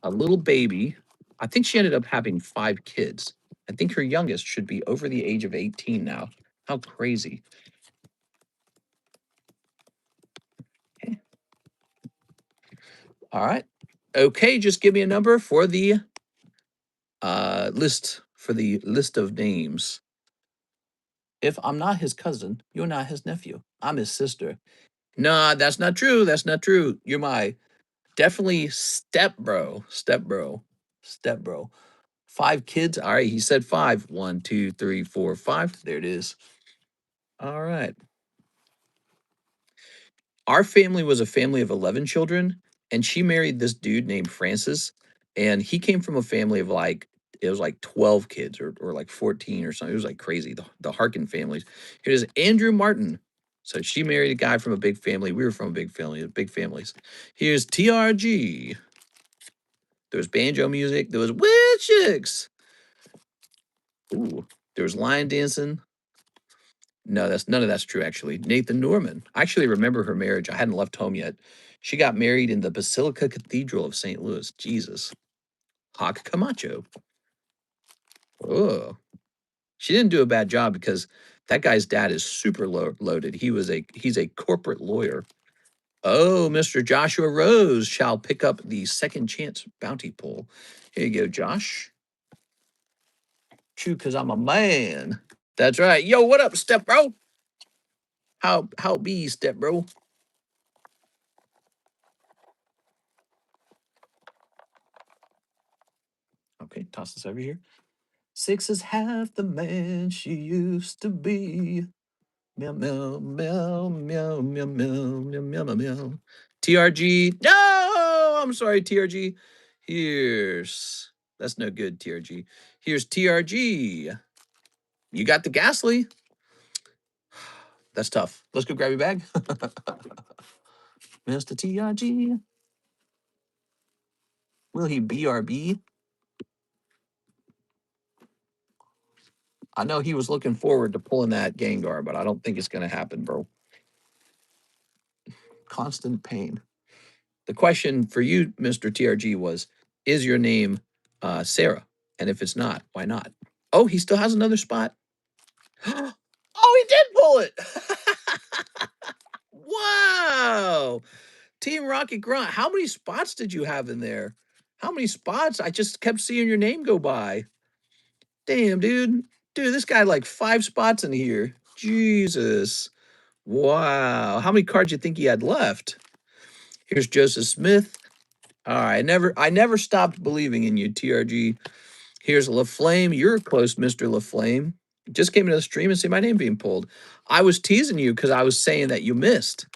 a little baby. I think she ended up having 5 kids. I think her youngest should be over the age of 18 now. How crazy. Okay. All right. Okay, just give me a number for the list of names. If I'm not his cousin, you're not his nephew. I'm his sister. Nah, that's not true. That's not true. You're my definitely step bro. Step bro. Step bro. 5 kids. All right, he said 5. 1, 2, 3, 4, 5. There it is. All right. Our family was a family of 11 children, and she married this dude named Francis, and he came from a family of like it was like 12 kids or like 14 or something. It was like crazy. The Harkin families. Here's Andrew Martin. So she married a guy from a big family. We were from a big family, big families. Here's TRG. There was banjo music. There was witch chicks. Ooh, there was lion dancing. No, that's none of that's true, actually. Nathan Norman. I actually remember her marriage. I hadn't left home yet. She got married in the Basilica Cathedral of St. Louis. Jesus. Hawk Camacho. Oh. She didn't do a bad job because that guy's dad is super loaded. He's a corporate lawyer. Oh, Mr. Joshua Rose shall pick up the second chance bounty pool. Here you go, Josh. True, because I'm a man. That's right. Yo, what up, step bro? How be, step bro? Okay, toss this over here. 6 is half the man she used to be. Meow, meow, meow, meow, meow, meow, meow, meow, meow, meow. TRG. No, I'm sorry, TRG. That's no good, TRG. Here's TRG. You got the Ghastly. That's tough. Let's go grab your bag. Mr. TRG. Will he BRB? I know he was looking forward to pulling that Gengar, but I don't think it's going to happen, bro. Constant pain. The question for you, Mr. TRG, was, is your name Sarah? And if it's not, why not? Oh, he still has another spot. Oh, he did pull it. Wow. Team Rocket Grunt, how many spots did you have in there? How many spots? I just kept seeing your name go by. Damn, dude. Dude, this guy like 5 spots in here. Jesus. Wow. How many cards you think he had left? Here's Joseph Smith. All right, I never stopped believing in you, TRG. Here's LaFlame. You're close, Mr. LaFlame. Just came into the stream and see my name being pulled. I was teasing you because I was saying that you missed.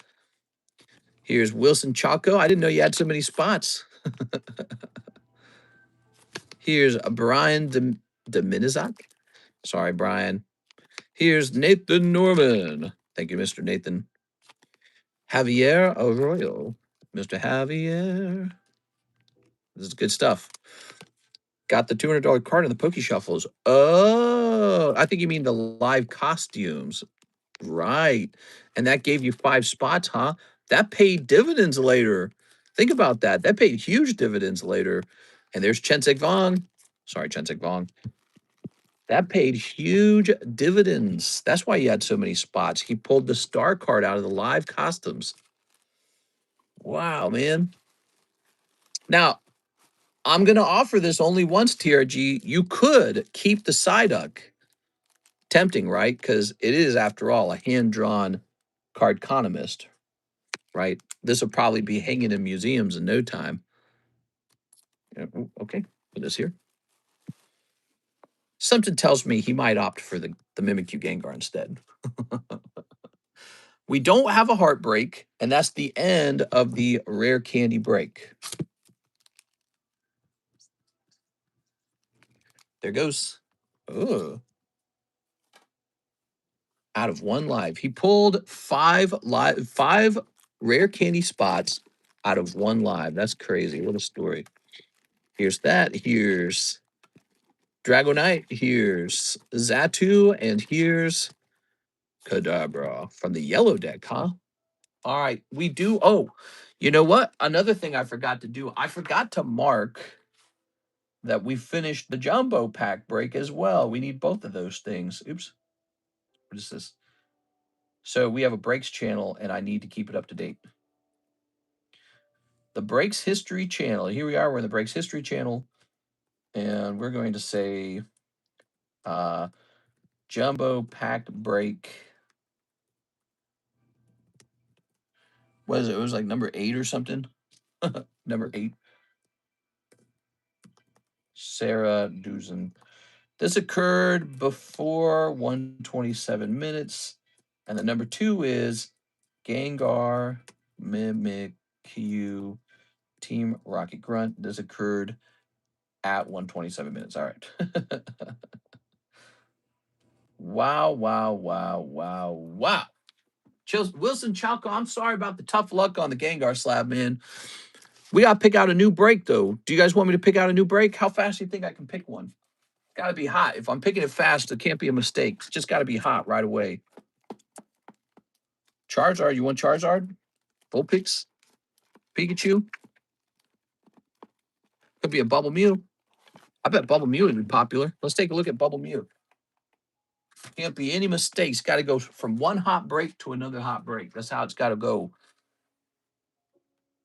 Here's Wilson Chaco. I didn't know you had so many spots. Here's Brian Dominizak. Sorry, Brian. Here's Nathan Norman. Thank you, Mr. Nathan. Javier Arroyo. Mr. Javier. This is good stuff. Got the $200 card in the Poke Shuffles. Oh, I think you mean the live costumes. Right. And that gave you 5 spots, huh? That paid dividends later. Think about that. That paid huge dividends later. And there's Chensek Vong. Sorry, Chensek Vong. That paid huge dividends. That's why he had so many spots. He pulled the star card out of the live costumes. Wow, man. Now, I'm going to offer this only once, TRG. You could keep the Psyduck. Tempting, right? Because it is, after all, a hand-drawn Cardconomist, right? This will probably be hanging in museums in no time. Yeah, okay, put this here. Something tells me he might opt for the Mimikyu Gengar instead. We don't have a heartbreak, and that's the end of the rare candy break. There goes. Oh. Out of 1 live. He pulled 5 rare candy spots out of 1 live. That's crazy. What a story. Here's that. Here's Dragonite. Here's Zatu. And here's Kadabra from the yellow deck, huh? All right. We do. Oh, you know what? Another thing I forgot to do. I forgot to mark that we finished the jumbo pack break as well. We need both of those things. Oops. What is this? So we have a breaks channel, and I need to keep it up to date. The breaks history channel. Here we are. We're in the breaks history channel, and we're going to say jumbo pack break. What is it? It was like number 8 or something. Number 8. Sarah Duzen. This occurred before 127 minutes. And the number 2 is Gengar, Mimikyu, Team Rocket Grunt. This occurred at 127 minutes. All right. Wow, wow, wow, wow, wow. Wilson Chalco, I'm sorry about the tough luck on the Gengar slab, man. We got to pick out a new break, though. Do you guys want me to pick out a new break? How fast do you think I can pick one? Got to be hot. If I'm picking it fast, it can't be a mistake. It's just got to be hot right away. Charizard, you want Charizard? Vulpix? Pikachu? Could be a Bubble Mew. I bet Bubble Mew would be popular. Let's take a look at Bubble Mew. Can't be any mistakes. Got to go from one hot break to another hot break. That's how it's got to go.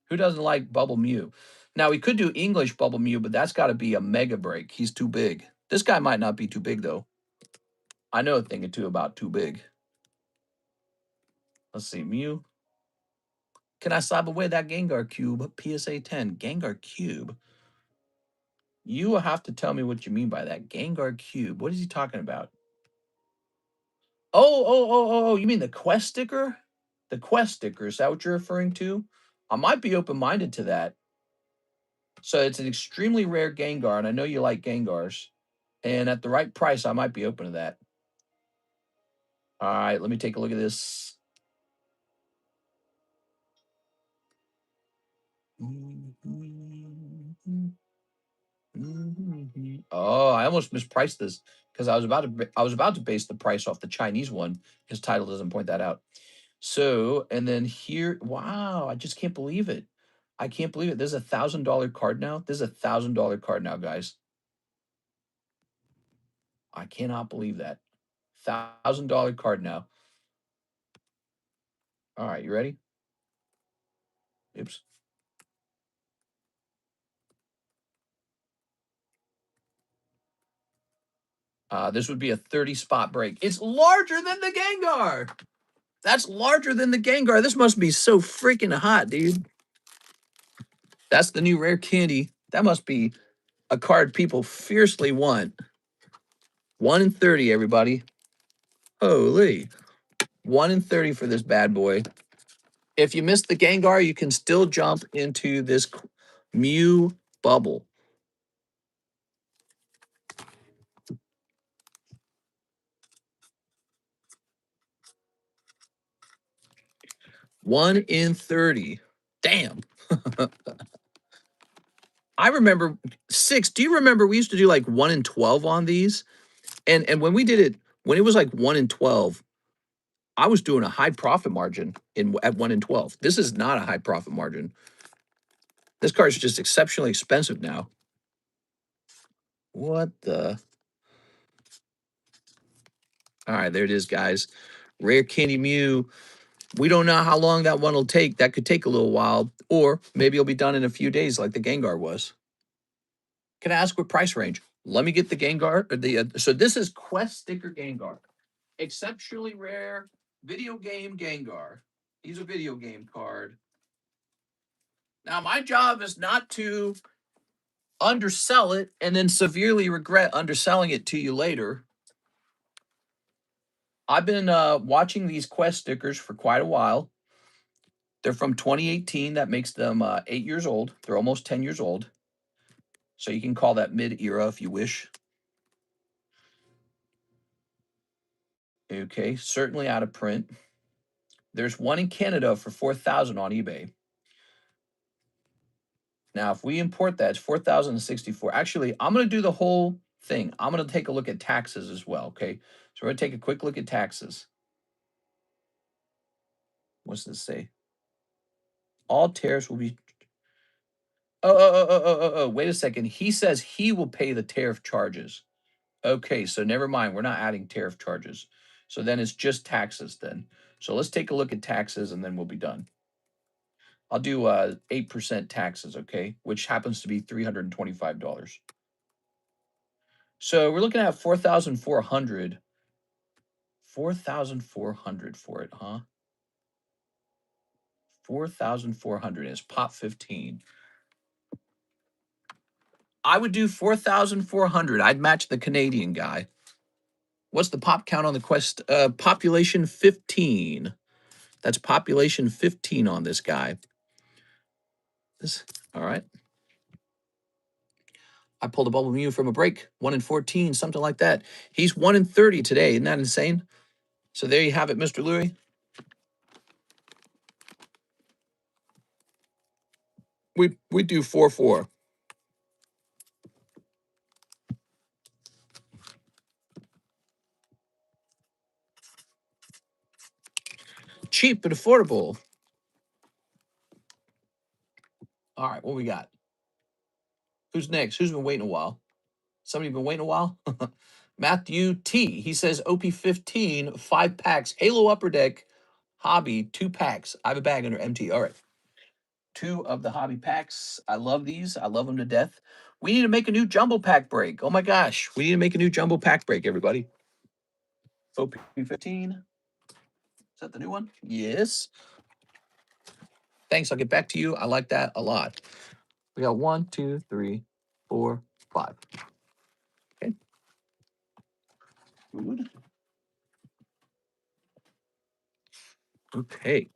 Who doesn't like Bubble Mew? Now, we could do English Bubble Mew, but that's got to be a mega break. He's too big. This guy might not be too big, though. I know a thing or two about too big. Let's see. Mew. Can I slap away that Gengar Cube? PSA 10. Gengar Cube. You will have to tell me what you mean by that. Gengar Cube. What is he talking about? Oh, you mean the quest sticker? The quest sticker. Is that what you're referring to? I might be open-minded to that. So it's an extremely rare Gengar, and I know you like Gengars. And at the right price, I might be open to that. All right, let me take a look at this. Oh, I almost mispriced this because I was about to base the price off the Chinese one. His title doesn't point that out. So, and then here, wow, I just can't believe it. I can't believe it. There's $1,000 card now. There's $1,000 card now, guys. I cannot believe that. $1,000 card now. All right, you ready? Oops. This would be a 30 spot break. It's larger than the Gengar. That's larger than the Gengar. This must be so freaking hot, dude. That's the new rare candy. That must be a card people fiercely want. 1 in 30, everybody. Holy. 1 in 30 for this bad boy. If you missed the Gengar, you can still jump into this Mew bubble. 1 in 30. Damn. I remember 6. Do you remember we used to do like 1 in 12 on these? And when we did it, when it was like 1 in 12, I was doing a high profit margin at 1 in 12. This is not a high profit margin. This card is just exceptionally expensive now. What the? All right, there it is, guys. Rare Candy Mew. We don't know how long that one will take. That could take a little while, or maybe it'll be done in a few days like the Gengar was. Can I ask what price range? Let me get the Gengar. So this is Quest Sticker Gengar. Exceptionally rare video game Gengar. He's a video game card. Now, my job is not to undersell it and then severely regret underselling it to you later. I've been watching these Quest stickers for quite a while. They're from 2018. That makes them 8 years old. They're almost 10 years old. So you can call that mid-era if you wish. Okay, certainly out of print. There's one in Canada for $4,000 on eBay. Now, if we import that, it's 4,064. Actually, I'm going to do the whole thing. I'm going to take a look at taxes as well, okay? So we're going to take a quick look at taxes. What's this say? All tariffs will be... Oh, wait a second. He says he will pay the tariff charges. Okay, so never mind. We're not adding tariff charges. So then it's just taxes then. So let's take a look at taxes and then we'll be done. I'll do 8% taxes, okay? Which happens to be $325. So we're looking at 4,400. 4,400 for it, huh? 4,400 is pop 15. I would do 4,400. I'd match the Canadian guy. What's the pop count on the Quest? Population 15. That's population 15 on this guy. All right. I pulled a Bubble Mew from a break. 1 in 14, something like that. He's 1 in 30 today. Isn't that insane? So there you have it, Mr. Louie. We do 4-4. Cheap but affordable. All right, what we got? Who's next? Who's been waiting a while? Somebody been waiting a while? Matthew T. He says OP15, 5 packs. Halo Upper Deck, Hobby, 2 packs. I have a bag under MT. All right. 2 of the hobby packs. I love these. I love them to death. We need to make a new jumbo pack break. Oh my gosh. We need to make a new jumbo pack break, everybody. OP15. Is that the new one? Yes. Thanks. I'll get back to you. I like that a lot. We got 1, 2, 3, 4, 5. Okay. Good. Okay.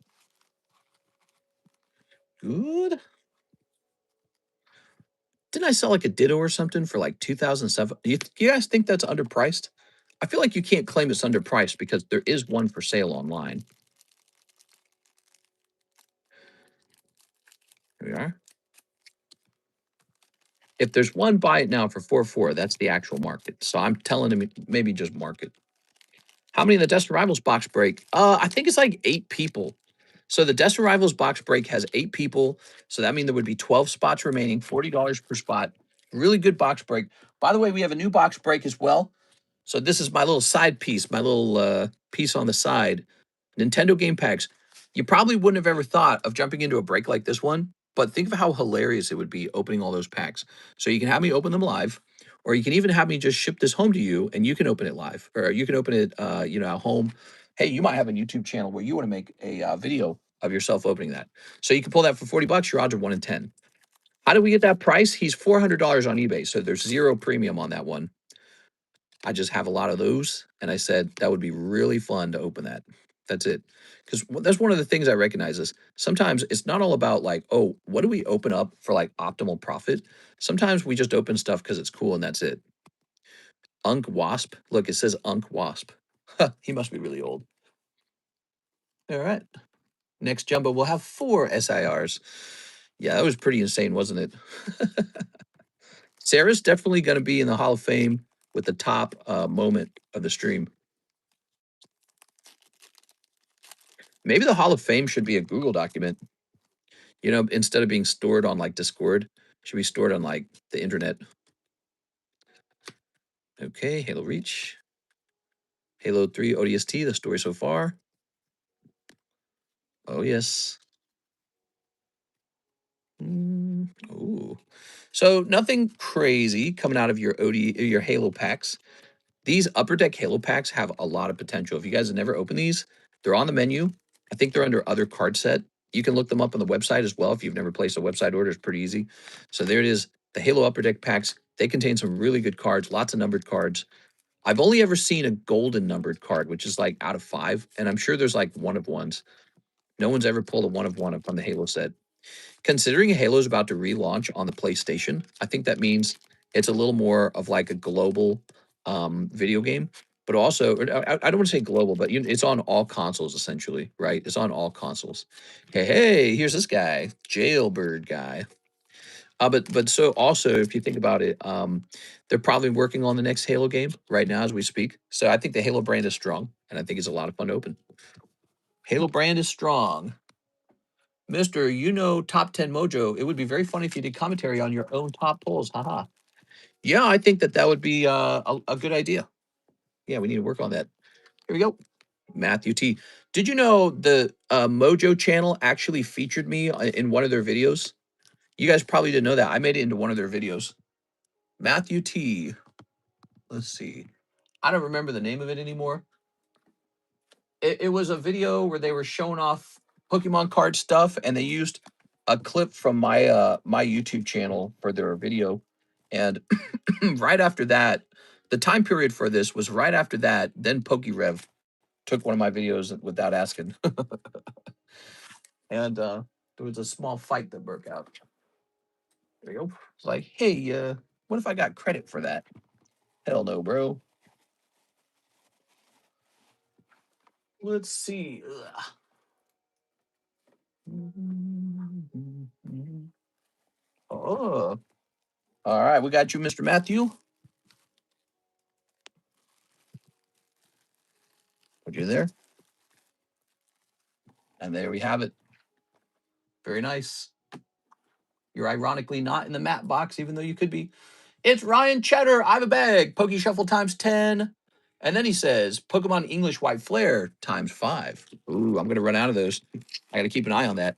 Good. Didn't I sell like a Ditto or something for like 2007? Do you guys think that's underpriced? I feel like you can't claim it's underpriced because there is one for sale online. Here we are. If there's one, buy it now for 4.4. That's the actual market. So I'm telling him maybe just market. How many in the Destined Rivals box break? I think it's like 8 people. So the Destined Rivals box break has 8 people. So that means there would be 12 spots remaining, $40 per spot. Really good box break. By the way, we have a new box break as well. So this is my little side piece, my little piece on the side. Nintendo game packs. You probably wouldn't have ever thought of jumping into a break like this one, but think of how hilarious it would be opening all those packs. So you can have me open them live, or you can even have me just ship this home to you, and you can open it live, or you can open it, at home. Hey, you might have a YouTube channel where you want to make a video of yourself opening that. So you can pull that for $40. Your odds are 1 in 10. How did we get that price? He's $400 on eBay, so there's 0 premium on that one. I just have a lot of those, and I said that would be really fun to open that. That's it. Because that's one of the things I recognize is sometimes it's not all about like, oh, what do we open up for like optimal profit? Sometimes we just open stuff because it's cool and that's it. Unk Wasp. Look, it says Unk Wasp. He must be really old. All right. Next jumbo, we'll have 4 SIRs. Yeah, that was pretty insane, wasn't it? Sarah's definitely going to be in the Hall of Fame with the top moment of the stream. Maybe the Hall of Fame should be a Google document. You know, instead of being stored on like Discord, it should be stored on like the internet. Okay, Halo Reach. Halo 3 ODST, the story so far. Oh, yes. Ooh. So nothing crazy coming out of your your Halo packs. These Upper Deck Halo packs have a lot of potential. If you guys have never opened these, they're on the menu. I think they're under other card set. You can look them up on the website as well. If you've never placed a website order, it's pretty easy. So there it is. The Halo Upper Deck packs. They contain some really good cards, lots of numbered cards. I've only ever seen a golden numbered card, which is like out of 5. And I'm sure there's like one of ones. No one's ever pulled a one of one up on the Halo set. Considering Halo is about to relaunch on the PlayStation, I think that means it's a little more of like a global video game, but also I don't want to say global, but it's on all consoles essentially, right? It's on all consoles. Hey, here's this guy, Jailbird guy. But so also if you think about it, they're probably working on the next Halo game right now as we speak. So I think the Halo brand is strong, and I think it's a lot of fun to open. Halo brand is strong. Mister, you know top 10 mojo. It would be very funny if you did commentary on your own top polls. Haha. Yeah, I think that would be a good idea. Yeah, we need to work on that. Here we go. Matthew T. Did you know the Mojo channel actually featured me in one of their videos? You guys probably didn't know that. I made it into one of their videos. Matthew T. Let's see. I don't remember the name of it anymore. It was a video where they were showing off Pokemon card stuff, and they used a clip from my YouTube channel for their video. And right after that, the time period for this was right after that. Then PokeRev took one of my videos without asking, and there was a small fight that broke out. There you go. It's like, hey, what if I got credit for that? Hell no, bro. Let's see. Oh, all right. We got you, Mr. Matthew. Put you there. And there we have it. Very nice. You're ironically not in the map box, even though you could be. It's Ryan Cheddar. I have a bag. Poke Shuffle times 10. And then he says, Pokemon English White Flare times 5. Ooh, I'm going to run out of those. I got to keep an eye on that.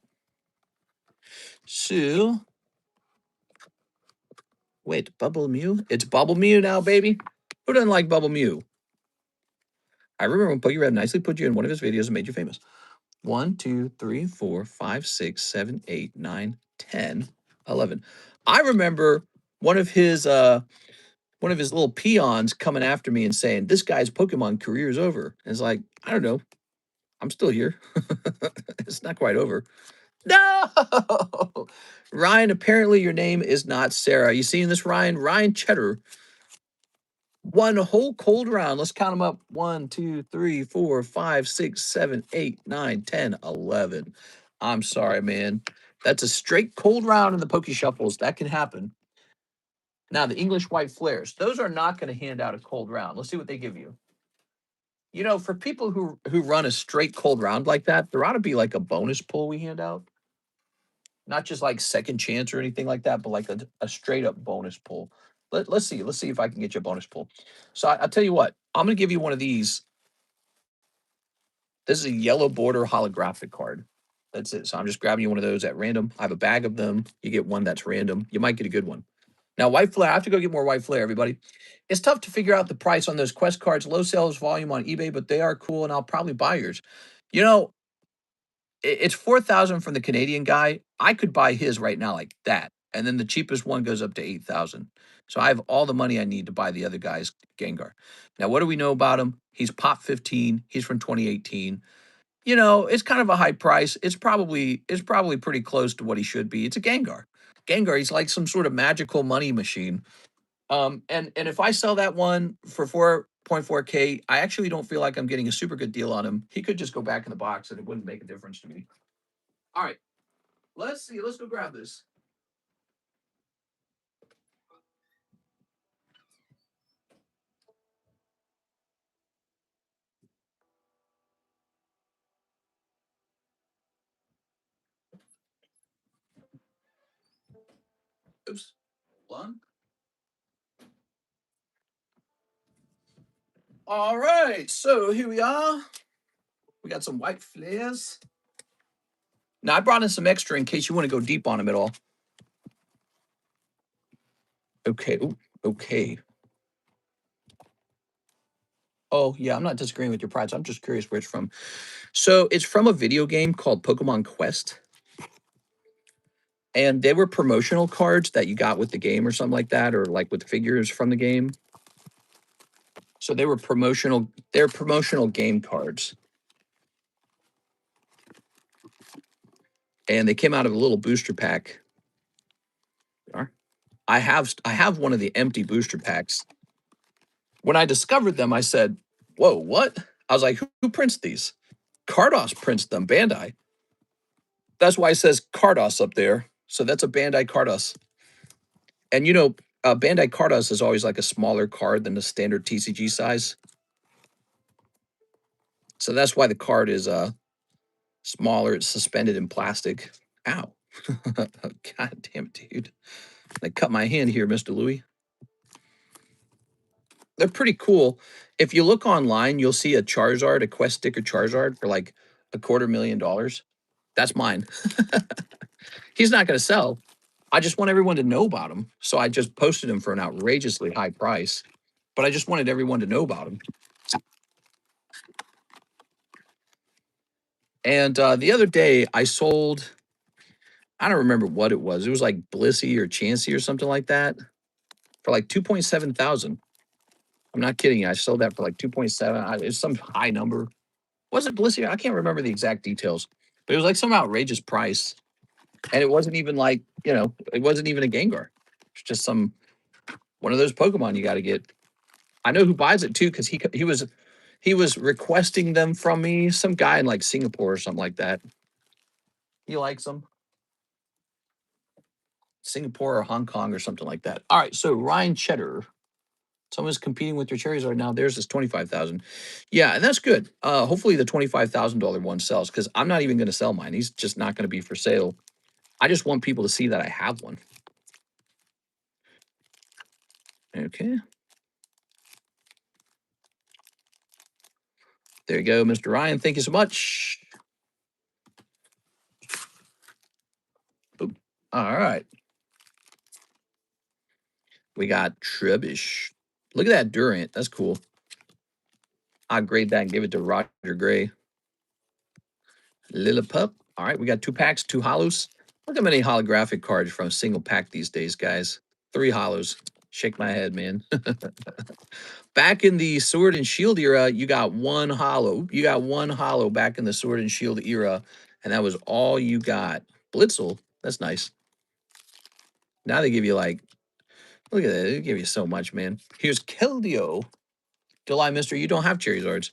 So, wait, Bubble Mew? It's Bubble Mew now, baby. Who doesn't like Bubble Mew? I remember when PokeRev nicely put you in one of his videos and made you famous. 1, 2, 3, 4, 5, 6, 7, 8, 9, 10, 11. I remember one of his little peons coming after me and saying, "This guy's Pokemon career is over." And it's like, I don't know. I'm still here. It's not quite over. No, Ryan. Apparently, your name is not Sarah. You seeing this, Ryan? Ryan Cheddar. One whole cold round. Let's count them up. 1, 2, 3, 4, 5, 6, 7, 8, 9, 10, 11. I'm sorry, man. That's a straight cold round in the Poke Shuffles. That can happen. Now, the English White Flares, those are not going to hand out a cold round. Let's see what they give you. You know, for people who run a straight cold round like that, there ought to be like a bonus pull we hand out. Not just like second chance or anything like that, but like a straight up bonus pull. Let's see. Let's see if I can get you a bonus pull. So I'll tell you what, I'm going to give you one of these. This is a yellow border holographic card. That's it. So I'm just grabbing you one of those at random. I have a bag of them. You get one that's random. You might get a good one. Now, White Flare, I have to go get more White Flare, everybody. It's tough to figure out the price on those Quest cards. Low sales volume on eBay, but they are cool, and I'll probably buy yours. You know, it's 4,000 from the Canadian guy. I could buy his right now like that. And then the cheapest one goes up to 8,000. So I have all the money I need to buy the other guy's Gengar. Now, what do we know about him? He's pop 15. He's from 2018. You know, it's kind of a high price. It's probably pretty close to what he should be. It's a Gengar. Gengar, he's like some sort of magical money machine. And if I sell that one for 4.4K, I actually don't feel like I'm getting a super good deal on him. He could just go back in the box and it wouldn't make a difference to me. All right. Let's see. Let's go grab this. Oops. One. All right. So here we are. We got some white flares. Now, I brought in some extra in case you want to go deep on them at all. Okay. Ooh, okay. Oh, yeah. I'm not disagreeing with your price. I'm just curious where it's from. So it's from a video game called Pokemon Quest. And they were promotional cards that you got with the game or something like that, or like with figures from the game. So they were promotional. They're promotional game cards. And they came out of a little booster pack. I have one of the empty booster packs. When I discovered them, I said, "Whoa, what?" I was like, "Who prints these?" Cardos prints them, Bandai. That's why it says Cardos up there. So that's a Bandai Cardos. And you know, Bandai Cardos is always like a smaller card than the standard TCG size. So that's why the card is smaller. It's suspended in plastic. Ow. God damn it, dude. I cut my hand here, Mr. Louie. They're pretty cool. If you look online, you'll see a Charizard, a Quest sticker Charizard for like $250,000. That's mine. He's not going to sell. I just want everyone to know about him. So I just posted him for an outrageously high price, but I just wanted everyone to know about him. And the other day I sold, I don't remember what it was. It was like Blissey or Chansey or something like that for like 2.7 thousand. I'm not kidding you. I sold that for like 2.7. It's some high number. Was it Blissey? I can't remember the exact details, but it was like some outrageous price. And it wasn't even like, it wasn't even a Gengar. It's just one of those Pokemon you got to get. I know who buys it too, because he was requesting them from me. Some guy in like Singapore or something like that. He likes them. Singapore or Hong Kong or something like that. All right, so Ryan Cheddar. Someone's competing with your cherries right now. Theirs is 25,000. Yeah, and that's good. Hopefully the $25,000 one sells, because I'm not even going to sell mine. He's just not going to be for sale. I just want people to see that I have one. Okay. There you go, Mr. Ryan. Thank you so much. Boop. All right. We got Trubbish. Look at that Durant. That's cool. I'll grade that and give it to Roger Gray. Lillipup. All right, we got 2 packs, 2 hollows. Look how many holographic cards from a single pack these days, guys. 3 hollows. Shake my head, man. Back in the Sword and Shield era, you got 1 hollow. You got 1 hollow back in the Sword and Shield era, and that was all you got. Blitzel. That's nice. Now they give you like, look at that. They give you so much, man. Here's Keldeo. July Mister, you don't have Charizards.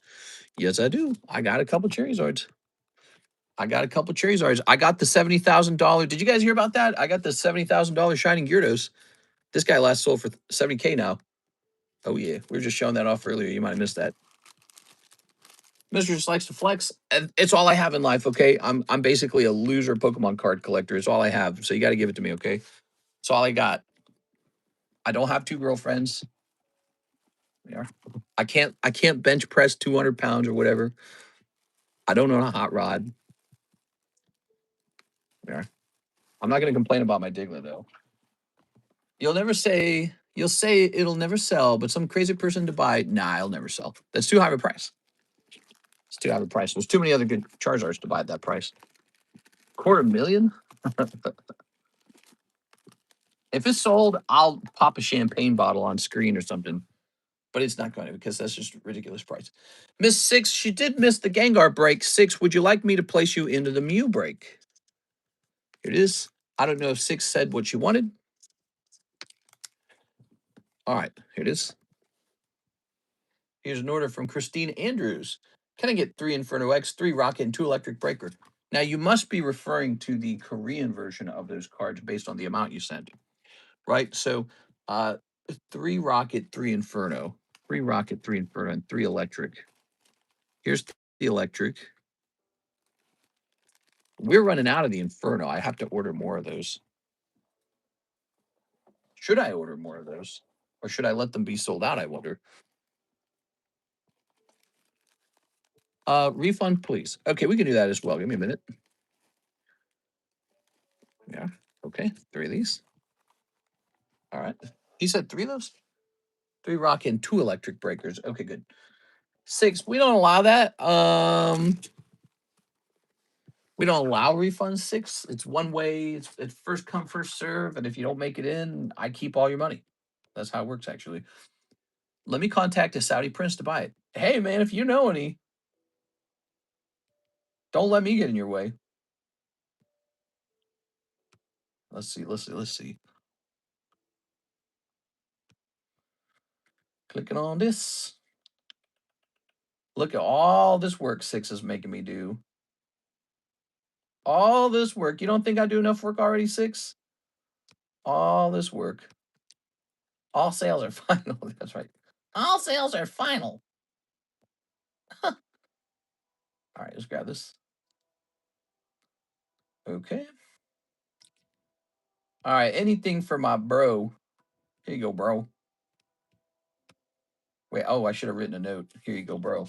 Yes, I do. I got a couple Charizards. I got a couple Charizards. I got the $70,000. Did you guys hear about that? I got the $70,000 Shining Gyarados. This guy last sold for 70K now. Oh yeah, we were just showing that off earlier. You might have missed that. Mister just likes to flex. And it's all I have in life. Okay, I'm basically a loser Pokemon card collector. It's all I have. So you got to give it to me. Okay, it's all I got. I don't have 2 girlfriends. Yeah. I can't bench press 200 pounds or whatever. I don't own a hot rod. Yeah. I'm not gonna complain about my Diglett though. You'll say it'll never sell, but some crazy person to buy, nah, it'll never sell. That's too high of a price. It's too high of a price. There's too many other good Charizards to buy at that price. $250,000? If it's sold, I'll pop a champagne bottle on screen or something. But it's not going to, because that's just a ridiculous price. Miss Six, she did miss the Gengar break. Six, would you like me to place you into the Mew break? Here it is. I don't know if Six said what she wanted. All right, here it is. Here's an order from Christine Andrews. Can I get 3 Inferno X, 3 Rocket, and 2 Electric Breaker? Now, you must be referring to the Korean version of those cards based on the amount you sent, right? So, 3 Rocket, 3 Inferno, 3 Rocket, 3 Inferno, and 3 Electric. Here's the Electric. We're running out of the Inferno. I have to order more of those. Should I order more of those? Or should I let them be sold out, I wonder? Refund, please. Okay, we can do that as well. Give me a minute. Yeah. Okay. 3 of these. All right. He said 3 of those? 3 rock and 2 electric breakers. Okay, good. 6. We don't allow that. We don't allow refunds. 6. It's one way. It's first come, first serve. And if you don't make it in, I keep all your money. That's how it works, actually. Let me contact a Saudi prince to buy it. Hey, man, if you know any, don't let me get in your way. Let's see. Let's see. Let's see. Clicking on this. Look at all this work 6 is making me do. All this work. You don't think I do enough work already, 6? All this work. All sales are final. That's right. All sales are final. All right, let's grab this. Okay. All right, anything for my bro. Here you go, bro. Wait, oh, I should have written a note. Here you go, bro.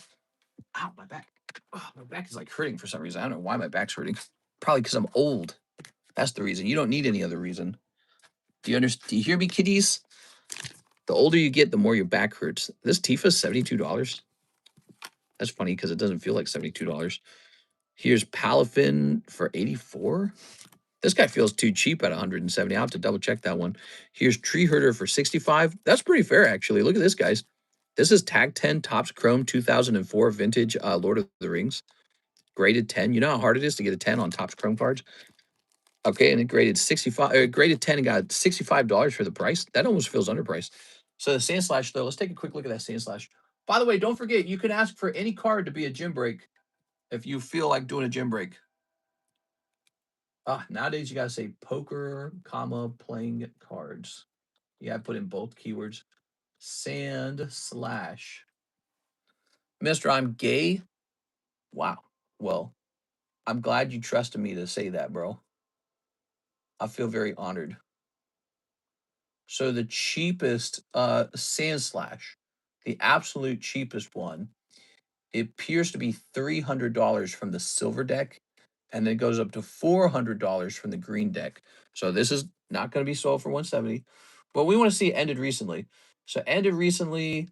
Ow, my back. Oh, my back is like hurting for some reason. I don't know why my back's hurting. Probably because I'm old. That's the reason. You don't need any other reason. Do you understand? Do you hear me, kiddies? The older you get, the more your back hurts. This Tifa's $72. That's funny because it doesn't feel like $72. Here's Palafin for 84. This guy feels too cheap at 170. I'll have to double check that one. Here's Tree Herder for 65. That's pretty fair, actually. Look at this, guys. This is Tag 10 Topps Chrome 2004 vintage Lord of the Rings. Graded 10. You know how hard it is to get a 10 on Topps Chrome cards? Okay, and it graded 65, graded 10 and got $65 for the price. That almost feels underpriced. So the Sand Slash, though, let's take a quick look at that Sand Slash. By the way, don't forget, you can ask for any card to be a gym break if you feel like doing a gym break. Nowadays you gotta say poker, comma, playing cards. Yeah, I put in both keywords. Sand slash. Mister, I'm gay. Wow. Well, I'm glad you trusted me to say that, bro. I feel very honored. So the cheapest sand slash, the absolute cheapest one, it appears to be $300 from the silver deck, and then it goes up to $400 from the green deck. So this is not going to be sold for 170, but we want to see it ended recently. So ended recently.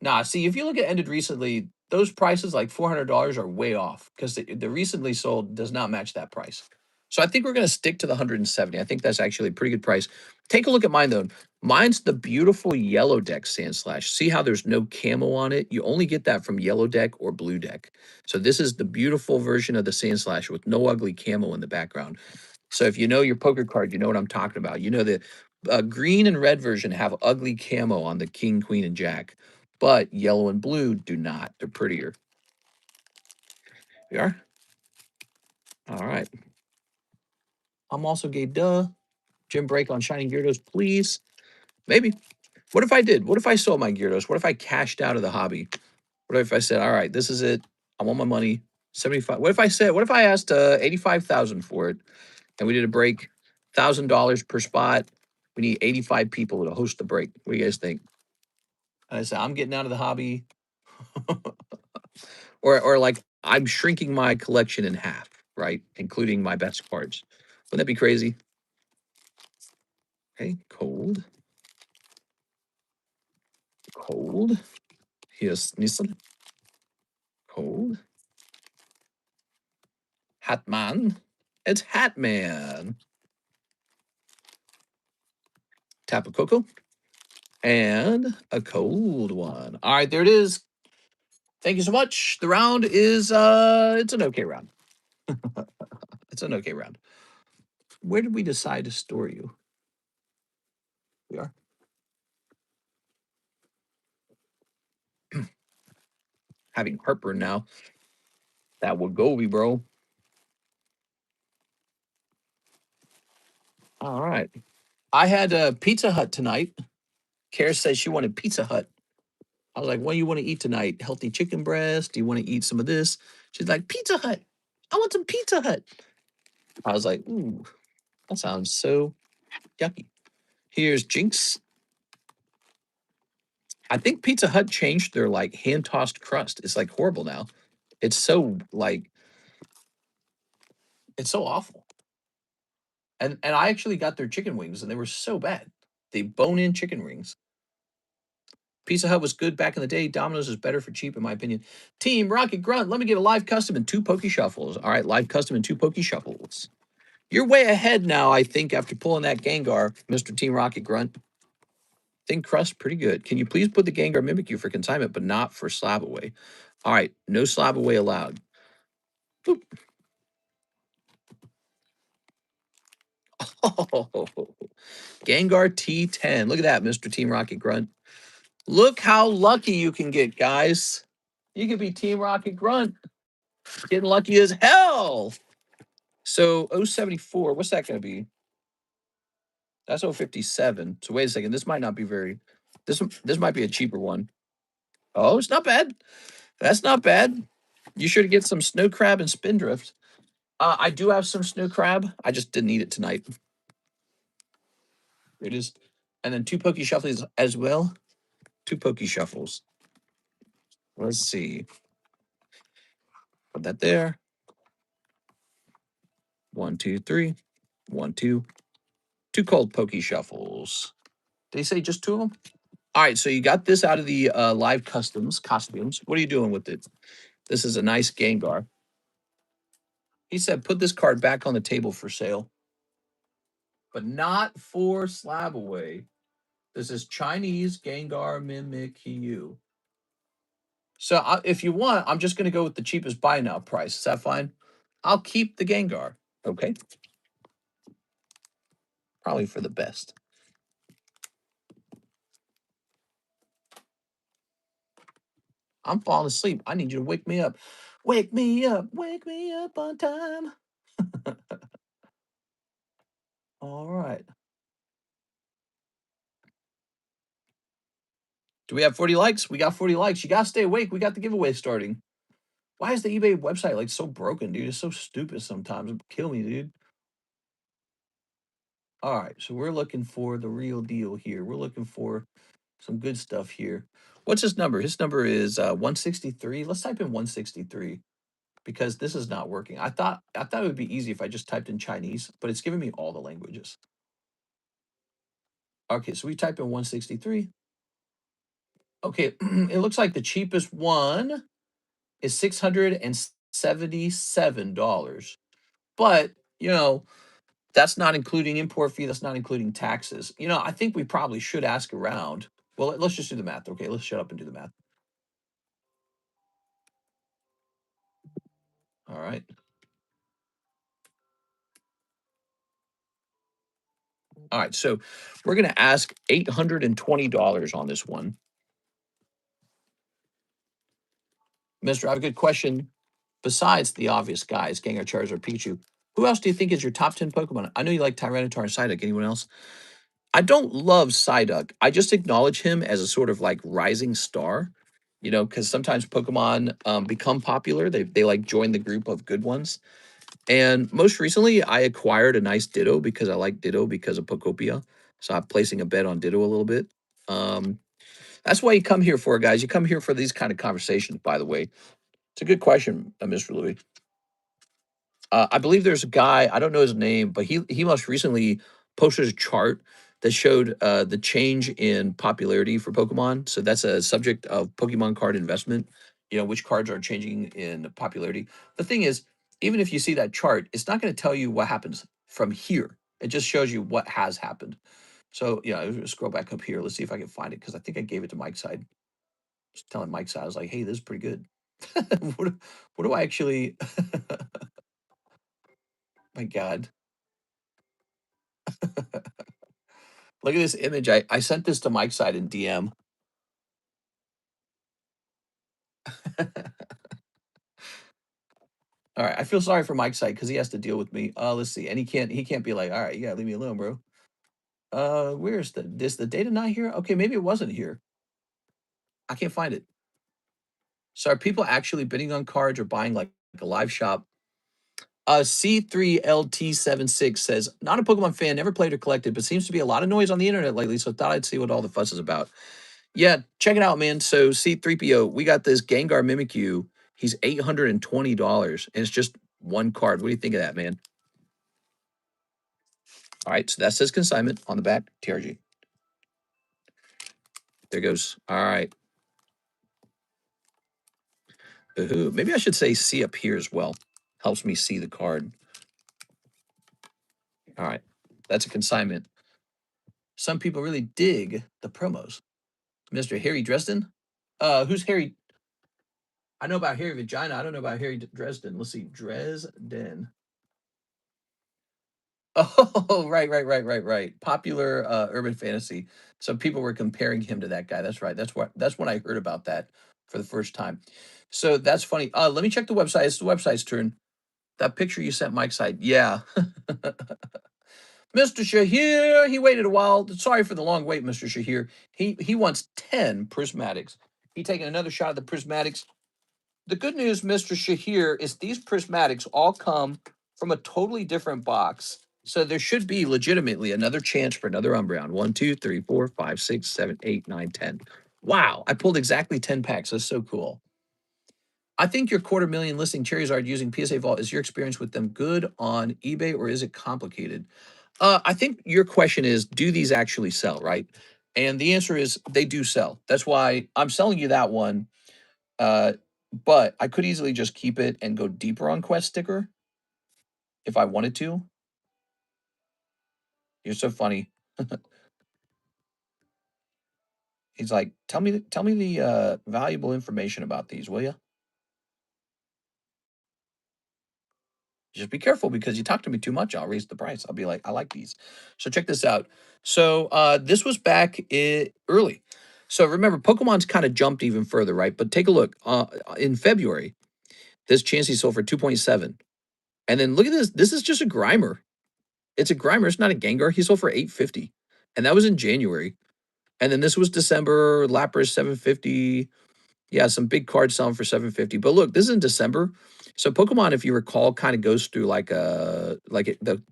Nah, see, if you look at ended recently, those prices like $400 are way off because the recently sold does not match that price. So I think we're going to stick to the 170. I think that's actually a pretty good price. Take a look at mine though. Mine's the beautiful yellow deck sand slash. See how there's no camo on it? You only get that from yellow deck or blue deck. So this is the beautiful version of the sand slash with no ugly camo in the background. So if you know your poker card, you know what I'm talking about. You know the green and red version have ugly camo on the king, queen, and jack, but yellow and blue do not. They're prettier. We are? All right. I'm also gay, duh. Gym break on Shining Gyarados, please. Maybe. What if I did? What if I sold my Gyarados? What if I cashed out of the hobby? What if I said, all right, this is it. I want my money. 75. What if I asked 85,000 for it and we did a break, $1,000 per spot. We need 85 people to host the break. What do you guys think? And I said, I'm getting out of the hobby. or like I'm shrinking my collection in half, right? Including my best cards. Wouldn't that be crazy? Okay, cold. Cold. Here's Nissan. Cold. Hatman. It's Hatman. Tapu Koko. And a cold one. All right, there it is. Thank you so much. The round is it's an okay round. It's an okay round. Where did we decide to store you? We are having heartburn now. That would go be, bro. All right. I had a Pizza Hut tonight. Kara says she wanted Pizza Hut. I was like, what do you want to eat tonight? Healthy chicken breast? Do you want to eat some of this? She's like, Pizza Hut. I want some Pizza Hut. I was like, ooh, that sounds so yucky. Here's Jinx. I think Pizza Hut changed their like hand tossed crust. It's like horrible now. It's so like it's so awful. And I actually got their chicken wings and they were so bad. The bone-in chicken wings. Pizza Hut was good back in the day. Domino's is better for cheap, in my opinion. Team Rocket Grunt, let me get a live custom and 2 Pokey Shuffles. All right, live custom and 2 Pokey Shuffles. You're way ahead now, I think, after pulling that Gengar, Mr. Team Rocket Grunt. Thin crust, pretty good. Can you please put the Gengar Mimikyu for consignment, but not for slab away? All right, no slab away allowed. Boop. Oh, Gengar T10. Look at that, Mr. Team Rocket Grunt. Look how lucky you can get, guys. You could be Team Rocket Grunt. Getting lucky as hell. So 074, what's that going to be? That's 057. So wait a second. This might not be very. This might be a cheaper one. Oh, it's not bad. That's not bad. You should get some snow crab and spindrift. I do have some snow crab. I just didn't eat it tonight. It is, and then 2 Pokey Shuffles as well. 2 Pokey Shuffles. Let's see. Put that there. 1, 2, 3. 1, 2. 2 cold Pokey Shuffles. Did he say just 2 of them? All right, so you got this out of the live costumes. What are you doing with it? This is a nice Gengar. He said, put this card back on the table for sale, but not for slab away. This is Chinese Gengar Mimikyu. So if you want, I'm just going to go with the cheapest buy now price. Is that fine? I'll keep the Gengar. Okay. Probably for the best. I'm falling asleep. I need you to wake me up. Wake me up. Wake me up on time. All right. Do we have 40 likes? We got 40 likes. You got to stay awake. We got the giveaway starting. Why is the eBay website like so broken, dude? It's so stupid sometimes. It'll kill me, dude. All right. So we're looking for the real deal here. We're looking for some good stuff here. What's his number? His number is 163. Let's type in 163 because this is not working. I thought it would be easy if I just typed in Chinese, but it's giving me all the languages. Okay, so we type in 163. Okay, it looks like the cheapest one is $677. But, that's not including import fee, that's not including taxes. I think we probably should ask around. Well, let's just do the math. Okay, let's shut up and do the math. All right. All right, so we're going to ask $820 on this one. Mister, I have a good question. Besides the obvious guys, Gengar, Charizard, Pikachu, who else do you think is your top 10 Pokemon? I know you like Tyranitar and Psyduck. Anyone else? I don't love Psyduck. I just acknowledge him as a sort of like rising star, because sometimes Pokemon become popular. They like join the group of good ones. And most recently, I acquired a nice Ditto because I like Ditto because of Pokopia. So I'm placing a bet on Ditto a little bit. That's why you come here for, guys. You come here for these kind of conversations, by the way. It's a good question, Mr. Louis. I believe there's a guy, I don't know his name, but he most recently posted a chart that showed the change in popularity for Pokemon. So that's a subject of Pokemon card investment, which cards are changing in popularity. The thing is, even if you see that chart, it's not going to tell you what happens from here. It just shows you what has happened. So, scroll back up here. Let's see if I can find it because I think I gave it to Mike's side. Just telling Mike's side, I was like, hey, this is pretty good. what do I actually. My God. Look at this image. I sent this to Mike's side in DM. All All right, I feel sorry for Mike's side because he has to deal with me. Let's see, and he can't be like, all right, you gotta leave me alone, bro. Where's the data not here? Okay, maybe it wasn't here. I can't find it. So are people actually bidding on cards or buying like a live shop? C3LT76 says, not a Pokemon fan, never played or collected, but seems to be a lot of noise on the internet lately, so thought I'd see what all the fuss is about. Yeah, check it out, man. So C3PO, we got this Gengar Mimikyu. He's $820, and it's just one card. What do you think of that, man? All right, so that says consignment on the back, TRG. There goes. All right. Ooh, maybe I should say see up here as well. Helps me see the card. All right. That's a consignment. Some people really dig the promos. Mr. Harry Dresden? Who's Harry? I know about Harry Vagina. I don't know about Harry Dresden. Let's see. Dresden. Oh, right. Popular urban fantasy. So people were comparing him to that guy. That's right. That's when I heard about that for the first time. So that's funny. Let me check the website. It's the website's turn. That picture you sent Mike's side. Yeah. Mr. Shahir, he waited a while. Sorry for the long wait, Mr. Shahir. He wants 10 prismatics. He taking another shot at the prismatics. The good news, Mr. Shahir, is these prismatics all come from a totally different box. So there should be legitimately another chance for another Umbreon. 1, 2, 3, 4, 5, 6, 7, 8, 9, 10. Wow, I pulled exactly 10 packs. That's so cool. I think your 250,000 listing Charizard using PSA Vault. Is your experience with them good on eBay or is it complicated? I think your question is, do these actually sell, right? And the answer is they do sell. That's why I'm selling you that one. Uh, but I could easily just keep it and go deeper on Quest Sticker if I wanted to. You're so funny. He's like, tell me the valuable information about these, will you? Just be careful because you talk to me too much. I'll raise the price. I'll be like, I like these. So check this out. So this was back early. So remember, Pokemon's kind of jumped even further, right? But take a look. In February, this Chansey sold for 2.7. And then look at this. This is just a Grimer. It's a Grimer. It's not a Gengar. He sold for 850. And that was in January. And then this was December. Lapras 750. Yeah, some big cards selling for 750. But look, this is in December. So Pokemon, if you recall, kind of goes through like the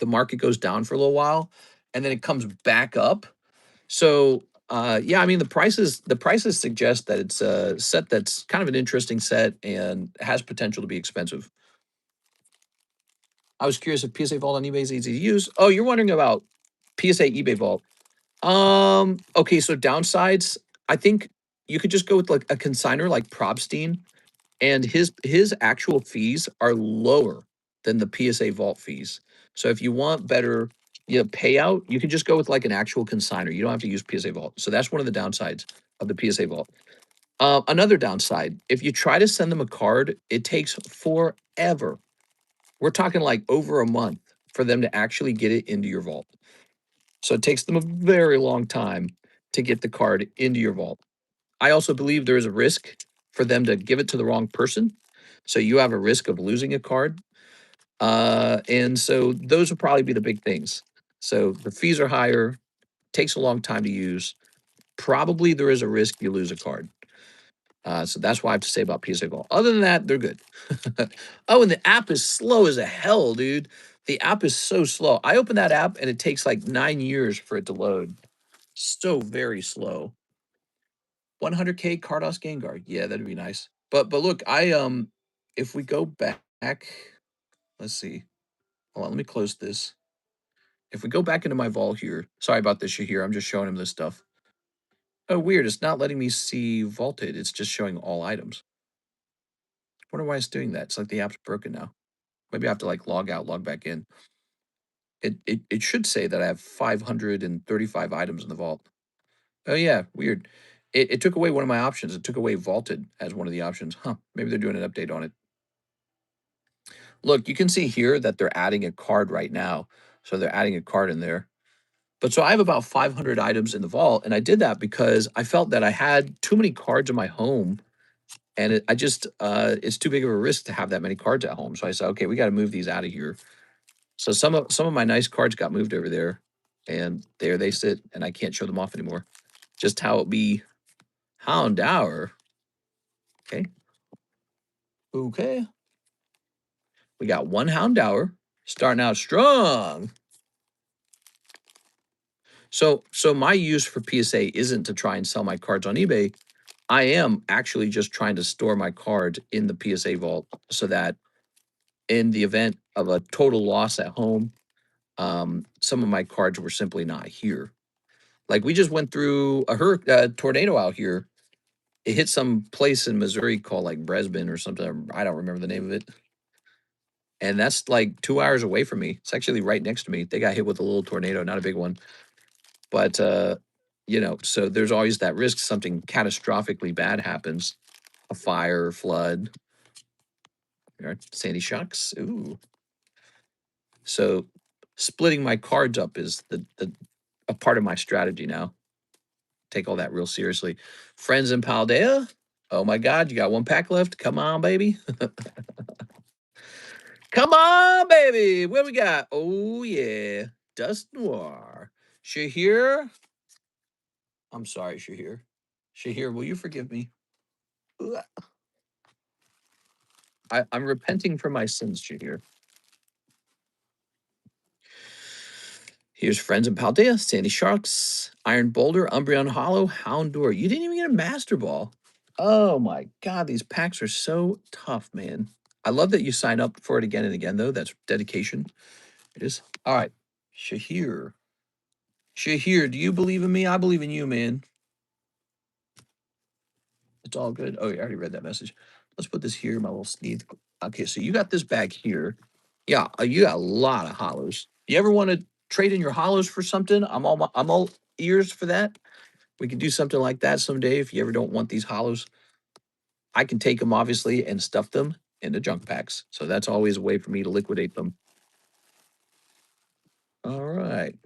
market goes down for a little while and then it comes back up. So yeah, I mean the prices suggest that it's a set that's kind of an interesting set and has potential to be expensive. I was curious if PSA Vault on eBay is easy to use. Oh, you're wondering about PSA eBay Vault. Okay, so downsides, I think you could just go with like a consigner like Probstein, and his actual fees are lower than the PSA Vault fees. So if you want better, payout, you can just go with like an actual consigner. You don't have to use PSA Vault. So that's one of the downsides of the PSA Vault. Another downside, if you try to send them a card, it takes forever. We're talking like over a month for them to actually get it into your vault. So it takes them a very long time to get the card into your vault. I also believe there is a risk for them to give it to the wrong person. So you have a risk of losing a card. And so those would probably be the big things. So the fees are higher, takes a long time to use. Probably there is a risk you lose a card. So that's what I have to say about PSA Vault. Other than that, they're good. Oh, and the app is slow as a hell, dude. The app is so slow. I open that app and it takes like 9 years for it to load. So very slow. 100K Cardos Gengar. Yeah, that'd be nice. But look, if we go back, let's see. Hold on, let me close this. If we go back into my vault here, sorry about this, Shahir. I'm just showing him this stuff. Oh, weird. It's not letting me see vaulted. It's just showing all items. Wonder why it's doing that. It's like the app's broken now. Maybe I have to like log out, log back in. It should say that I have 535 items in the vault. Oh yeah, weird. It took away one of my options. It took away vaulted as one of the options. Huh. Maybe they're doing an update on it. Look, you can see here that they're adding a card right now. So they're adding a card in there. But so I have about 500 items in the vault. And I did that because I felt that I had too many cards in my home And I just it's too big of a risk to have that many cards at home. So I said, okay, we got to move these out of here. So some of my nice cards got moved over there, and there they sit, and I can't show them off anymore. Just how it be. Hound Hour. Okay. Okay. We got one Hound Hour starting out strong. So my use for PSA isn't to try and sell my cards on eBay. I am actually just trying to store my cards in the PSA vault so that in the event of a total loss at home, some of my cards were simply not here. Like we just went through a tornado out here. It hit some place in Missouri called like Bresbin or something. I don't remember the name of it. And that's like 2 hours away from me. It's actually right next to me. They got hit with a little tornado, not a big one. But so there's always that risk something catastrophically bad happens, a fire, flood, sandy shocks. Ooh. So splitting my cards up is the a part of my strategy now. Take all that real seriously. Friends in Paldea. Oh my God, you got one pack left. Come on, baby. Come on, baby. What we got? Oh yeah. Dust Noir. Shahir. I'm sorry, Shahir. Shahir, will you forgive me? I'm repenting for my sins, Shahir. Here's Friends in Paldea, Sandy Sharks, Iron Boulder, Umbreon Hollow, Houndour. You didn't even get a Master Ball. Oh my God, these packs are so tough, man. I love that you sign up for it again and again, though. That's dedication. It is. All right. Shahir. Shahir, do you believe in me? I believe in you, man. It's all good. Oh, yeah, I already read that message. Let's put this here, my little sneeze. Okay, so you got this bag here. Yeah, you got a lot of hollows. You ever want to trade in your hollows for something? I'm all ears for that. We can do something like that someday if you ever don't want these hollows. I can take them obviously and stuff them into junk packs. So that's always a way for me to liquidate them. All right.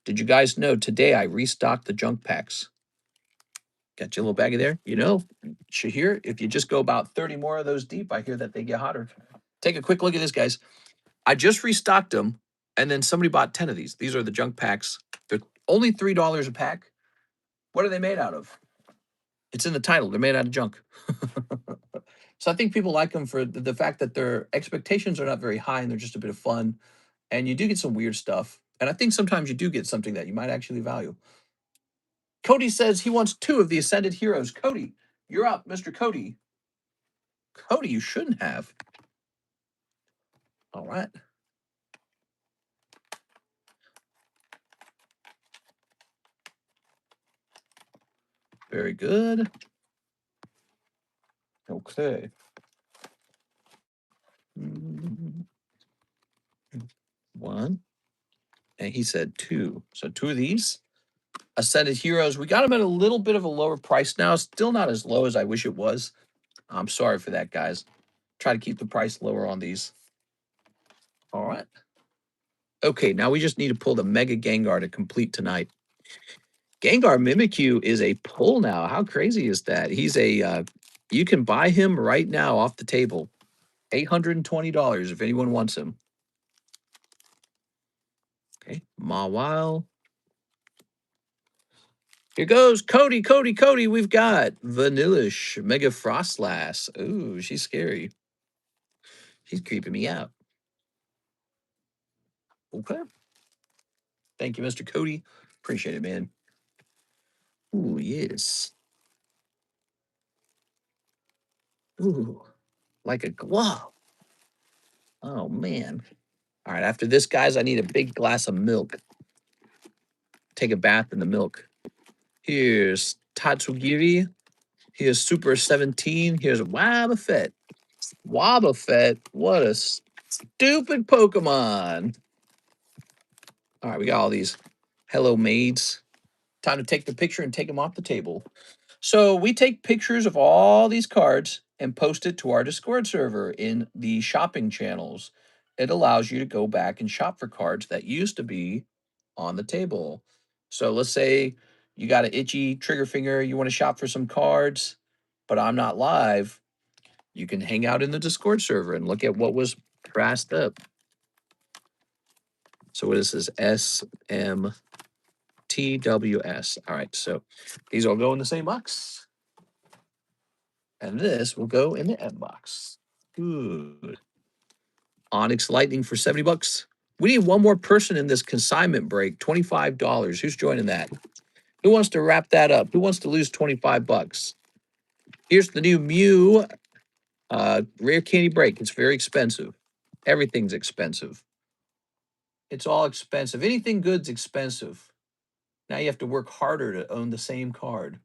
Did you guys know today I restocked the junk packs? Got your little baggie there. Shahir, if you just go about 30 more of those deep, I hear that they get hotter. Take a quick look at this, guys. I just restocked them, and then somebody bought 10 of these. These are the junk packs. They're only $3 a pack. What are they made out of? It's in the title. They're made out of junk. So I think people like them for the fact that their expectations are not very high and they're just a bit of fun. And you do get some weird stuff. And I think sometimes you do get something that you might actually value. Cody says he wants 2 of the Ascended Heroes. Cody, you're up, Mr. Cody. Cody, you shouldn't have. All right. Very good. Okay. One. And he said 2. So 2 of these. Ascended Heroes. We got them at a little bit of a lower price now. Still not as low as I wish it was. I'm sorry for that, guys. Try to keep the price lower on these. All right. Okay, now we just need to pull the Mega Gengar to complete tonight. Gengar Mimikyu is a pull now. How crazy is that? He's you can buy him right now off the table. $820 if anyone wants him. Okay, Mawile. Here goes Cody, Cody, Cody. We've got Vanillish, Mega Frostlass. Ooh, she's scary. She's creeping me out. Okay. Thank you, Mr. Cody. Appreciate it, man. Ooh, yes. Ooh, like a glove. Oh, man. All right, after this, guys, I need a big glass of milk. Take a bath in the milk. Here's Tatsugiri. Here's Super 17. Here's Wobbuffet. Wobbuffet. What a stupid Pokemon. All right, we got all these hello maids. Time to take the picture and take them off the table. So we take pictures of all these cards and post it to our Discord server in the shopping channels. It allows you to go back and shop for cards that used to be on the table. So let's say you got an itchy trigger finger, you want to shop for some cards. but I'm not live, you can hang out in the Discord server and look at what was pressed up. So what is this? SMTWS. All right, so these all go in the same box. And this will go in the M box. Good. Onyx Lightning for 70 bucks. We need one more person in this consignment break. $25. Who's joining that? Who wants to wrap that up? Who wants to lose 25 bucks? Here's the new Mew rare candy break. It's very expensive. Everything's expensive. It's all expensive. Anything good's expensive. Now you have to work harder to own the same card.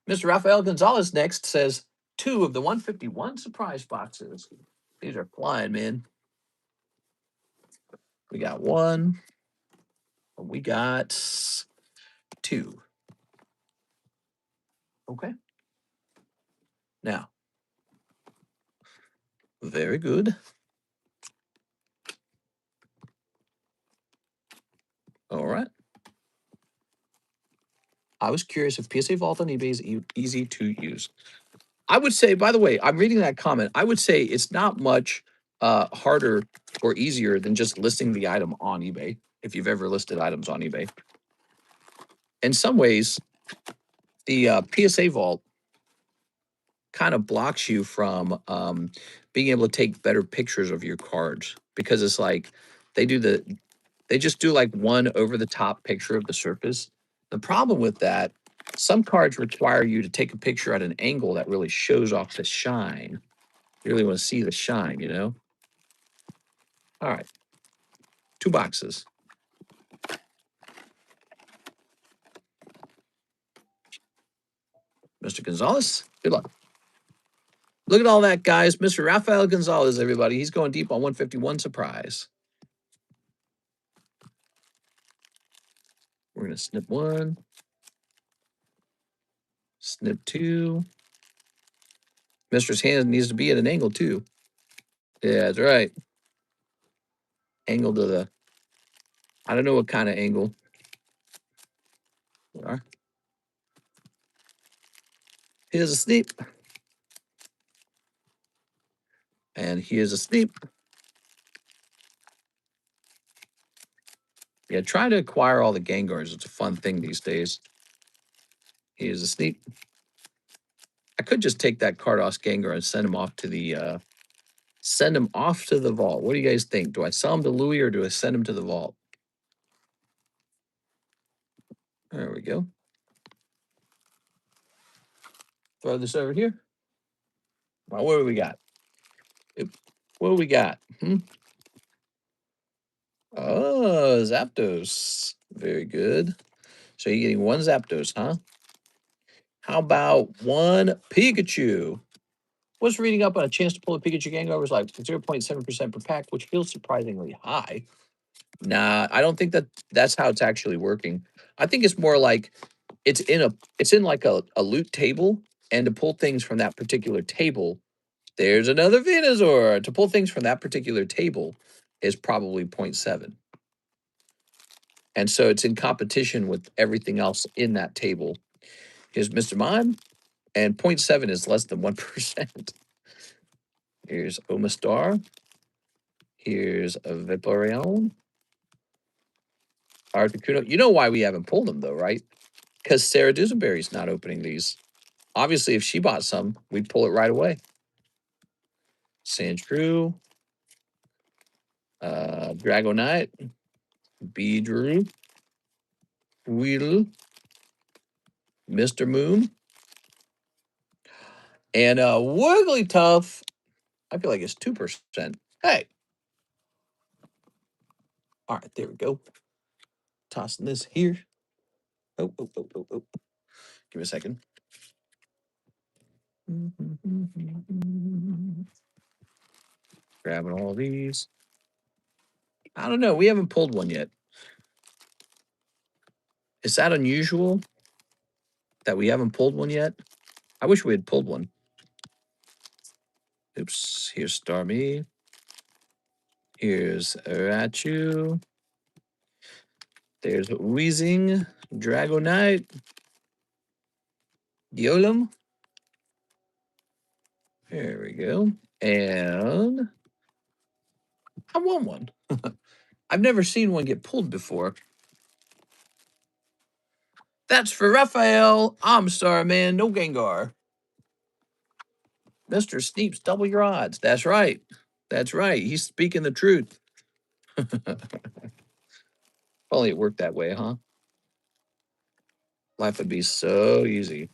Mr. Rafael Gonzalez next says 2 of the 151 surprise boxes. These are flying, man. We got 1. We got 2. Okay. Now, very good. All right. I was curious if PSA Vault on eBay is easy to use. I would say, by the way, I'm reading that comment. I would say it's not much harder or easier than just listing the item on eBay, if you've ever listed items on eBay. In some ways, the PSA Vault kind of blocks you from being able to take better pictures of your cards, because it's like they just do like one over the top picture of the surface. The problem with that, some cards require you to take a picture at an angle that really shows off the shine. You really want to see the shine, you know? All right. 2 boxes. Mr. Gonzalez, good luck. Look at all that, guys. Mr. Rafael Gonzalez, everybody. He's going deep on 151 surprise. We're going to snip 1. Snip 2. Mister's hand needs to be at an angle, too. Yeah, that's right. Angle to the... I don't know what kind of angle. Here's a snip. And here's a snip. Yeah, try to acquire all the Gengars. It's a fun thing these days. Here's a snip. I could just take that Kardos Gengar and send him off to the vault. What do you guys think? Do I sell him to Louis or do I send him to the vault? There we go. Throw this over here. Well, what do we got? What do we got? Oh, Zapdos. Very good. So you're getting 1 Zapdos, huh? How about 1 Pikachu? Was reading up on a chance to pull a Pikachu Gengar was like 0.7% per pack, which feels surprisingly high. Nah, I don't think that's how it's actually working. I think it's more like it's in like a loot table, and to pull things from that particular table, there's another Venusaur. To pull things from that particular table is probably 0.7. And so it's in competition with everything else in that table. Here's Mr. Mime, and 0.7 is less than 1%. Here's Omastar. Here's a Vaporeon. Articuno. You know why we haven't pulled them, though, right? Because Sarah Dusenberry's not opening these. Obviously, if she bought some, we'd pull it right away. Sandshrew. Dragonite. Beedrill. Weedle. Mr. Moon. And Wigglytuff. I feel like it's 2%. Hey. All right, there we go. Tossing this here. Oh. Give me a second. Grabbing all these. I don't know. We haven't pulled one yet. Is that unusual that we haven't pulled one yet? I wish we had pulled one. Oops. Here's Starmie. Here's Raichu. There's Weezing, Dragonite, Golem, There we go. And I won one. I've never seen one get pulled before. That's for Raphael. I'm sorry, man. No Gengar. Mr. Sneeps, double your odds. That's right. That's right. He's speaking the truth. Only it worked that way, huh? Life would be so easy.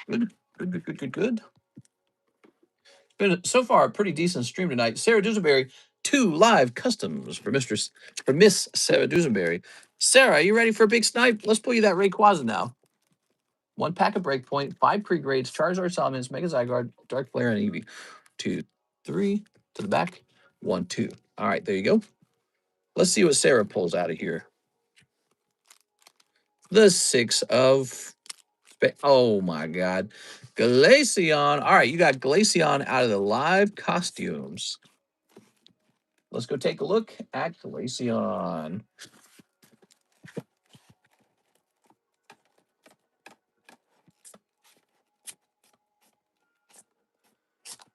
Good, good, good, good, good, good. Been so far a pretty decent stream tonight. Sarah Dusenberry, 2 live customs for for Miss Sarah Dusenberry. Sarah, are you ready for a big snipe? Let's pull you that Rayquaza now. 1 pack of Breakpoint, 5 pre-grades, Charizard, Salamence, Mega Zygarde, Dark Flare, and Eevee. 2, 3 to the back. 1, 2. All right, there you go. Let's see what Sarah pulls out of here. The 6 of... Oh, my God. Glaceon. All right, you got Glaceon out of the live costumes. Let's go take a look at Glaceon.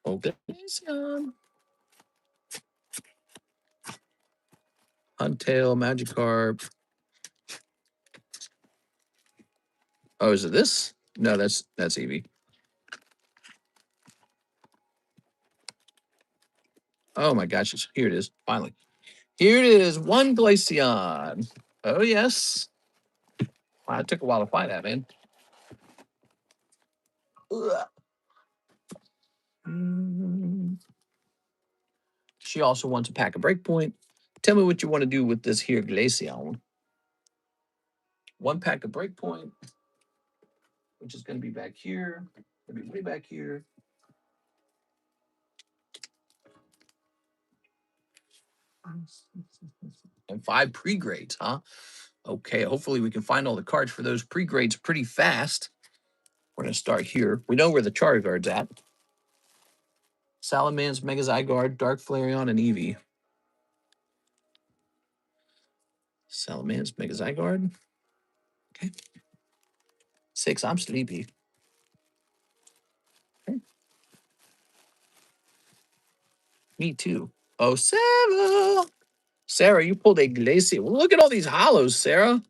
Oh, Glaceon. Huntail, Magikarp. Oh, is it this? No, that's Eevee. Oh my gosh, here it is. Finally. Here it is. 1 Glaceon. Oh, yes. Wow, it took a while to find that, man. Ugh. She also wants a pack of Breakpoint. Tell me what you want to do with this here Glaceon. 1 pack of Breakpoint, which is going to be back here. Going to be way back here. And 5 pre-grades, huh? Okay, hopefully we can find all the cards for those pre-grades pretty fast. We're going to start here. We know where the Charizard's at. Salamence, Mega Zygarde, Dark Flareon, and Eevee. Salamence, Mega Zygarde. Okay. 6, I'm sleepy. Okay. Me too. Oh, Sarah. Sarah, you pulled a Glaceon. Well, look at all these hollows, Sarah.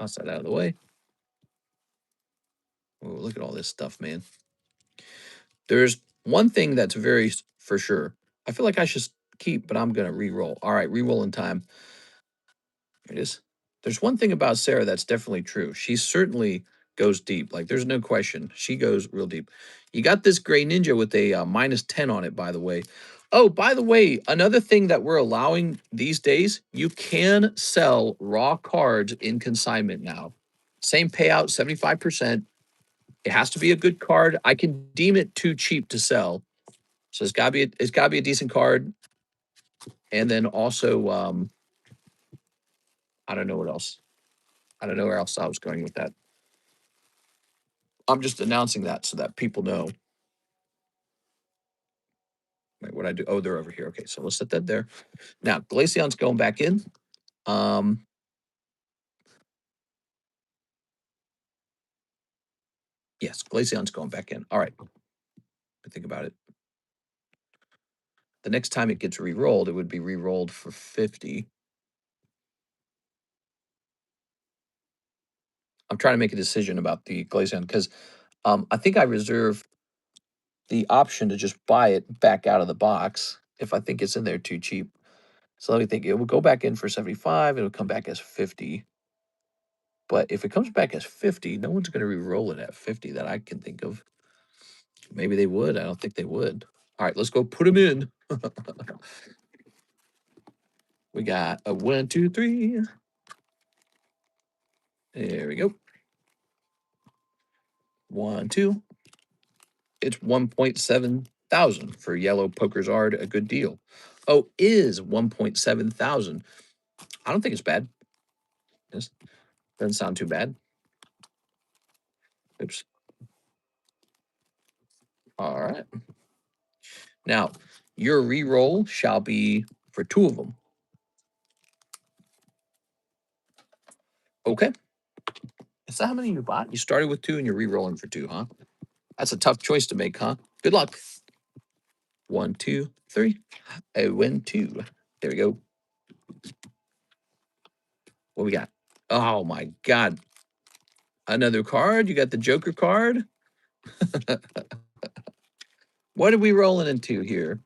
Toss that out of the way. Oh, look at all this stuff, man. There's one thing that's very for sure. I feel like I should keep, but I'm going to re-roll. All right, re-rolling time. Here it is. There's one thing about Sarah that's definitely true. She certainly goes deep. Like, there's no question. She goes real deep. You got this Gray Ninja with a -10 on it, by the way. Oh, by the way, another thing that we're allowing these days, you can sell raw cards in consignment now. Same payout, 75%. It has to be a good card. I can deem it too cheap to sell. So it's gotta be a decent card. And then also, I don't know what else. I don't know where else I was going with that. I'm just announcing that so that people know. Wait, what I do? Oh, they're over here. Okay, so let's set that there. Now, Glaceon's going back in. Yes, Glaceon's going back in. All right. Think about it. The next time it gets re-rolled, it would be re-rolled for 50. I'm trying to make a decision about the Glaceon because I think I reserve the option to just buy it back out of the box if I think it's in there too cheap. So let me think. It will go back in for 75. It'll come back as 50. But if it comes back as 50, no one's going to re-roll it at 50 that I can think of. Maybe they would. I don't think they would. All right, let's go put them in. We got a 1, 2, 3. There we go. 1, 2. It's 1.7 thousand for yellow Poker's Art. A good deal. Oh, is 1.7 thousand. I don't think it's bad. This doesn't sound too bad. Oops. All right. Now, your re-roll shall be for 2 of them. Okay. Is that how many you bought? You started with 2 and you're re-rolling for 2, huh? That's a tough choice to make, huh? Good luck. 1, 2, 3. I win 2. There we go. What we got? Oh my God. Another card. You got the Joker card. What are we rolling into here?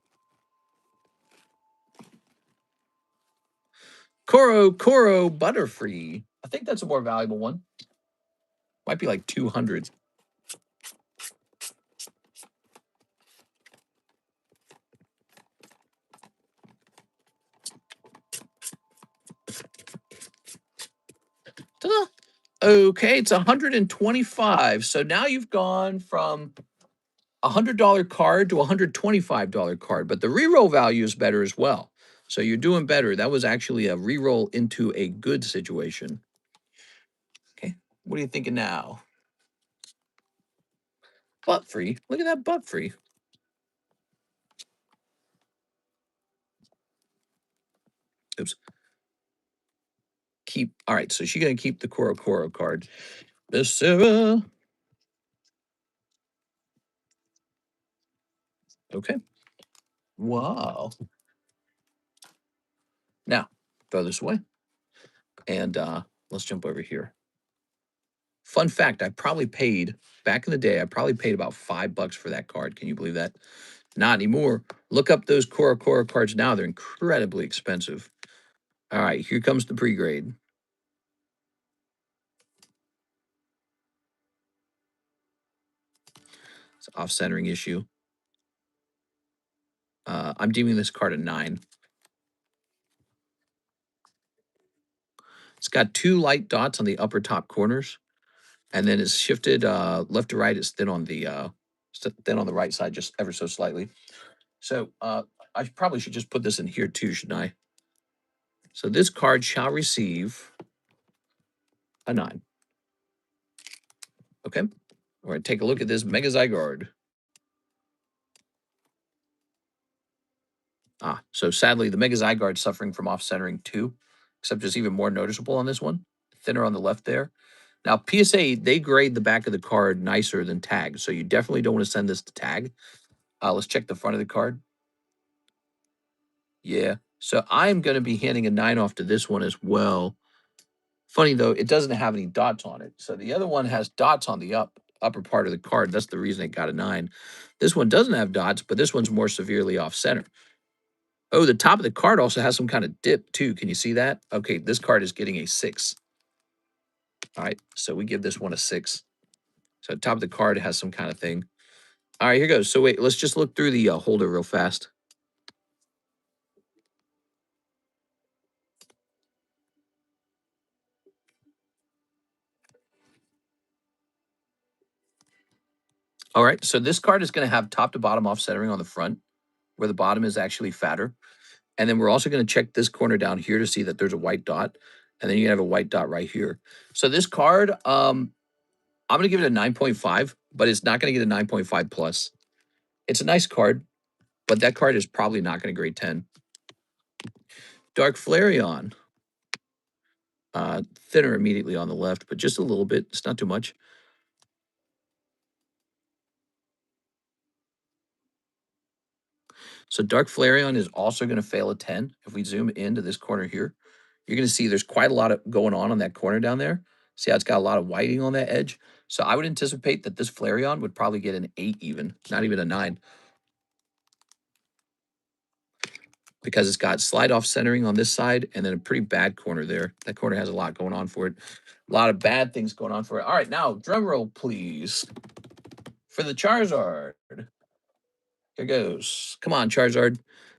Koro Butterfree. I think that's a more valuable one. Might be like 200. Ta-da. Okay, it's 125. So now you've gone from a $100 card to a $125 card, but the reroll value is better as well. So you're doing better. That was actually a reroll into a good situation. Okay, what are you thinking now? Butt free. Look at that butt free. Oops. Keep. All right, so she's gonna keep the Koro card. Miss Sarah. Okay. Wow. Now, throw this away. And let's jump over here. Fun fact, I probably paid, back in the day, I probably paid about $5 for that card. Can you believe that? Not anymore. Look up those Koro cards now. They're incredibly expensive. All right, here comes the pre-grade. It's an off-centering issue. I'm deeming this card a 9. It's got 2 light dots on the upper top corners, and then it's shifted left to right. It's thin on the right side, just ever so slightly. So I probably should just put this in here too, shouldn't I? So this card shall receive a 9. Okay, we're going to take a look at this Mega Zygarde. So sadly, the Mega Zygarde suffering from off-centering too, except it's even more noticeable on this one. Thinner on the left there. Now, PSA, they grade the back of the card nicer than tag, so you definitely don't want to send this to tag. Let's check the front of the card. Yeah, so I'm going to be handing a 9 off to this one as well. Funny, though, it doesn't have any dots on it. So the other one has dots on the upper part of the card. That's the reason it got a 9. This one doesn't have dots, but this one's more severely off-center. Oh, the top of the card also has some kind of dip, too. Can you see that? Okay, this card is getting a 6. All right, so we give this one a 6. So the top of the card has some kind of thing. All right, here goes. So wait, let's just look through the holder real fast. All right, so this card is going to have top to bottom off-centering on the front, where the bottom is actually fatter. And then we're also going to check this corner down here to see that there's a white dot. And then you have a white dot right here. So this card, I'm going to give it a 9.5, but it's not going to get a 9.5 plus. It's a nice card, but that card is probably not going to grade 10. Dark Flareon. Thinner immediately on the left, but just a little bit. It's not too much. So Dark Flareon is also going to fail a 10. If we zoom into this corner here, you're going to see there's quite a lot of going on that corner down there. See how it's got a lot of whiting on that edge? So I would anticipate that this Flareon would probably get an 8 even, not even a 9. Because it's got slide off centering on this side and then a pretty bad corner there. That corner has a lot going on for it. A lot of bad things going on for it. All right, now drum roll, please. For the Charizard. Here goes. Come on, Charizard.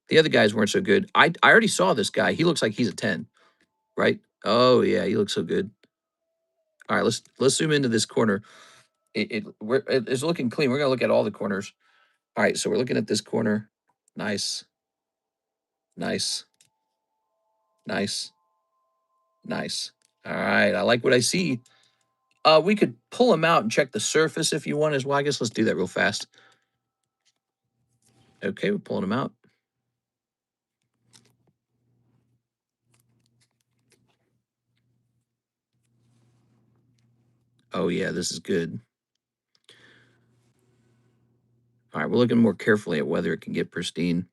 The other guys weren't so good. I already saw this guy. He looks like he's a 10, right? Oh yeah, he looks so good. All right, let's zoom into this corner. It's looking clean. We're gonna look at all the corners. All right, so we're looking at this corner. Nice, nice, nice, nice. All right, I like what I see. We could pull them out and check the surface if you want as well. I guess let's do that real fast. Okay, we're pulling them out. Oh, yeah, this is good. All right, we're looking more carefully at whether it can get pristine.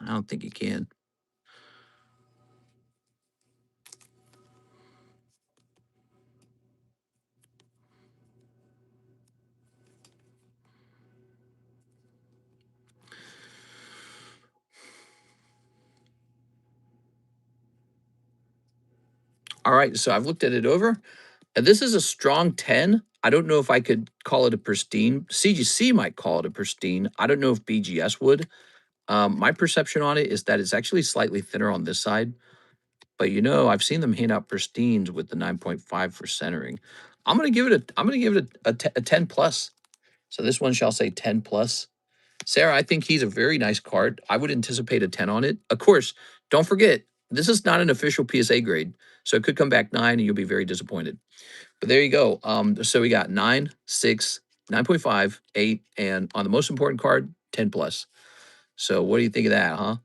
I don't think you can. All right, so I've looked at it over. And this is a strong 10. I don't know if I could call it a pristine. CGC might call it a pristine. I don't know if BGS would. My perception on it is that it's actually slightly thinner on this side. But you know, I've seen them hand out pristines with the 9.5 for centering. I'm gonna give it a 10 plus. So this one shall say 10 plus. Sarah, I think he's a very nice card. I would anticipate a 10 on it. Of course, don't forget, this is not an official PSA grade. So it could come back 9 and you'll be very disappointed. But there you go. So we got 9, 6, 9.5, 8, and on the most important card, 10 plus. So what do you think of that, huh?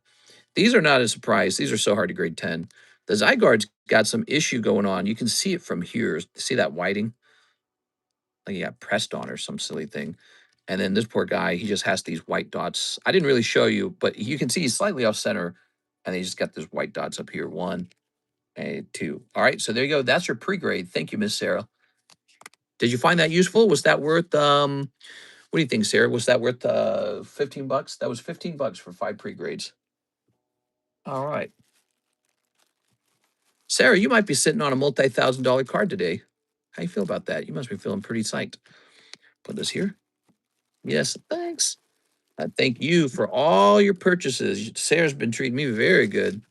These are not a surprise. These are so hard to grade 10. The Zygarde's got some issue going on. You can see it from here. See that whiting? Like he got pressed on or some silly thing. And then this poor guy, he just has these white dots. I didn't really show you, but you can see he's slightly off center. And he just got these white dots up here. 1 and 2. All right, so there you go. That's your pre-grade. Thank you, Miss Sarah. Did you find that useful? Was that worth what do you think, Sarah? Was that worth 15 bucks? That was 15 bucks for 5 pre-grades. All right. Sarah, you might be sitting on a multi-$1,000 card today. How you feel about that? You must be feeling pretty psyched. Put this here. Yes, thanks. Thank you for all your purchases. Sarah's been treating me very good.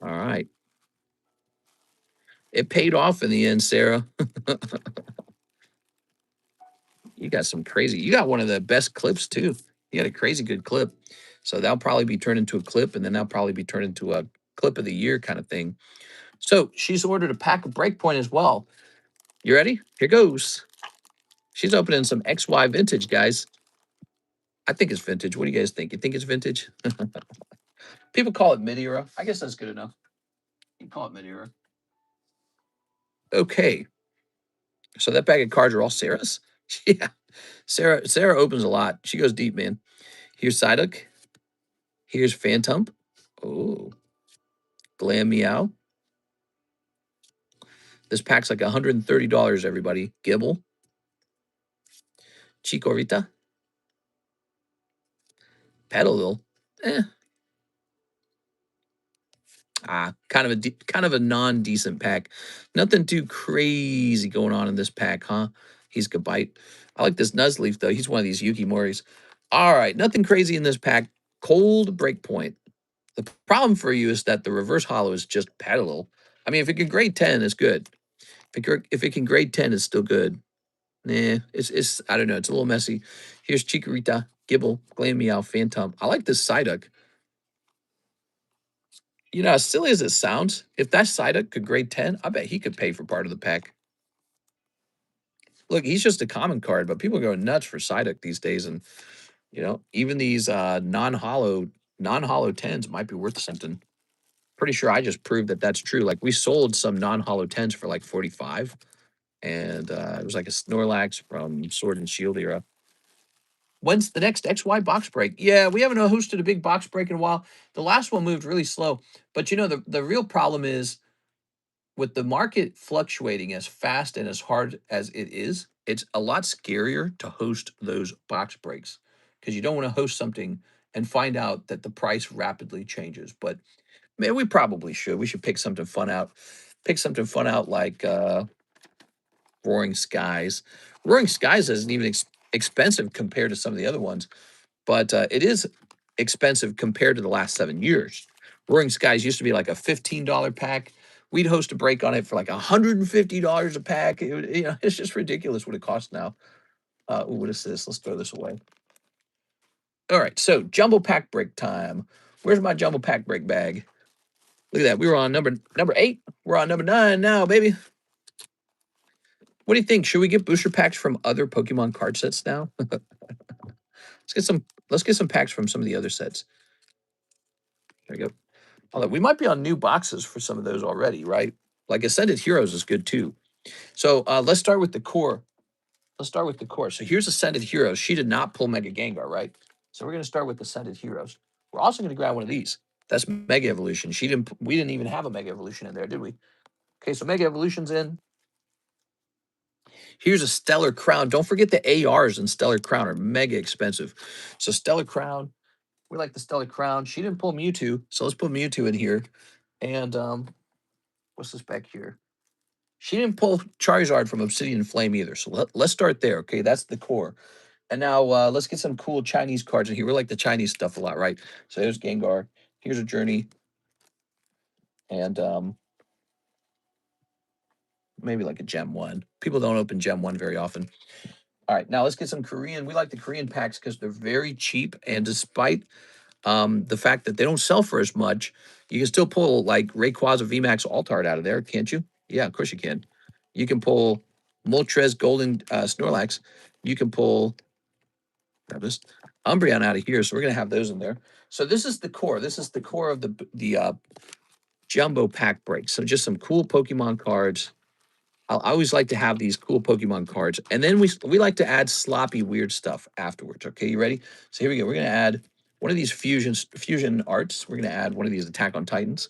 All right. It paid off in the end, Sarah. You got some crazy. You got one of the best clips too. You got a crazy good clip. So that'll probably be turned into a clip, and then that'll probably be turned into a clip of the year kind of thing. So she's ordered a pack of Breakpoint as well. You ready? Here goes. She's opening some XY vintage, guys. I think it's vintage. What do you guys think? You think it's vintage? People call it mid-era. I guess that's good enough. You can call it mid-era. Okay. So that bag of cards are all Sarah's? Yeah. Sarah opens a lot. She goes deep, man. Here's Psyduck. Here's Phantom. Oh. Glam Meow. This pack's like $130, everybody. Gibble. Chikorita. Petalil. Eh. Kind of a non-decent pack. Nothing too crazy going on in this pack, huh? He's Gabite. I like this Nuzleaf, though. He's one of these Yuki Moris. All right, nothing crazy in this pack. Cold Breakpoint. The problem for you is that the reverse hollow is just Petalil. I mean, if it can grade 10, it's good. If it can grade 10, it's still good. Nah, it's I don't know. It's a little messy. Here's Chikorita, Gibble, Glameow, Phantom. I like this Psyduck. You know, as silly as it sounds, if that Psyduck could grade 10, I bet he could pay for part of the pack. Look, he's just a common card, but people are going nuts for Psyduck these days. And, you know, even these non-hollow 10s might be worth something. Pretty sure I just proved that that's true. Like, we sold some non-hollow 10s for like 45. And it was like a Snorlax from Sword and Shield era. When's the next XY box break? Yeah, we haven't hosted a big box break in a while. The last one moved really slow. But, you know, the real problem is, with the market fluctuating as fast and as hard as it is, it's a lot scarier to host those box breaks because you don't want to host something and find out that the price rapidly changes. But man, we probably should. We should pick something fun out. Pick something fun out like Roaring Skies. Roaring Skies isn't even expensive compared to some of the other ones, but it is expensive compared to the last 7 years. Roaring Skies used to be like a $15 pack. We'd host a break on it for like $150 a pack. You know, it's just ridiculous what it costs now. What is this? Let's throw this away. All right, so jumbo pack break time. Where's my jumbo pack break bag? Look at that. We were on number 8. We're on number 9 now, baby. What do you think? Should we get booster packs from other Pokemon card sets now? Let's get some packs from some of the other sets. There we go. Although we might be on new boxes for some of those already, right? Like Ascended Heroes is good too. So let's start with the core. Let's start with the core. So here's Ascended Heroes. She did not pull Mega Gengar, right? So we're going to start with Ascended Heroes. We're also going to grab one of these. That's Mega Evolution. We didn't even have a Mega Evolution in there, did we? Okay, so Mega Evolution's in. Here's a Stellar Crown. Don't forget the ARs in Stellar Crown are mega expensive. So Stellar Crown, we like the Stellar Crown. She didn't pull Mewtwo, so let's put Mewtwo in here. And what's this back here? She didn't pull Charizard from Obsidian Flame either. So let's start there. Okay, that's the core. And now let's get some cool Chinese cards in here. We like the Chinese stuff a lot, right? So there's Gengar. Here's a Journey. And maybe like a Gem 1. People don't open Gem 1 very often. All right, now let's get some Korean. We like the Korean packs because they're very cheap. And despite the fact that they don't sell for as much, you can still pull like Rayquaza VMAX Altart out of there, can't you? Yeah, of course you can. You can pull Moltres Golden Snorlax. You can pull this Umbreon out of here. So we're going to have those in there. So this is the core. This is the core of the jumbo pack break. So just some cool Pokemon cards. I always like to have these cool Pokemon cards. And then we like to add sloppy, weird stuff afterwards. Okay, you ready? So here we go. We're going to add one of these fusion arts. We're going to add one of these Attack on Titans.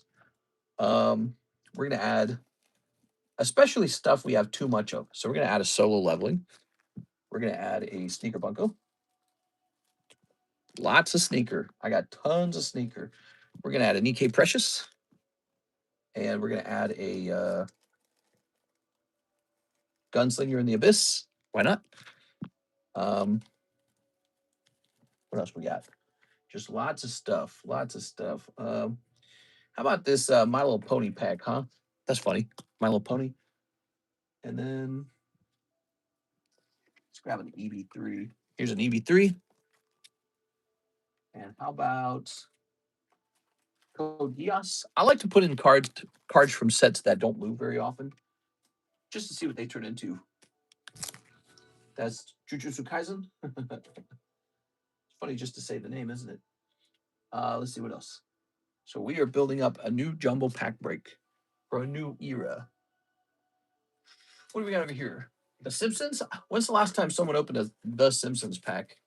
We're going to add especially stuff we have too much of. So we're going to add a solo leveling. We're going to add a Sneaker Bunko. Lots of Sneaker. I got tons of Sneaker. We're going to add a Nikkei Precious. And we're going to add a Gunslinger in the Abyss. Why not? What else we got? Just lots of stuff. Lots of stuff. How about this My Little Pony pack, huh? That's funny. My Little Pony. And then let's grab an EV3. Here's an EV3. And how about Code Geass? I like to put in cards from sets that don't move very often, just to see what they turn into. That's Jujutsu Kaisen. It's funny just to say the name, isn't it? Let's see what else. So we are building up a new jumbo pack break for a new era. What do we got over here? The Simpsons? When's the last time someone opened a The Simpsons pack?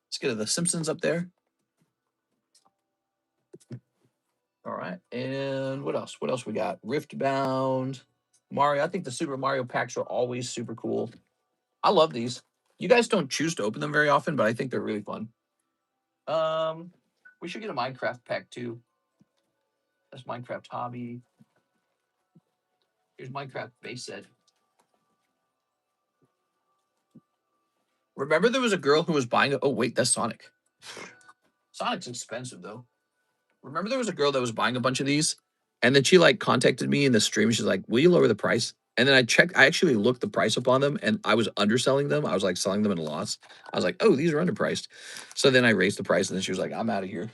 Let's get The Simpsons up there. All right. And what else? What else we got? Riftbound, Mario. I think the Super Mario packs are always super cool. I love these. You guys don't choose to open them very often, but I think they're really fun. We should get a Minecraft pack too. That's Minecraft Hobby. Here's Minecraft base set. Remember there was a girl who was buying oh wait, that's Sonic. Sonic's expensive though. Remember there was a girl that was buying a bunch of these, and then she like contacted me in the stream. She's like, "Will you lower the price?" And then I actually looked the price up on them, and I was underselling them. I was like selling them at a loss. I was like, "Oh, these are underpriced." So then I raised the price, and then she was like, "I'm out of here."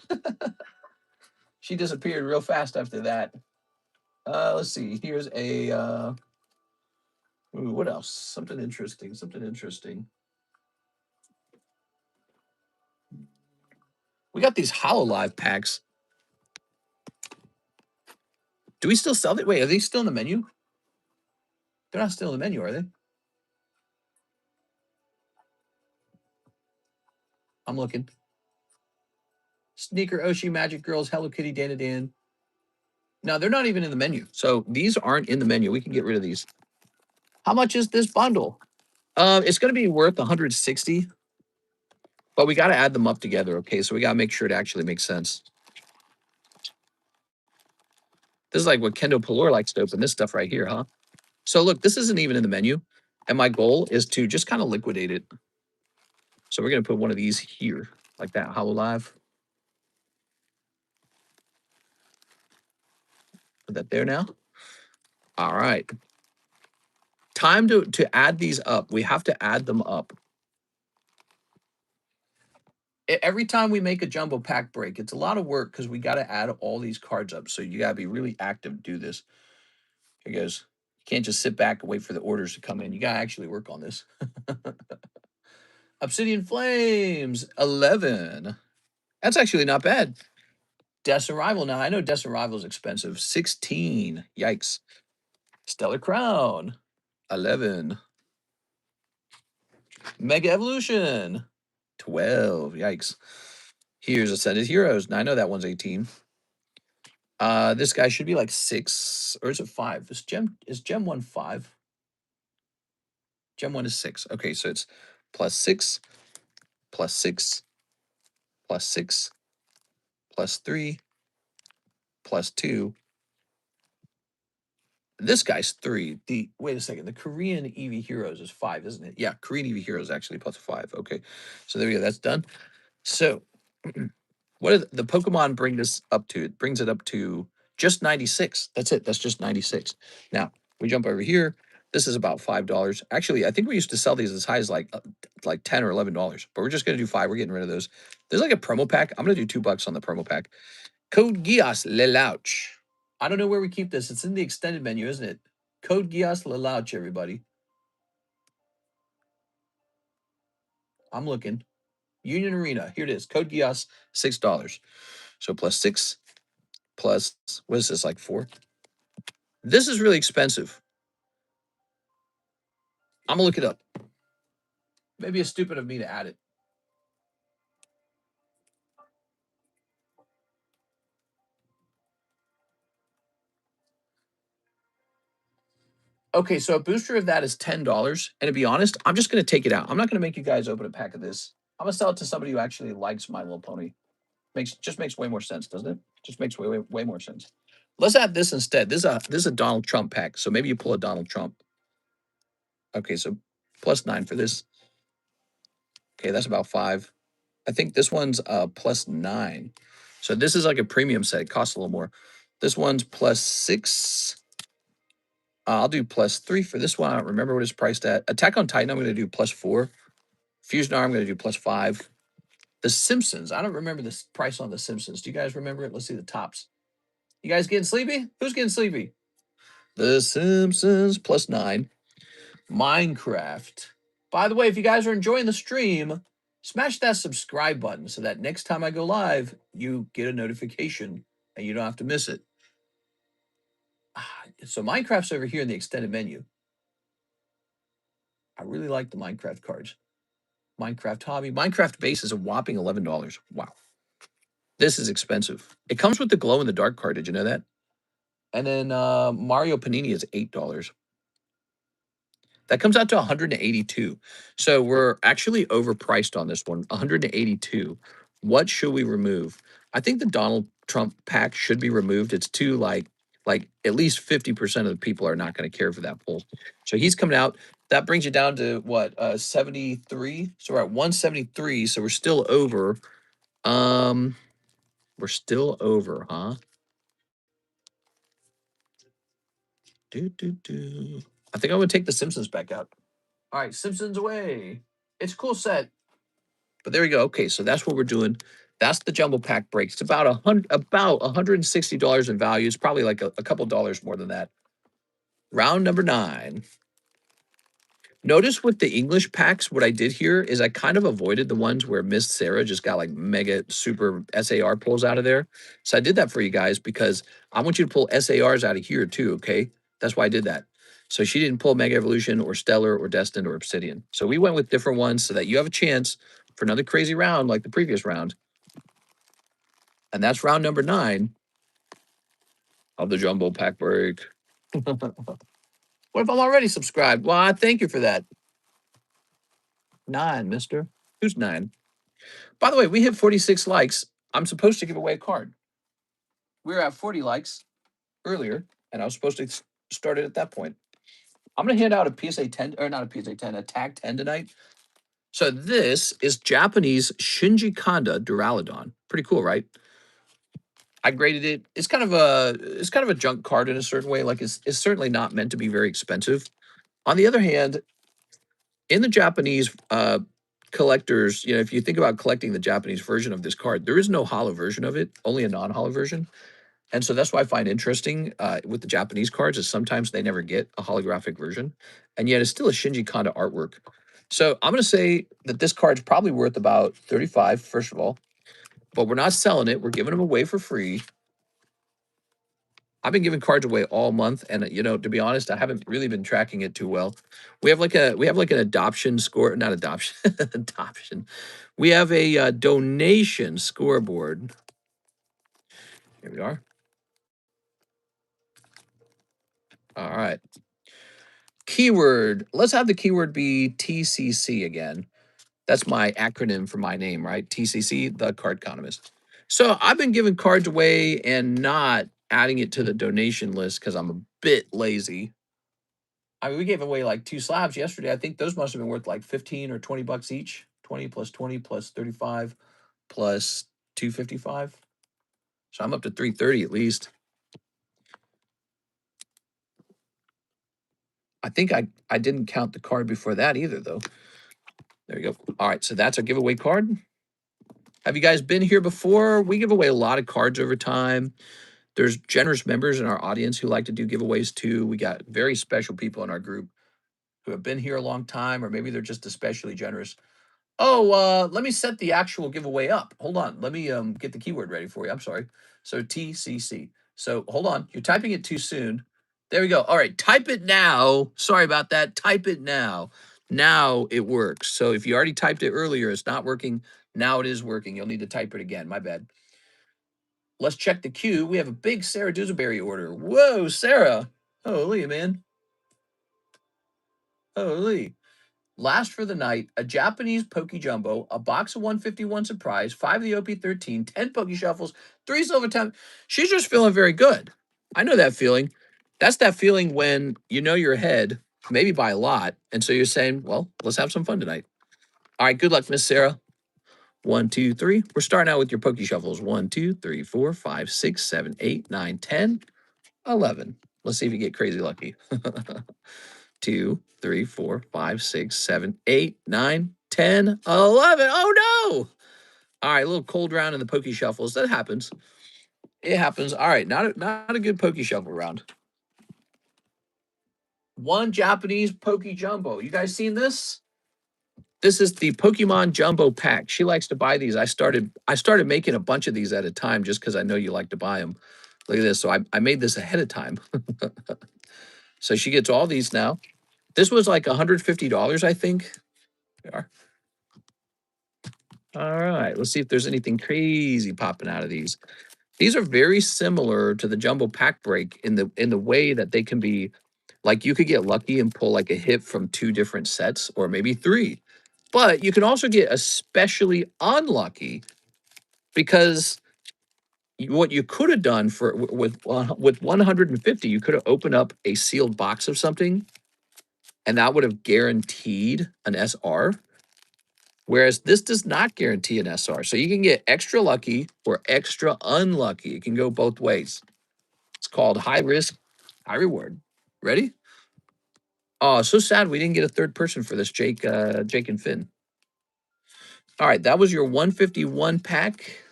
She disappeared real fast after that. Let's see. Here's a ooh, what else? Something interesting. Something interesting. We got these HoloLive packs. Do we still sell it? Wait, are they still in the menu? They're not still in the menu, are they? I'm looking. Sneaker Oshi, Magic Girls, Hello Kitty, Dana Dan. No, they're not even in the menu. So these aren't in the menu. We can get rid of these. How much is this bundle? It's going to be worth 160, but we got to add them up together. Okay, so we got to make sure it actually makes sense. This is like what Kendo Pelor likes to open this stuff right here, huh? So look, this isn't even in the menu, and my goal is to just kind of liquidate it. So we're going to put one of these here, like that, HoloLive. Put that there now. All right. Time to add these up. We have to add them up. Every time we make a jumbo pack break, it's a lot of work because we got to add all these cards up. So you got to be really active to do this. Here goes. You can't just sit back and wait for the orders to come in. You got to actually work on this. Obsidian Flames, 11. That's actually not bad. Destined Rival. Now, I know Destined Rival is expensive. 16. Yikes. Stellar Crown, 11. Mega Evolution, 12. Yikes. Here's Ascended Heroes. Now, I know that one's 18. This guy should be like 6, or is it 5? Is Gem 1 5? Gem 1 is 6. Okay, so it's +6, +6, +6, +3, +2. This guy's 3. Wait a second. The Korean EV Heroes is 5, isn't it? Yeah, Korean EV Heroes actually +5. Okay, so there we go. That's done. So, what the Pokemon bring this up to? It brings it up to just 96. That's it. That's just 96. Now we jump over here. This is about $5. Actually, I think we used to sell these as high as like $10 or $11, but we're just gonna do 5. We're getting rid of those. There's like a promo pack. I'm gonna do $2 on the promo pack. Code Gias Lelouch. I don't know where we keep this. It's in the extended menu, isn't it? Code Gias Lelouch, everybody. I'm looking. Union Arena. Here it is. Code Gias, $6. So +6 plus, what is this, like 4? This is really expensive. I'm gonna look it up. Maybe it's stupid of me to add it. Okay, so a booster of that is $10. And to be honest, I'm just gonna take it out. I'm not gonna make you guys open a pack of this. I'm gonna sell it to somebody who actually likes My Little Pony. Makes way more sense, doesn't it? Just makes way more sense. Let's add this instead. This is a Donald Trump pack. So maybe you pull a Donald Trump. Okay, so +9 for this. Okay, that's about 5. I think this one's +9. So this is like a premium set. It costs a little more. This one's +6. I'll do +3 for this one. I don't remember what it's priced at. Attack on Titan, I'm going to do +4. Fusion Arm, I'm going to do +5. The Simpsons, I don't remember the price on The Simpsons. Do you guys remember it? Let's see the tops. You guys getting sleepy? Who's getting sleepy? The Simpsons, +9. Minecraft. By the way, if you guys are enjoying the stream, smash that subscribe button so that next time I go live, you get a notification and you don't have to miss it. So Minecraft's over here in the extended menu. I really like the Minecraft cards. Minecraft Hobby. Minecraft Base is a whopping $11. Wow. This is expensive. It comes with the glow in the dark card. Did you know that? And then Mario Panini is $8. That comes out to 182. So we're actually overpriced on this one. 182. What should we remove? I think the Donald Trump pack should be removed. It's too like at least 50% of the people are not going to care for that pull. So he's coming out. That brings you down to what? 73. So we're at 173. So we're still over. We're still over, huh? I think I'm gonna take the Simpsons back out. All right, Simpsons away. It's a cool set. But there we go. Okay, so that's what we're doing. That's the jumbo pack break. It's about $160 in value. It's probably like a couple dollars more than that. Round number 9. Notice with the English packs, what I did here is I kind of avoided the ones where Miss Sarah just got like mega super SAR pulls out of there. So I did that for you guys because I want you to pull SARs out of here too, okay? That's why I did that. So she didn't pull Mega Evolution or Stellar or Destined or Obsidian. So we went with different ones so that you have a chance for another crazy round like the previous round. And that's round number 9 of the Jumbo Pack Break. What if I'm already subscribed? Well, I thank you for that. 9, mister. Who's 9? By the way, we hit 46 likes. I'm supposed to give away a card. We were at 40 likes earlier, and I was supposed to start it at that point. I'm going to hand out a PSA 10, or not a PSA 10, a Tag 10 tonight. So this is Japanese Shinji Kanda Duraludon. Pretty cool, right? I graded it. It's kind of a junk card in a certain way. Like it's certainly not meant to be very expensive. On the other hand, in the Japanese collectors, you know, if you think about collecting the Japanese version of this card, there is no holo version of it, only a non-holo version. And so that's why I find interesting with the Japanese cards is sometimes they never get a holographic version. And yet it's still a Shinji Kanda artwork. So I'm going to say that this card's probably worth about 35, first of all. But we're not selling it. We're giving them away for free. I've been giving cards away all month, and you know, to be honest, I haven't really been tracking it too well. We have like an adoption score, not adoption, adoption. We have a donation scoreboard. Here we are. All right. Keyword. Let's have the keyword be TCC again. That's my acronym for my name, right? TCC, the Card Economist. So I've been giving cards away and not adding it to the donation list because I'm a bit lazy. I mean, we gave away like 2 slabs yesterday. I think those must have been worth like 15 or 20 bucks each. 20 plus 20 plus 35 plus 255. So I'm up to 330 at least. I think I didn't count the card before that either, though. There you go. All right, so that's our giveaway card. Have you guys been here before? We give away a lot of cards over time. There's generous members in our audience who like to do giveaways too. We got very special people in our group who have been here a long time, or maybe they're just especially generous. Oh, let me set the actual giveaway up. Hold on. Let me get the keyword ready for you. I'm sorry. So TCC. So hold on. You're typing it too soon. There we go. All right. Type it now. Sorry about that. Type it now. Now it works. So if you already typed it earlier, it's not working. Now it is working. You'll need to type it again. My bad. Let's check the queue. We have a big Sarah Duseberry order. Whoa, Sarah. Holy, man. Holy. Last for the night, a Japanese Poke Jumbo, a box of 151 Surprise, 5 of the OP13, 10 Poke Shuffles, 3 Silver Time. She's just feeling very good. I know that feeling. That's that feeling when you know you're ahead, maybe by a lot, and so you're saying, well, let's have some fun tonight. All right, good luck, Miss Sarah. 1, 2, 3. We're starting out with your Poke Shuffles. 1, 2, 3, 4, 5, 6, 7, 8, 9, 10, 11. Let's see if you get crazy lucky. 2, 3, 4, 5, 6, 7, 8, 9, 10, 11. Oh no! All right, a little cold round in the Poke Shuffles. That happens. It happens. All right, not a good Poke Shuffle round. One Japanese Poke Jumbo. You guys seen this? This is the Pokemon Jumbo Pack. She likes to buy these. I started making a bunch of these at a time just because I know you like to buy them. Look at this. So I made this ahead of time. So she gets all these now. This was like $150, I think. They are. All right, let's see if there's anything crazy popping out of these. These are very similar to the jumbo pack break in the way that they can be like you could get lucky and pull like a hit from 2 different sets or maybe 3. But you can also get especially unlucky because what you could have done for with 150, you could have opened up a sealed box of something and that would have guaranteed an SR. Whereas this does not guarantee an SR. So you can get extra lucky or extra unlucky. It can go both ways. It's called high risk, high reward. Ready? Oh, so sad we didn't get a third person for this, Jake and Finn. All right, that was your 151 pack.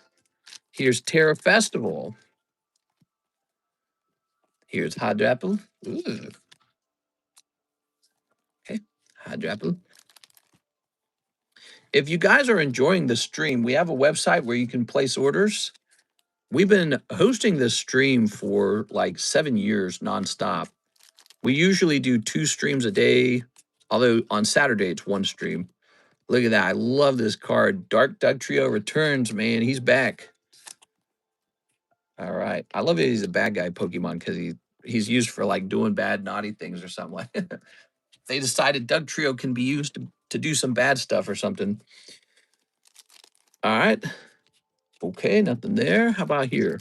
Here's Terra Festival. Here's Hadrapple. Ooh. Okay, Hadrapple. If you guys are enjoying the stream, we have a website where you can place orders. We've been hosting this stream for like 7 years nonstop. We usually do 2 streams a day, although on Saturday it's 1 stream. Look at that. I love this card. Dark Doug Trio returns, man. He's back. All right. I love it. He's a bad guy Pokemon because he's used for like doing bad, naughty things or something like that. They decided Doug Trio can be used to do some bad stuff or something. All right. Okay, nothing there. How about here?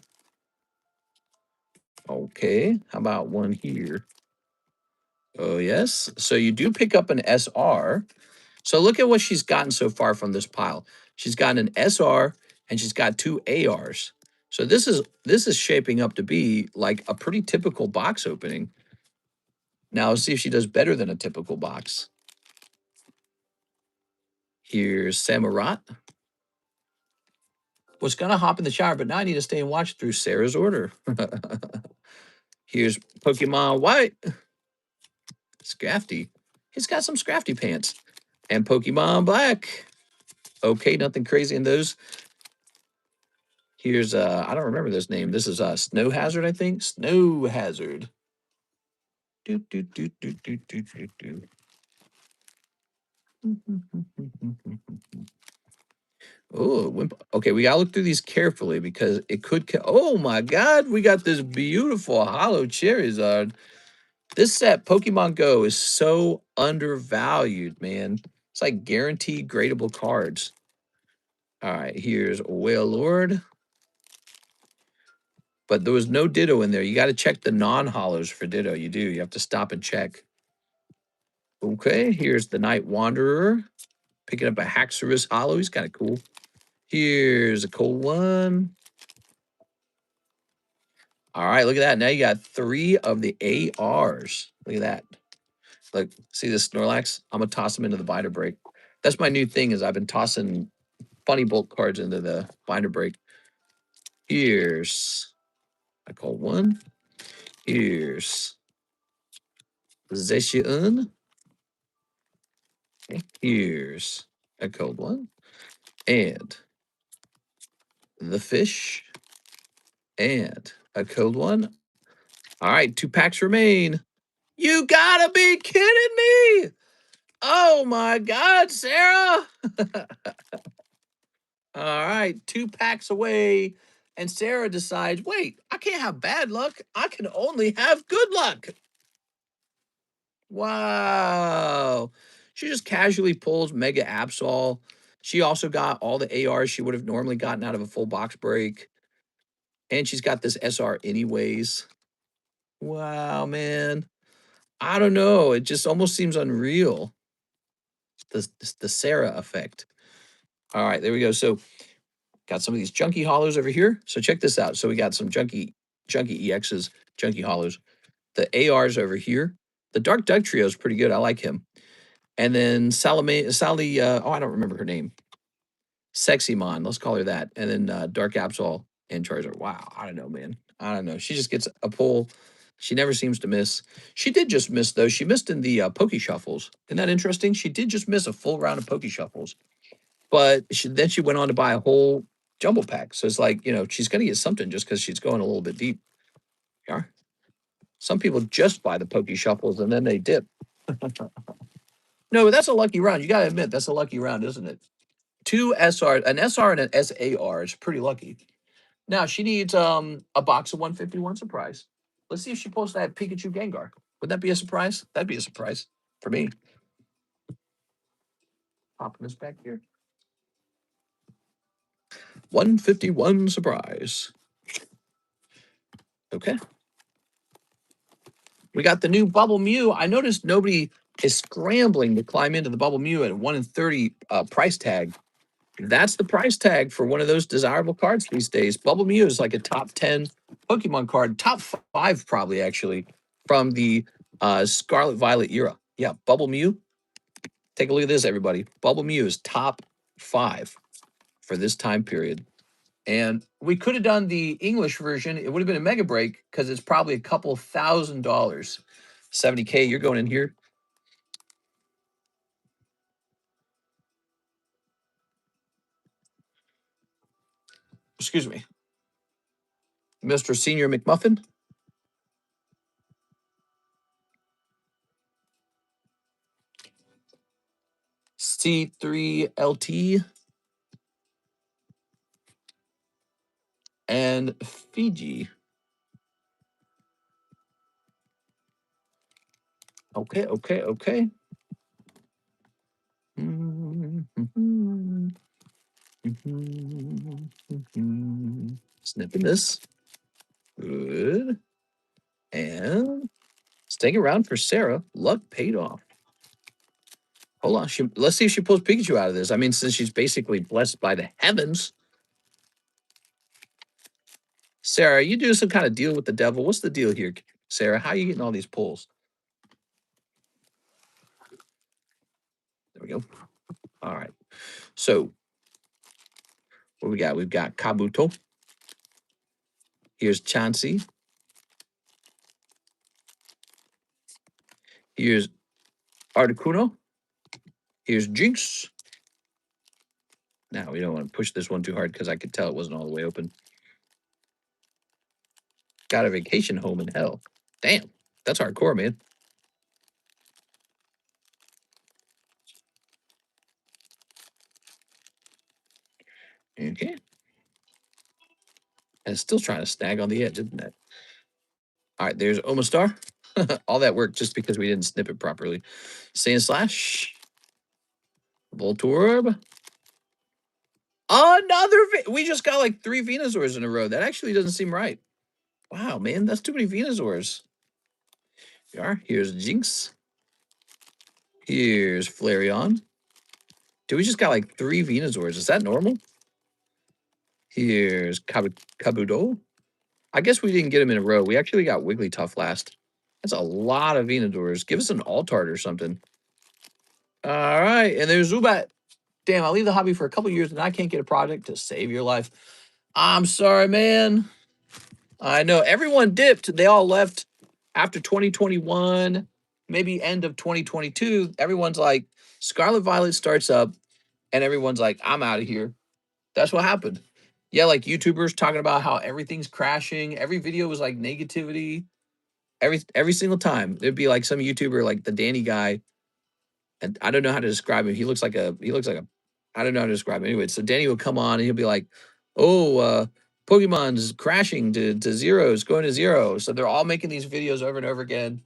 Okay. How about one here? Oh, yes. So you do pick up an SR. So look at what she's gotten so far from this pile. She's gotten an SR and she's got 2 ARs. So this is shaping up to be like a pretty typical box opening. Now let's see if she does better than a typical box. Here's Samurott. Was gonna hop in the shower, but now I need to stay and watch through Sarah's order. Here's Pokemon White. Scrafty. He's got some Scrafty pants. And Pokemon Black. Okay, nothing crazy in those. Here's I don't remember this name. This is Snow Hazard, I think. Snow Hazard. Do, do, do, do, do, do, do, do. Oh, okay. We gotta look through these carefully because it could. Oh my God, we got this beautiful hollow Charizard. This set, Pokemon Go, is so undervalued, man. It's like guaranteed gradable cards. All right, here's Wailord. But there was no Ditto in there. You got to check the non-hollows for Ditto. You do. You have to stop and check. Okay, here's the Night Wanderer. Picking up a Haxorus Hollow. He's kind of cool. Here's a cool one. All right, look at that. Now you got 3 of the ARs. Look at that. Look, see this Snorlax? I'm going to toss him into the binder break. That's my new thing is I've been tossing funny bulk cards into the binder break. Here's a cold one. Here's Zacian. Here's a cold one. And the fish. And a cold one. All right, 2 packs remain. You gotta be kidding me. Oh my God, Sarah. All right, 2 packs away. And Sarah decides, wait, I can't have bad luck. I can only have good luck. Wow. She just casually pulls Mega Absol. She also got all the ARs she would have normally gotten out of a full box break. And she's got this SR anyways. Wow, man. I don't know. It just almost seems unreal. The Sarah effect. All right, there we go. So got some of these junky hollows over here. So check this out. So we got some junky EXs, junky hollows. The ARs over here. The Dark Duck Trio is pretty good. I like him. And then Sally, I don't remember her name. Sexymon, let's call her that. And then Dark Absol and Charizard. Wow, I don't know, man. I don't know. She just gets a pull. She never seems to miss. She did just miss, though. She missed in the Poke Shuffles. Isn't that interesting? She did just miss a full round of Poke Shuffles. But then she went on to buy a whole jumbo pack. So it's like, she's going to get something just because she's going a little bit deep. Yeah. Some people just buy the Poke Shuffles and then they dip. No, but that's a lucky round. You got to admit, that's a lucky round, isn't it? 2 SR, an SR and an SAR is pretty lucky. Now she needs a box of 151 surprise. Let's see if she pulls that Pikachu Gengar. Would that be a surprise? That'd be a surprise for me. Popping this back here. 151 surprise. Okay. We got the new Bubble Mew. I noticed nobody is scrambling to climb into the Bubble Mew at 1 in 30 price tag. That's the price tag for one of those desirable cards these days. Bubble Mew is like a top 10 Pokemon card, top 5 probably actually from the Scarlet Violet era. Yeah, Bubble Mew. Take a look at this, everybody. Bubble Mew is top 5 for this time period. And we could have done the English version. It would have been a mega break because it's probably a couple $1,000. 70K, you're going in here. Excuse me. Mr. Senior McMuffin. C3LT. And Fiji. Okay. Snipping this. Good. And staying around for Sarah. Luck paid off. Hold on. Let's see if she pulls Pikachu out of this. I mean, since she's basically blessed by the heavens. Sarah, you do some kind of deal with the devil. What's the deal here, Sarah? How are you getting all these pulls? There we go. All right. So, what we got? We've got Kabuto. Here's Chansey. Here's Articuno. Here's Jinx. Now, we don't want to push this one too hard because I could tell it wasn't all the way open. Got a vacation home in hell. Damn, that's hardcore, man. Okay. And it's still trying to snag on the edge, isn't it? All right, there's Omastar. All that work just because we didn't snip it properly. Sand Slash. Voltorb. Another. We just got like 3 Venusaurs in a row. That actually doesn't seem right. Wow, man, that's too many Venusaurs. Here are. Here's Jinx. Here's Flareon. Dude, we just got like 3 Venusaurs. Is that normal? Here's Kabuto. I guess we didn't get him in a row. We actually got Wigglytuff last. That's a lot of Venusaurs. Give us an Altart or something. All right, and there's Zubat. Damn, I leave the hobby for a couple years and I can't get a project to save your life. I'm sorry, man. I know everyone dipped. They all left after 2021, maybe end of 2022. Everyone's like, Scarlet Violet starts up, and everyone's like, I'm out of here. That's what happened. Yeah, like YouTubers talking about how everything's crashing. Every video was like negativity. Every single time there'd be like some YouTuber, like the Danny guy, and I don't know how to describe him. He looks like a I don't know how to describe him. Anyway, so Danny will come on and he'll be like, "Oh, Pokemon's crashing to zeros, going to zero." So they're all making these videos over and over again,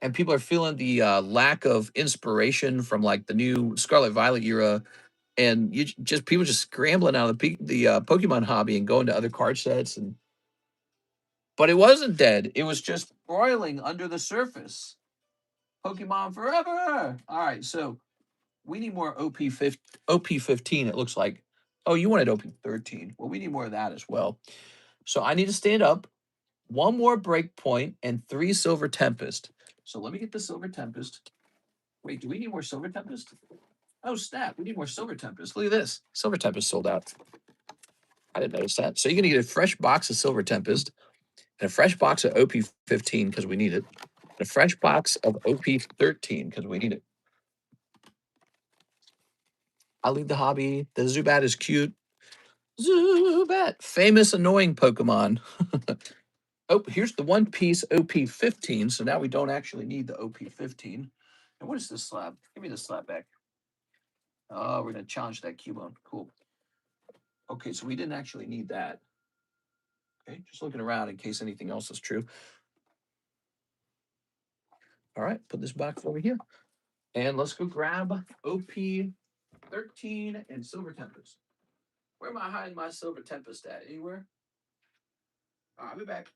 and people are feeling the lack of inspiration from like the new Scarlet Violet era, and people just scrambling out of the Pokemon hobby and going to other card sets. And but it wasn't dead; it was just broiling under the surface. Pokemon forever. All right, so we need more OP15, it looks like. Oh, you wanted OP13. Well, we need more of that as well. So I need to stand up, 1 more break point, and 3 Silver Tempest. So let me get the Silver Tempest. Wait, do we need more Silver Tempest? Oh, snap. We need more Silver Tempest. Look at this. Silver Tempest sold out. I didn't notice that. So you're going to get a fresh box of Silver Tempest and a fresh box of OP15 because we need it. And a fresh box of OP13 because we need it. I'll leave the hobby. The Zubat is cute. Zubat, famous annoying Pokemon. Oh, here's the One Piece OP15. So now we don't actually need the OP15. And what is this slab? Give me the slab back. Oh, we're gonna challenge that Cubone. Cool. Okay, so we didn't actually need that. Okay, just looking around in case anything else is true. All right, put this box over here. And let's go grab OP13 and Silver Tempest. Where am I hiding my Silver Tempest at? Anywhere? All right, I'll be back.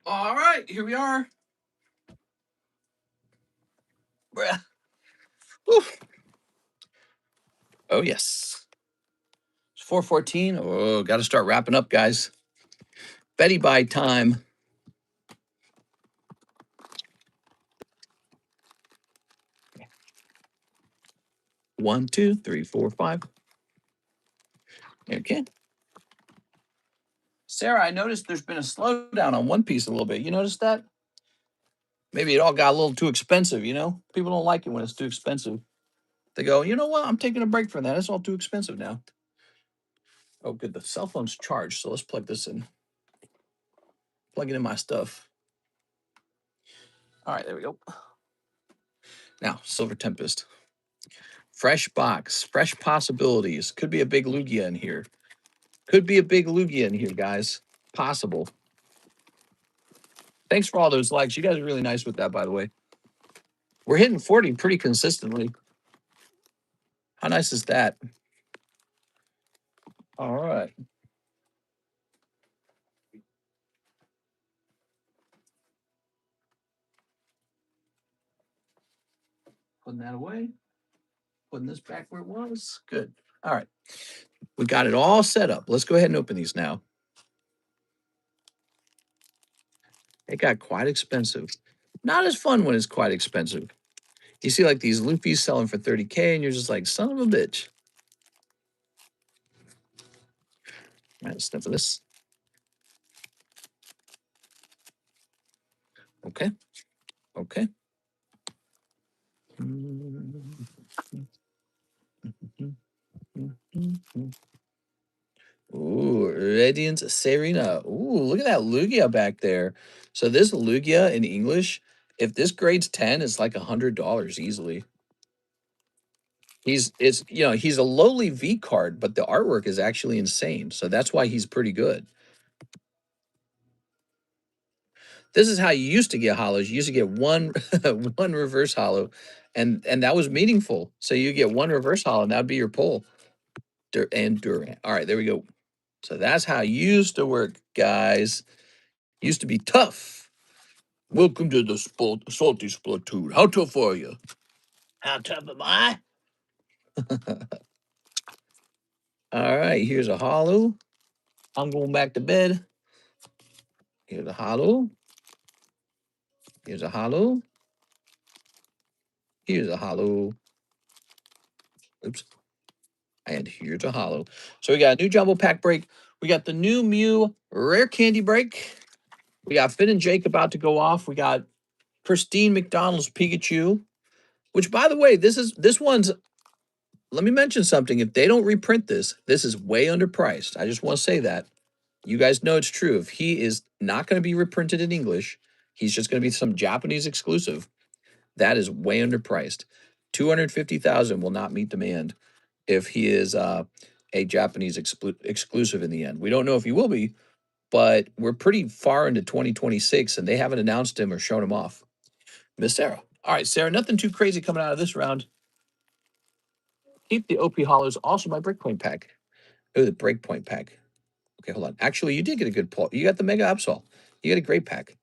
All right, here we are. Oh, yes. It's 4:14. Oh, got to start wrapping up, guys. Betty buy time. One, two, three, four, five. Okay. Sarah, I noticed there's been a slowdown on One Piece a little bit. You noticed that? Maybe it all got a little too expensive, you know? People don't like it when it's too expensive. They go, you know what? I'm taking a break from that. It's all too expensive now. Oh, good. The cell phone's charged, so let's plug this in. Plug it in my stuff. All right, there we go. Now, Silver Tempest. Fresh box, fresh possibilities. Could be a big Lugia in here. Could be a big Lugia in here, guys. Possible. Thanks for all those likes. You guys are really nice with that, by the way. We're hitting 40 pretty consistently. How nice is that? All right. Putting that away. Putting this back where it was. Good. All right. We got it all set up. Let's go ahead and open these now. It got quite expensive. Not as fun when it's quite expensive. You see like these Luffy's selling for 30K and you're just like, son of a bitch. All right, sniff of this. Okay. Okay. Ooh, Radiant Serena. Ooh, look at that Lugia back there. So this Lugia in English, if this grades 10, it's like $100 easily. He's a lowly V card, but the artwork is actually insane. So that's why he's pretty good. This is how you used to get hollows. You used to get one one reverse hollow, and that was meaningful. So you get one reverse hollow, and that'd be your pull. And Durant. All right, there we go. So that's how it used to work, guys. Used to be tough. Welcome to the salty Splatoon. How tough are you? How tough am I? All right, here's a hollow. I'm going back to bed. Here's a hollow. Here's a hollow. Here's a hollow. Oops. And here's a hollow. So we got a new jumbo pack break. We got the new Mew rare candy break. We got Finn and Jake about to go off. We got pristine McDonald's Pikachu, which by the way, this one's, let me mention something. If they don't reprint this, this is way underpriced. I just want to say that. You guys know it's true. If he is not going to be reprinted in English, he's just going to be some Japanese exclusive. That is way underpriced. 250,000 will not meet demand if he is a Japanese exclusive in the end. We don't know if he will be, but we're pretty far into 2026 and they haven't announced him or shown him off. Miss Sarah. All right, Sarah, nothing too crazy coming out of this round. Keep the OP hollows, also my breakpoint pack. Oh, the breakpoint pack. Okay, hold on. Actually, you did get a good pull. You got the Mega Absol. You got a great pack.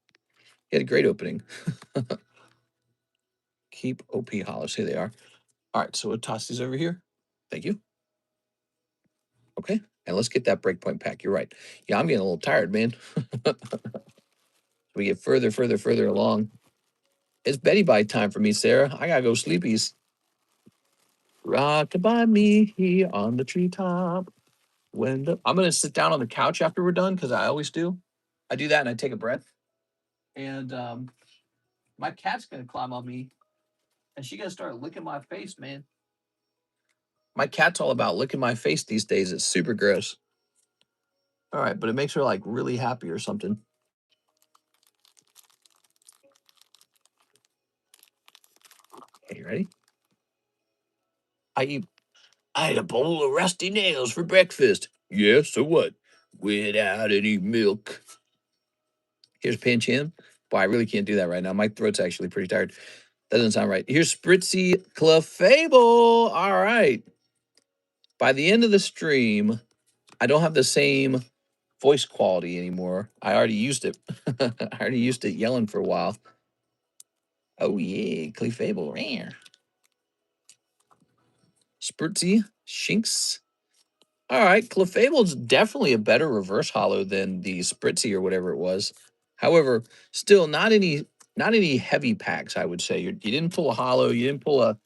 You had a great opening. Keep OP hollows. Here they are. All right, so we'll toss these over here. Thank you. Okay, and let's get that breakpoint pack. You're right. Yeah, I'm getting a little tired, man. We get further along. It's Betty Bye time for me, Sarah. I gotta go sleepies. Rock by me here on the treetop. I'm gonna sit down on the couch after we're done because I always do. I do that and I take a breath. And my cat's gonna climb on me, and she gonna start licking my face, man. My cat's all about licking my face these days. It's super gross. All right, but it makes her like really happy or something. Okay, you ready? I ate a bowl of rusty nails for breakfast. Yeah, so what? Without any milk. Here's Pancham. Boy, I really can't do that right now. My throat's actually pretty tired. That doesn't sound right. Here's Spritzy Clefable. All right. By the end of the stream, I don't have the same voice quality anymore. I already used it. I already used it yelling for a while. Oh, yeah. Clefable. Rare. Spritzy Shinx. All right, Clefable's definitely a better reverse hollow than the Spritzy or whatever it was. However, still not any heavy packs. I would say you didn't pull a hollow. You didn't pull a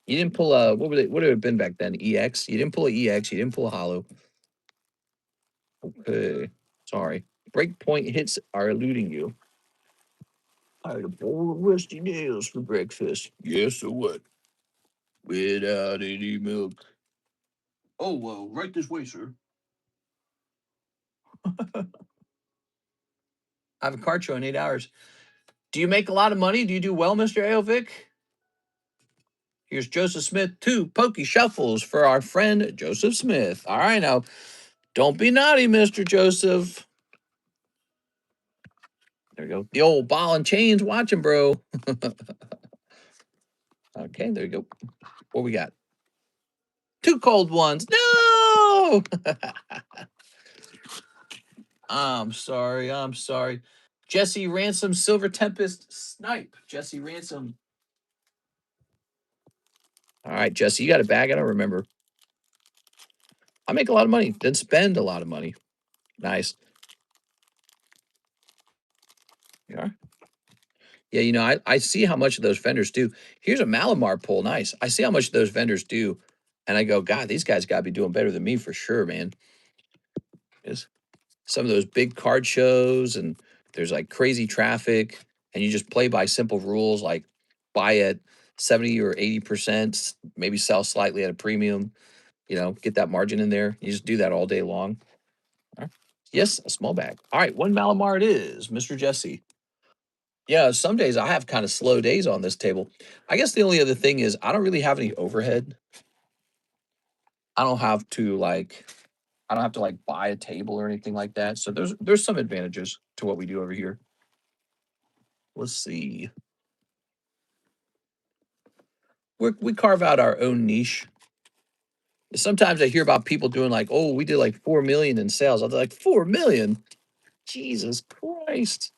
what would it have been back then? EX. You didn't pull a EX. You didn't pull a hollow. Okay, sorry. Breakpoint hits are eluding you. I had a bowl of rusty nails for breakfast. Yes, so what? Without any milk. Oh, well, right this way, sir. I have a card show in 8 hours. Do you make a lot of money? Do you do well, Mr. Aovic? Here's Joseph Smith, 2 Pokey Shuffles for our friend Joseph Smith. All right, now, don't be naughty, Mr. Joseph. There we go. The old ball and chains. Watch him, bro. Okay, there you go. What we got? 2 cold ones. No! I'm sorry. I'm sorry. Jesse Ransom, Silver Tempest, Snipe. Jesse Ransom. All right, Jesse, you got a bag. I don't remember. I make a lot of money, then spend a lot of money. Nice. Yeah. Yeah, you know, I see how much of those vendors do. Here's a Malamar pull. Nice. I see how much those vendors do. And I go, God, these guys got to be doing better than me for sure, man. Is some of those big card shows and there's like crazy traffic and you just play by simple rules like buy at 70 or 80%, maybe sell slightly at a premium, you know, get that margin in there. You just do that all day long. All right. Yes, a small bag. All right, one Malamar it is, Mr. Jesse. Yeah, some days I have kind of slow days on this table. I guess the only other thing is I don't really have any overhead. I don't have to like I don't have to like buy a table or anything like that. So there's some advantages to what we do over here. Let's see. We carve out our own niche. Sometimes I hear about people doing like, oh, we did like 4 million in sales. I'm like, 4 million? Jesus Christ.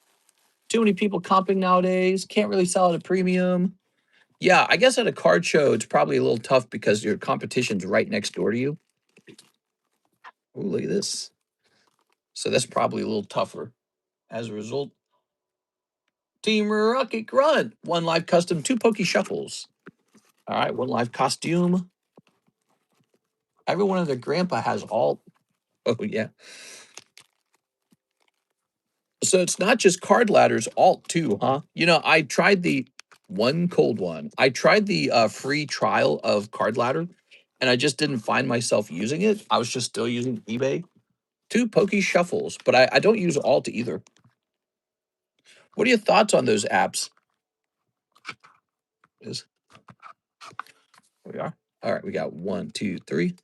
Too many people comping nowadays. Can't really sell at a premium. Yeah, I guess at a card show, it's probably a little tough because your competition's right next door to you. Oh, look at this. So that's probably a little tougher. As a result, Team Rocket Grunt, 1 live custom, 2 pokey shuffles. All right, 1 live costume. Everyone and their grandpa has all. Oh, yeah. So it's not just card ladders, alt too, huh? You know, I tried the one cold one. I tried the free trial of card ladder and I just didn't find myself using it. I was just still using eBay. 2 pokey shuffles, but I don't use alt either. What are your thoughts on those apps? Is Here we are. All right, we got 1, 2, 3,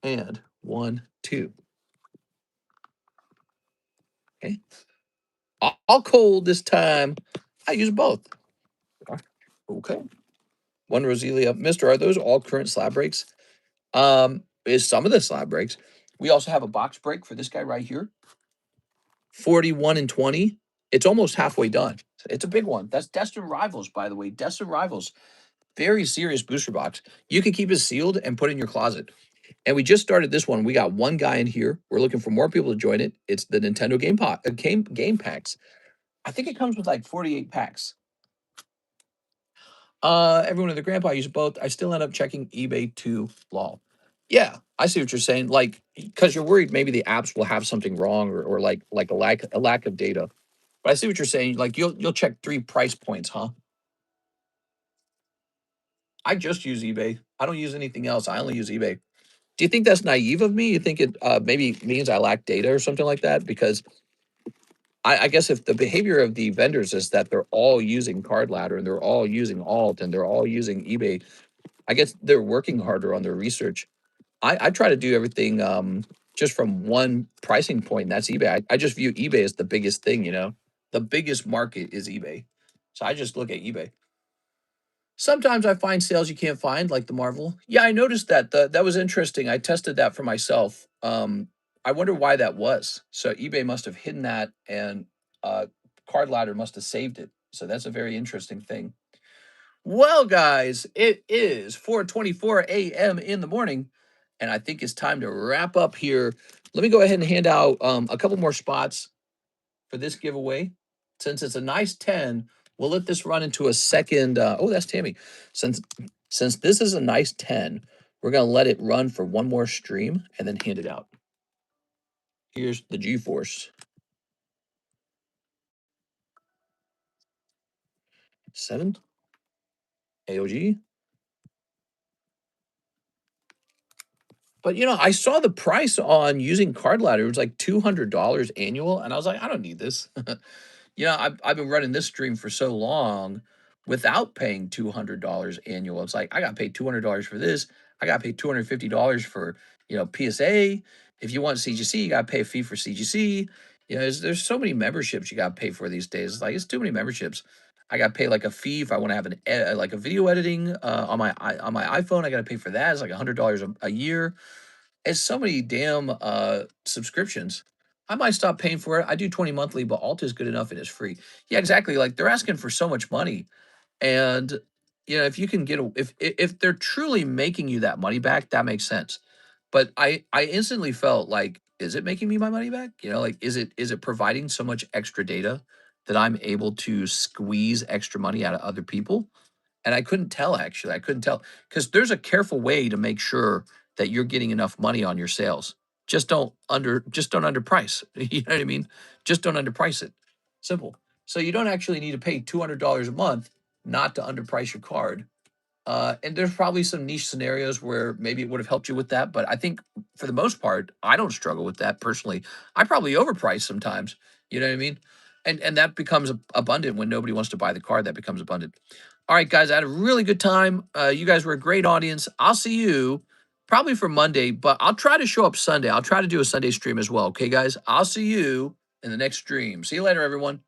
and 1, 2. Okay. All cold this time. I use both. Okay. 1 Roselia. Mister, are those all current slab breaks? Is some of the slab breaks. We also have a box break for this guy right here. 41 and 20. It's almost halfway done. It's a big one. That's Destined Rivals, by the way. Destined Rivals. Very serious booster box. You can keep it sealed and put it in your closet. And we just started this one. We got 1 guy in here. We're looking for more people to join it. It's the Nintendo game packs. I think it comes with like 48 packs. Everyone and their grandpa use both. I still end up checking eBay too. Lol. Yeah, I see what you're saying. Like, because you're worried maybe the apps will have something wrong or like a lack of data. But I see what you're saying. Like you'll check 3 price points, huh? I just use eBay. I don't use anything else. I only use eBay. Do you think that's naive of me? You think it maybe means I lack data or something like that? Because I guess if the behavior of the vendors is that they're all using Card Ladder and they're all using Alt and they're all using eBay, I guess they're working harder on their research. I try to do everything just from one pricing point, and that's eBay. I just view eBay as the biggest thing, you know. The biggest market is eBay. So I just look at eBay. Sometimes I find sales you can't find, like the Marvel. Yeah, I noticed that. That was interesting. I tested that for myself. I wonder why that was. So eBay must have hidden that, and Card Ladder must have saved it. So that's a very interesting thing. Well, guys, it is 4:24 a.m. in the morning, and I think it's time to wrap up here. Let me go ahead and hand out a couple more spots for this giveaway. Since it's a nice 10, we'll let this run into a second. Oh, that's Tammy. Since since this is a nice 10, we're gonna let it run for one more stream and then hand it out. Here's the G-Force 7 AOG. But you know, I saw the price on using Card Ladder. It was like $200 annual, and I was like, I don't need this. You know, I've been running this stream for so long without paying $200 annual. It's like I got paid $200 for this. I got paid $250 for PSA. If you want CGC, you got to pay a fee for CGC. You know, there's so many memberships you got to pay for these days. It's like it's too many memberships. I got to pay like a fee if I want to have like a video editing on my iPhone. I got to pay for that. It's like $100 a year. It's so many damn subscriptions. I might stop paying for it. I do 20 monthly, but Alt is good enough and it's free. Yeah, exactly. Like they're asking for so much money. And if you can get if they're truly making you that money back, that makes sense. But I instantly felt like, is it making me my money back? Like is it providing so much extra data that I'm able to squeeze extra money out of other people? And I couldn't tell, actually. I couldn't tell because there's a careful way to make sure that you're getting enough money on your sales. Just don't underprice. You know what I mean? Just don't underprice it. Simple. So you don't actually need to pay $200 a month not to underprice your card. And there's probably some niche scenarios where maybe it would have helped you with that. But I think for the most part, I don't struggle with that personally. I probably overprice sometimes. You know what I mean? And that becomes abundant when nobody wants to buy the card. That becomes abundant. All right, guys, I had a really good time. You guys were a great audience. I'll see you probably for Monday, but I'll try to show up Sunday. I'll try to do a Sunday stream as well. Okay, guys? I'll see you in the next stream. See you later, everyone.